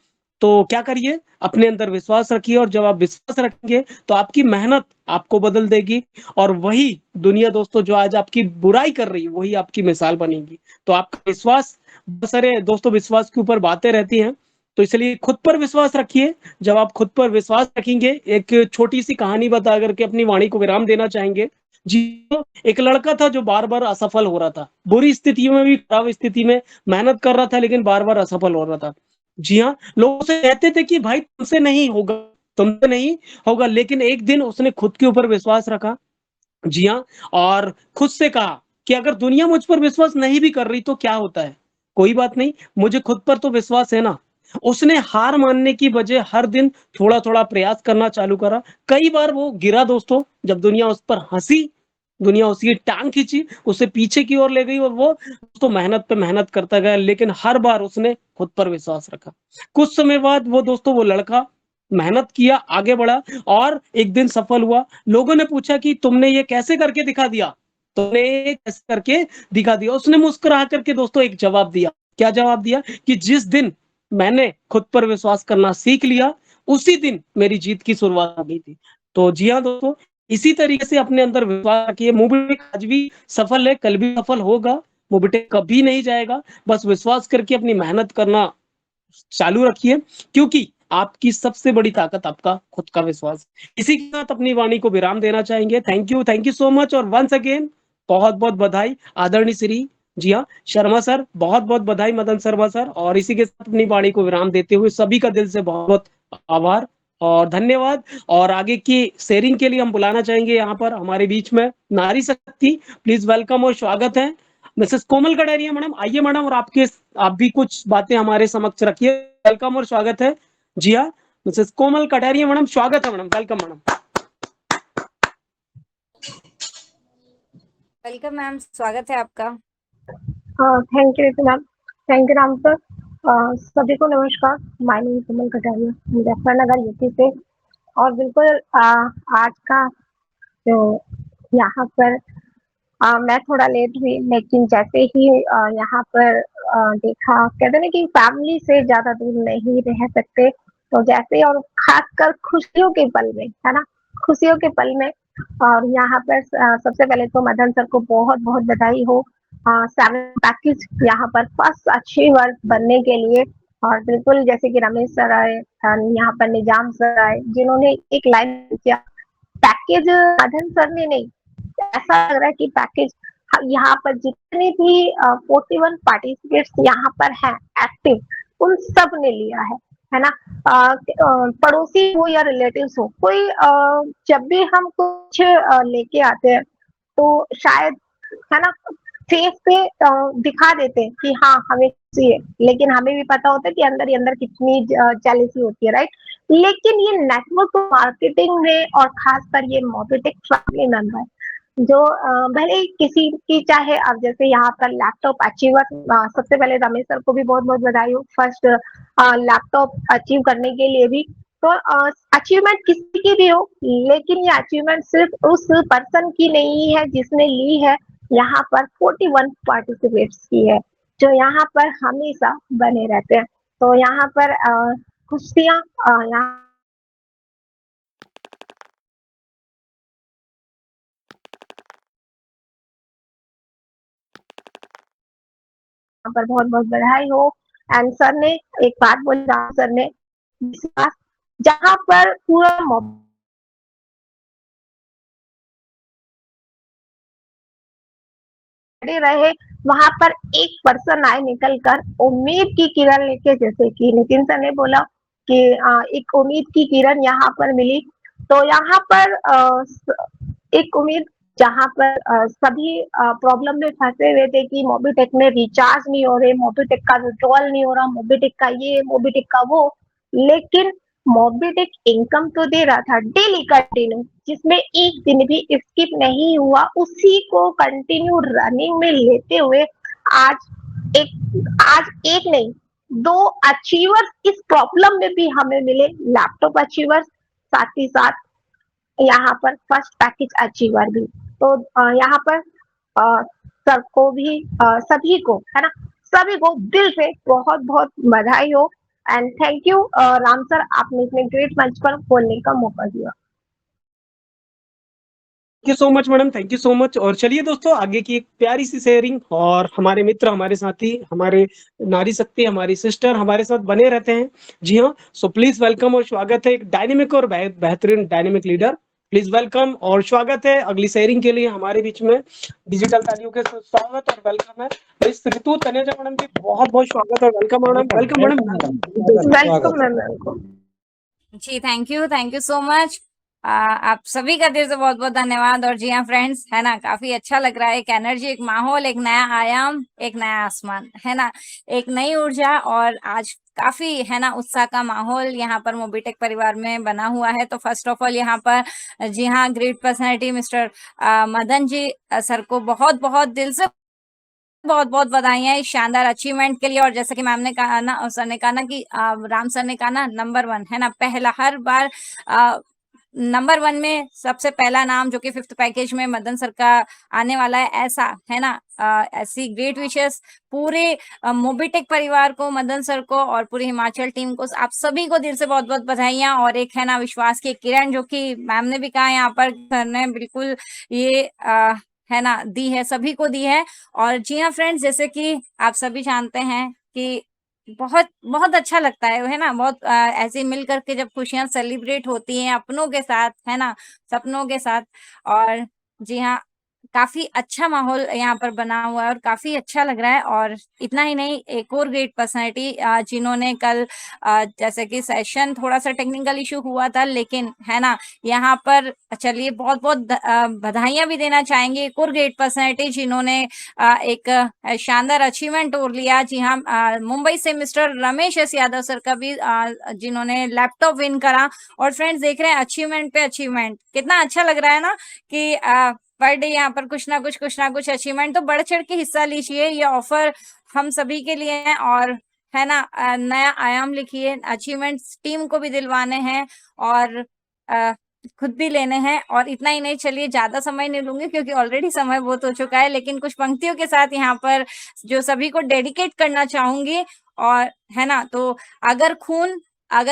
तो क्या करिए, अपने अंदर विश्वास रखिए और जब आप विश्वास रखेंगे तो आपकी मेहनत आपको बदल देगी और वही दुनिया दोस्तों जो आज आपकी बुराई कर रही है वही आपकी मिसाल बनेगी। तो आपका विश्वास, बहुत सारे दोस्तों विश्वास के ऊपर बातें रहती हैं, तो इसलिए खुद पर विश्वास रखिए। जब आप खुद पर विश्वास रखेंगे, एक छोटी सी कहानी बता करके अपनी वाणी को विराम देना चाहेंगे जी। एक लड़का था जो बार बार असफल हो रहा था, बुरी स्थितियों में भी, खराब स्थिति में मेहनत कर रहा था लेकिन बार बार असफल हो रहा था। जी हाँ, लोग उसे कहते थे कि भाई तुमसे नहीं होगा, लेकिन एक दिन उसने खुद के ऊपर विश्वास रखा। जी हाँ, और खुद से कहा कि अगर दुनिया मुझ पर विश्वास नहीं भी कर रही तो क्या होता है? कोई बात नहीं, मुझे खुद पर तो विश्वास है ना। उसने हार मानने की बजाय हर दिन थोड़ा-थोड़ा प्रयास करना चालू करा। कई बार वो गिरा दोस्तों, जब दुनिया उस पर हँसी, दुनिया उसकी टाँग खींची, उसे पीछे की ओर ले गई और वो तो मेहनत पे मेहनत करता गया, लेकिन हर बार उसने खुद पर विश्वास रखा। कुछ समय बाद वो लड़का मेहनत किया, आगे बढ़ा और एक दिन सफल हुआ। लोगों ने पूछा कि तुमने ये कैसे करके दिखा दिया? तुमने ये कैसे करके दिखा दिया? उसने मुस्कुरा करके दोस्तों एक जवाब दिया। क्या जवाब दिया? कि जिस दिन मैंने खुद पर विश्वास करना सीख लिया, उसी दिन मेरी जीत की शुरुआत हो गई थी। तो जी हाँ दोस्तों, इसी तरीके से अपने अंदर विश्वास रखिए। मोबिटेक आज भी सफल है, कल भी सफल होगा। मोबिटेक कभी नहीं जाएगा। बस विश्वास करके अपनी मेहनत करना चालू रखिए, क्योंकि आपकी सबसे बड़ी ताकत आपका खुद का विश्वास। इसी के साथ अपनी वाणी को विराम देना चाहेंगे। थैंक यू सो मच और वंस अगेन बहुत-बहुत बधाई आदरणीय श्री जी हाँ, शर्मा सर, बहुत-बहुत बधाई मदन शर्मा सर, और इसी के साथ अपनी वाणी को विराम देते हुए सभी का दिल से बहुत-बहुत आभार और धन्यवाद। और आगे की शेयरिंग के लिए हम बुलाना चाहेंगे यहाँ पर हमारे बीच में नारी शक्ति, प्लीज वेलकम और स्वागत है मिसेस कोमल कटारिया मैडम। आइए मैडम, और आप भी कुछ बातें हमारे समक्ष रखिए। वेलकम और स्वागत है। जी हाँ, मिसेस कोमल कटारिया मैडम, स्वागत है madam, welcome madam. Welcome ma'am, स्वागत है आपका। Thank you ma'am, thank you Ram sir. सभी को नमस्कार। My name is Komal Kataria, Muzaffarnagar UP से। और बिल्कुल आज का जो यहाँ पर मैं थोड़ा लेट हुई, लेकिन जैसे ही यहाँ पर देखा, कहते ना कि फैमिली से ज्यादा दूर नहीं रह सकते, तो जैसे, और खासकर खुशियों के पल में, है ना, खुशियों के पल में। और यहाँ पर सबसे पहले तो मदन सर को बहुत बहुत बधाई हो 7 पैकेज यहाँ पर फर्स्ट अचीवर बनने के लिए। और बिल्कुल जैसे कि रमेश सर आए, यहाँ पर निजाम सर आए, जिन्होंने एक लाइन किया, पैकेज मदन सर ने नहीं, ऐसा लग रहा है कि पैकेज यहाँ पर जितने भी 41 पार्टिसिपेट्स यहाँ पर हैं एक्टिव, उन सब ने लिया है ना। पड़ोसी हो या रिलेटिव्स हो, कोई जब भी हम कुछ लेके आते हैं तो शायद, है ना, फेस पे दिखा देते हैं कि हाँ हमें खुशी है, लेकिन हमें भी पता होता है कि अंदर ही अंदर कितनी जेलसी होती है, राइट। लेकिन ये नेटवर्क मार्केटिंग में, और खासकर ये मोबिटेक फैमिली मेंबर जो भले ही किसी की, चाहे अब जैसे यहाँ पर लैपटॉप अचीवर, सबसे पहले रमेश सर को भी बहुत बहुत बधाई हो फर्स्ट लैपटॉप अचीव करने के लिए भी। तो अचीवमेंट किसी की भी हो, लेकिन ये अचीवमेंट सिर्फ उस पर्सन की नहीं है जिसने ली है, यहाँ पर 41 पार्टिसिपेट्स की है, जो यहाँ पर हमेशा बने रहते हैं। तो यहाँ पर खुशियाँ यहाँ पर बहुत बहुत बधाई हो। एंड सर ने एक बात बोली, राम सर ने, विश्वास, जहाँ पर पूरा रहे, वहां पर एक पर्सन आए निकल कर उम्मीद की किरण लेके, जैसे कि नितिन सर ने बोला कि एक उम्मीद की किरण यहाँ पर मिली। तो यहाँ पर एक उम्मीद, जहाँ पर सभी प्रॉब्लम में फंसे हुए थे कि मोबिटेक में रिचार्ज नहीं हो रहे, मोबिटेक का विड्रॉल नहीं हो रहा, मोबिटेक का ये, मोबिटेक का वो, लेकिन मोबिटेक इनकम तो दे रहा था डेली कंटिन्यू, जिसमें एक दिन भी स्किप नहीं हुआ, उसी को कंटिन्यू रनिंग में लेते हुए आज एक नहीं, 2 अचीवर्स इस प्रॉब्लम में भी हमें मिले, लैपटॉप अचीवर्स, साथ ही साथ यहाँ पर फर्स्ट पैकेज अचीवर भी। तो यहाँ पर सर को भी, सभी को, है ना, सभी को दिल से बहुत बहुत बधाई हो। And thank you Ram sir, आपने इतने ग्रेट मंच पर बोलने का मौका दिया। Thank you so much madam, thank you so much. और चलिए दोस्तों, आगे की एक प्यारी सी शेयरिंग, और हमारे मित्र, हमारे साथी, हमारे नारी शक्ति, हमारी सिस्टर हमारे साथ बने रहते हैं। जी हाँ, सो प्लीज वेलकम और स्वागत है एक डायनेमिक और बेहतरीन डायनेमिक लीडर प्लीज वेलकम और स्वागत है अगली शेयरिंग के लिए हमारे बीच में डिजिटल तालियों के साथ स्वागत और वेलकम है मिस ऋतु तनेजा मैडम जी, बहुत बहुत स्वागत और welcome madam. Welcome madam. Ji thank you so much. आप सभी का दिल से बहुत बहुत धन्यवाद। और जी हाँ फ्रेंड्स, है ना, काफी अच्छा लग रहा है। एक एनर्जी, एक माहौल, एक नया आयाम, एक नया आसमान, है ना, एक नई ऊर्जा। और आज काफी, है ना, उत्साह का माहौल यहाँ पर मोबिटेक परिवार में बना हुआ है। तो फर्स्ट ऑफ ऑल यहाँ पर जी हाँ, great personality mister Madan ji sir को बहुत बहुत दिल से बहुत बहुत बधाइयां इस शानदार अचीवमेंट के लिए। और जैसे कि मैम ने कहा ना, सर ने कहा ना कि राम सर ने कहा ना, नंबर 1, है ना, पहला हर बार नंबर 1 में सबसे पहला नाम जो कि 5th पैकेज में मदन सर का आने वाला है, ऐसा, है ना। ऐसी ग्रेट विशेस पूरे मोबिटेक परिवार को, मदन सर को और पूरी हिमाचल टीम को, आप सभी को दिल से बहुत बहुत बधाइयां। और एक, है ना, विश्वास की किरण, जो कि मैम ने भी कहा यहाँ पर, सर ने बिल्कुल ये है ना, दी है, सभी को दी है। और जी हाँ फ्रेंड्स, जैसे कि आप सभी जानते हैं कि बहुत बहुत अच्छा लगता है ना, बहुत ऐसे मिल करके जब खुशियां सेलिब्रेट होती हैं अपनों के साथ, है ना, सपनों के साथ। और जी हाँ, काफी अच्छा माहौल यहाँ पर बना हुआ है और काफी अच्छा लग रहा है। और इतना ही नहीं, एक और ग्रेट पर्सनैलिटी जिन्होंने कल जैसे कि सेशन थोड़ा सा टेक्निकल इशू हुआ था, लेकिन है ना, यहाँ पर चलिए बहुत बहुत बधाइयां भी देना चाहेंगे। एक और ग्रेट पर्सनैलिटी जिन्होंने एक शानदार अचीवमेंट और लिया। जी हाँ, मुंबई से mister Ramesh S Yadav sir का भी जिन्होंने लैपटॉप विन करा। और फ्रेंड्स देख रहे हैं अचीवमेंट पे अचीवमेंट, कितना अच्छा लग रहा है ना कि पर डे यहाँ पर कुछ ना कुछ अचीवमेंट। तो बढ़ चढ़ के हिस्सा लीजिए, ये ऑफर हम सभी के लिए है। और है ना, नया आयाम लिखिए, अचीवमेंट्स टीम को भी दिलवाने हैं और खुद भी लेने हैं। और इतना ही नहीं, चलिए ज्यादा समय नहीं लूंगी क्योंकि ऑलरेडी समय बहुत हो चुका है, लेकिन कुछ पंक्तियों के साथ यहाँ पर जो सभी को डेडिकेट करना चाहूंगी। और है ना, तो अगर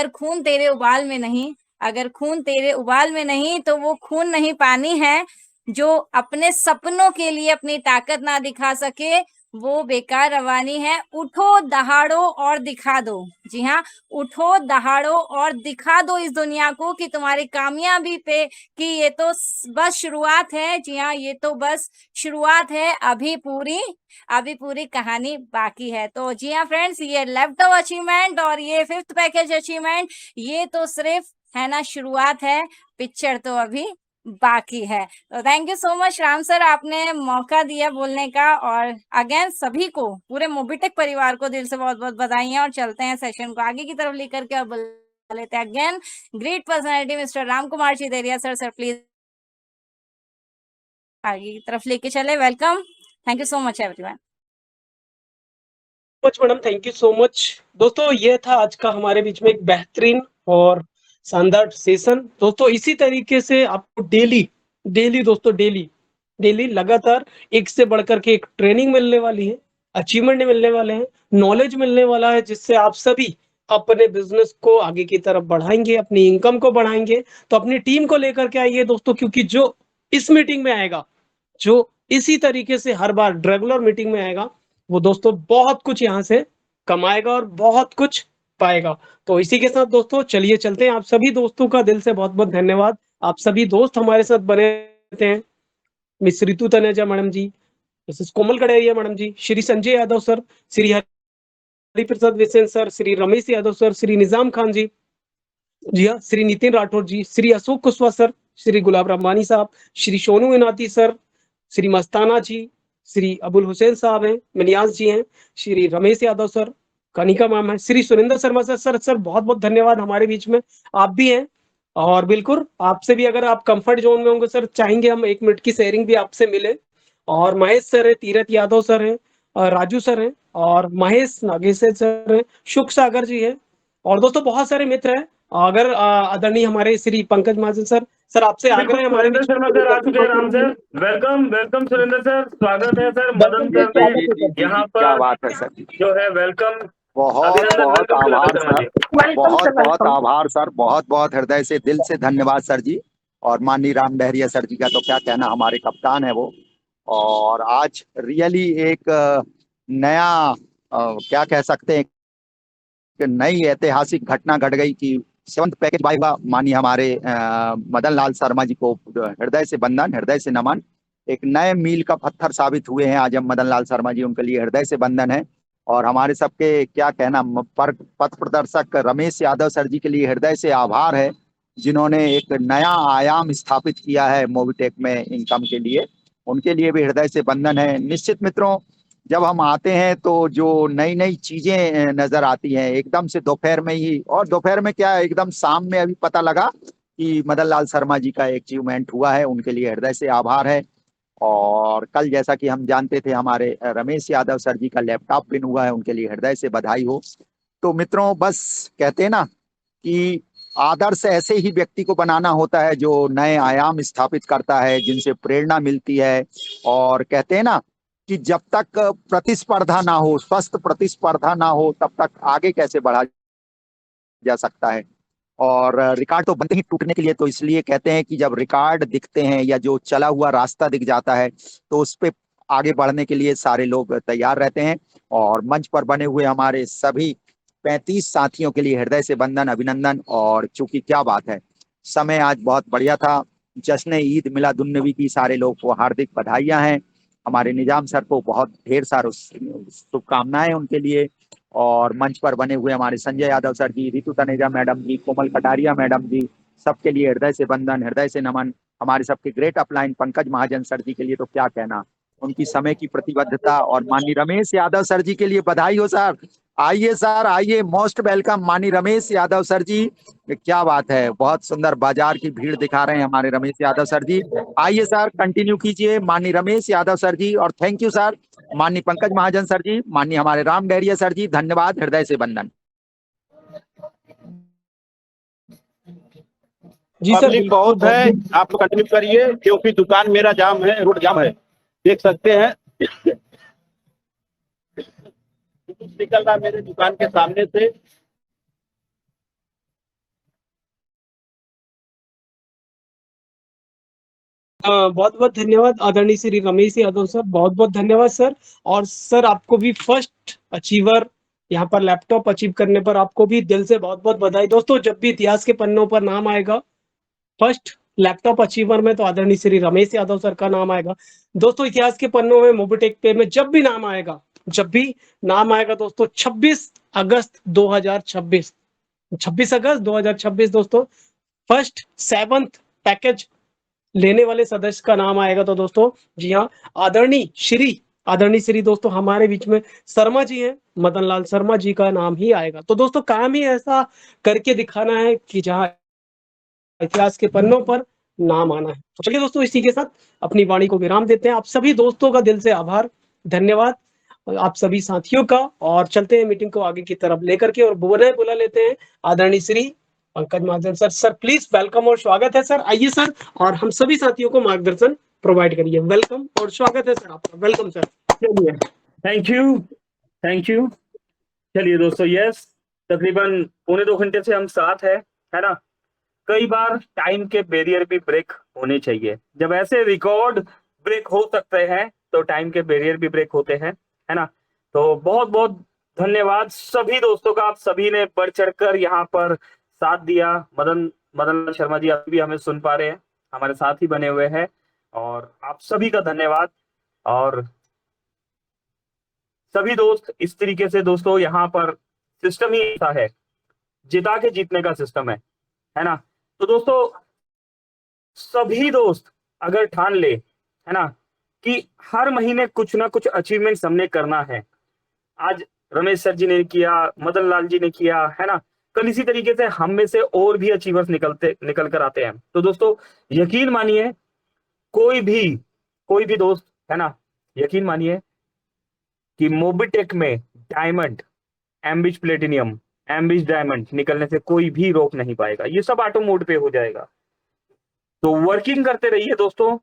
खून तेरे उबाल में नहीं, अगर खून तेरे उबाल में नहीं, तो वो खून नहीं पानी है। जो अपने सपनों के लिए अपनी ताकत ना दिखा सके, वो बेकार रवानी है। उठो दहाड़ो और दिखा दो। जी हाँ, उठो दहाड़ो और दिखा दो इस दुनिया को कि तुम्हारी कामयाबी पे, कि ये तो बस शुरुआत है। जी हाँ, ये तो बस शुरुआत है, अभी पूरी कहानी बाकी है। तो जी हाँ फ्रेंड्स, ये लैपटॉप अचीवमेंट और ये 5th पैकेज अचीवमेंट, ये तो सिर्फ, है ना, शुरुआत है, पिक्चर तो अभी बाकी है। तो thank you so much Ram sir, आपने मौका दिया बोलने का। और अगेन सभी को, पूरे मोबिटेक परिवार को दिल से बहुत बहुत बधाइयां। और चलते हैं सेशन को आगे की तरफ लेकर के और बुला लेते हैं again great personality mister Ram Kumar Chideria sir. Sir please आगे की तरफ लेके चले। Welcome, thank you so much everyone. Madam, thank you so much. दोस्तों, ये था आज का हमारे बीच में एक बेहतरीन और शानदार सेशन। दोस्तों, इसी तरीके से आपको डेली दोस्तों, डेली लगातार एक से बढ़कर के एक ट्रेनिंग मिलने वाली है, अचीवमेंट मिलने वाले हैं, नॉलेज मिलने वाला है, जिससे आप सभी अपने बिजनेस को आगे की तरफ बढ़ाएंगे, अपनी इनकम को बढ़ाएंगे। तो अपनी टीम को लेकर के आइए दोस्तों, क्योंकि जो इस मीटिंग में आएगा, जो इसी तरीके से हर बार रेगुलर मीटिंग में आएगा, वो दोस्तों बहुत कुछ यहाँ से कमाएगा और बहुत कुछ पाएगा। तो इसी के साथ दोस्तों चलिए चलते हैं। आप सभी दोस्तों का दिल से बहुत बहुत धन्यवाद। आप सभी दोस्त हमारे साथ बने रहते हैं। Miss Ritu Taneja madam ji, missus Komal Kaderia madam ji, Shri Sanjay Yadav sir, Shri Hariprasad Visen sir, Shri Ramesh Yadav sir, Shri Nizam Khan ji, जी हाँ, श्री नितिन राठौर जी, श्री अशोक कुशवाहा सर, श्री गुलाब रब्बानी साहब, श्री सोनू इनाती सर, श्री मस्ताना जी, श्री अबुल हुसैन साहब हैं, मनियाज जी हैं, श्री रमेश यादव सर, कनिका मैम है, श्री सुरेंद्र शर्मा सर। सर बहुत बहुत धन्यवाद, हमारे बीच में आप भी हैं। और बिल्कुल आपसे भी, अगर आप कंफर्ट जोन में होंगे सर, चाहेंगे हम 1 मिनट की शेयरिंग भी आपसे मिले। और महेश सर है, तीरथ यादव सर है, और राजू सर है, और महेश नागेश्वर सर है, शुभ सागर जी है, और दोस्तों बहुत सारे मित्र हैं। अगर आदरणीय हमारे श्री पंकज महाजन सर आपसे आग्रह है, हमारे सुरेंद्र शर्मा सर आ चुके हैं। Ram sir, welcome Surendra sir, स्वागत है सर। मदन सर भी यहाँ पर, क्या बात है सर, जो है वेलकम, बहुत बहुत आभार सर, बहुत आभार सर, बहुत बहुत हृदय से, दिल से धन्यवाद सर जी। और माननीय राम डहरिया सर जी का तो क्या कहना, हमारे कप्तान है वो। और आज रियली एक नया क्या कह सकते हैं, नई ऐतिहासिक घटना घट गई कि 7th पैकेज बाय हुआ, माननीय हमारे मदन लाल शर्मा जी को हृदय से वंदन, हृदय से नमन। एक नए मील का पत्थर साबित हुए हैं आज हम मदन लाल शर्मा जी, उनके लिए हृदय से वंदन है। और हमारे सबके क्या कहना, पथ प्रदर्शक रमेश यादव सर जी के लिए हृदय से आभार है, जिन्होंने एक नया आयाम स्थापित किया है मोबिटेक में इनकम के लिए, उनके लिए भी हृदय से वंदन है। निश्चित मित्रों, जब हम आते हैं तो जो नई नई चीजें नजर आती हैं एकदम से दोपहर में ही, और दोपहर में क्या एकदम शाम में अभी पता लगा कि मदन लाल शर्मा जी का अचीवमेंट हुआ है, उनके लिए हृदय से आभार है। और कल जैसा कि हम जानते थे हमारे रमेश यादव सर जी का लैपटॉप विन हुआ है, उनके लिए हृदय से बधाई हो। तो मित्रों, बस कहते हैं ना कि आदर्श ऐसे ही व्यक्ति को बनाना होता है जो नए आयाम स्थापित करता है, जिनसे प्रेरणा मिलती है। और कहते हैं ना कि जब तक प्रतिस्पर्धा ना हो, स्वस्थ प्रतिस्पर्धा ना हो, तब तक आगे कैसे बढ़ा जा सकता है। और रिकॉर्ड तो बनते ही टूटने के लिए, तो इसलिए कहते हैं कि जब रिकॉर्ड दिखते हैं या जो चला हुआ रास्ता दिख जाता है तो उस पे आगे बढ़ने के लिए सारे लोग तैयार रहते हैं। और मंच पर बने हुए हमारे सभी 35 साथियों के लिए हृदय से वंदन, अभिनंदन। और चूंकि क्या बात है, समय आज बहुत बढ़िया था, जश्न ईद मिलादुन्नबी की सारे लोग को हार्दिक बधाइयां हैं। हमारे निजाम सर को बहुत ढेर सारी शुभकामनाएं उनके लिए। और मंच पर बने हुए हमारे संजय यादव सर जी, रितु तनेजा मैडम जी, कोमल कटारिया मैडम जी, सबके लिए हृदय से वंदन, हृदय से नमन। हमारे सबके great upline Pankaj Mahajan sir जी के लिए तो क्या कहना, उनकी समय की प्रतिबद्धता। और माननीय रमेश यादव सर जी के लिए बधाई हो सर, आइए सर आइए, मोस्ट वेलकम माननीय रमेश यादव सर जी। क्या बात है, बहुत सुंदर बाजार की भीड़ दिखा रहे हैं हमारे रमेश यादव सर जी। आइए सर, कंटिन्यू कीजिए माननीय रमेश यादव सर जी। और थैंक यू सर माननीय पंकज महाजन सर जी, माननीय हमारे राम डहरिया सर जी, धन्यवाद, हृदय से वंदन। जी सर, पब्लिक बहुत है, आप कंटिन्यू करिए, क्योंकि दुकान मेरा जाम है, रोड जाम है, देख सकते हैं निकल रहा मेरे दुकान के सामने से। बहुत बहुत धन्यवाद आदरणीय श्री रमेश यादव सर, बहुत बहुत धन्यवाद सर। और सर आपको भी फर्स्ट अचीवर यहाँ पर लैपटॉप अचीव करने पर आपको भी दिल से बहुत बहुत बधाई। दोस्तों, जब भी इतिहास के पन्नों पर नाम आएगा फर्स्ट लैपटॉप अचीवर में, तो आदरणीय श्री रमेश यादव सर का नाम आएगा। दोस्तों, इतिहास के पन्नों में मोबिटेक पे में जब भी नाम आएगा दोस्तों, 26 अगस्त 2026 दोस्तों फर्स्ट 7th पैकेज लेने वाले सदस्य का नाम आएगा। तो दोस्तों जी हाँ, आदरणीय श्री दोस्तों हमारे बीच में शर्मा जी हैं, मदन लाल शर्मा जी का नाम ही आएगा। तो दोस्तों, काम ही ऐसा करके दिखाना है कि जहां इतिहास के पन्नों पर नाम आना है। तो चलिए दोस्तों, इसी के साथ अपनी वाणी को विराम देते हैं। आप सभी दोस्तों का दिल से आभार, धन्यवाद आप सभी साथियों का। और चलते हैं मीटिंग को आगे की तरफ लेकर के, और बुला लेते हैं आदरणीय Shri Pankaj Mahajan sir. Sir please welcome और स्वागत है सर, आइए सर, और हम सभी साथियों को मार्गदर्शन प्रोवाइड करिए। वेलकम और स्वागत है सर आपका, वेलकम सर। चलिए, थैंक यू। चलिए दोस्तों, यस, तकरीबन 1.25 घंटे से हम साथ है ना। कई बार टाइम के बैरियर भी ब्रेक होने चाहिए। जब ऐसे रिकॉर्ड ब्रेक हो सकते हैं तो टाइम के बैरियर भी ब्रेक होते हैं, है ना। तो बहुत बहुत धन्यवाद सभी दोस्तों का, आप सभी ने बढ़ चढ़कर यहाँ पर साथ दिया। मदन शर्मा जी अभी भी हमें सुन पा रहे हैं, हमारे साथ ही बने हुए हैं, और आप सभी का धन्यवाद। और सभी दोस्त इस तरीके से, दोस्तों यहाँ पर सिस्टम ही ऐसा है, जिता के जीतने का सिस्टम है ना। तो दोस्तों सभी दोस्त अगर ठान ले, है ना, कि हर महीने कुछ ना कुछ अचीवमेंट हमने करना है। आज रमेश सर जी ने किया, मदन लाल जी ने किया, है ना, कल इसी तरीके से हम में से और भी अचीवर्स निकल कर आते हैं। तो दोस्तों यकीन मानिए, कोई भी दोस्त, है ना, यकीन मानिए कि मोबिटेक में डायमंड, एम्बिज प्लेटिनियम, एम्बिज डायमंड निकलने से कोई भी रोक नहीं पाएगा। ये सब ऑटो मोड पे हो जाएगा। तो वर्किंग करते रहिए दोस्तों,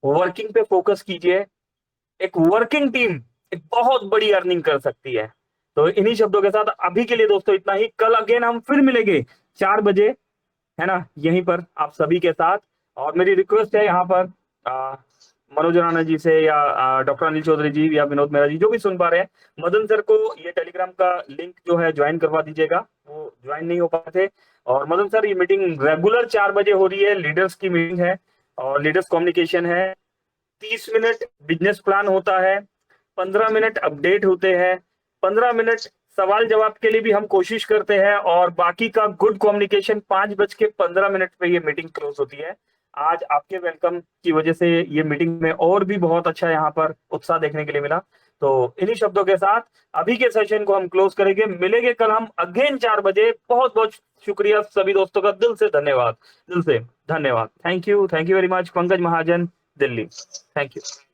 वर्किंग पे फोकस कीजिए। एक वर्किंग टीम एक बहुत बड़ी अर्निंग कर सकती है। तो इन्हीं शब्दों के साथ अभी के लिए दोस्तों इतना ही। कल अगेन हम फिर मिलेंगे 4 बजे, है ना, यहीं पर आप सभी के साथ। और मेरी रिक्वेस्ट है यहाँ पर मनोज राणा जी से, या डॉक्टर अनिल चौधरी जी, या विनोद मेहरा जी, जो भी सुन पा रहे हैं, मदन सर को ये टेलीग्राम का लिंक जो है ज्वाइन करवा दीजिएगा। वो ज्वाइन नहीं हो पाए थे। और मदन सर, ये मीटिंग रेगुलर 4 बजे हो रही है, लीडर्स की मीटिंग है और लीडर्स कम्युनिकेशन है। 30 मिनट बिजनेस प्लान होता है, 15 मिनट अपडेट होते हैं, 15 मिनट सवाल जवाब के लिए भी हम कोशिश करते हैं और बाकी का गुड कम्युनिकेशन 5:15 पे ये मीटिंग क्लोज होती है। आज आपके वेलकम की वजह से ये मीटिंग में और भी बहुत अच्छा यहाँ पर उत्साह देखने के लिए मिला। तो इन्हीं शब्दों के साथ अभी के सेशन को हम क्लोज करेंगे। मिलेंगे कल हम अगेन 4 बजे। बहुत बहुत शुक्रिया सभी दोस्तों का, दिल से धन्यवाद, दिल से धन्यवाद। Thank you very much. Pankaj Mahajan, Delhi. Thank you.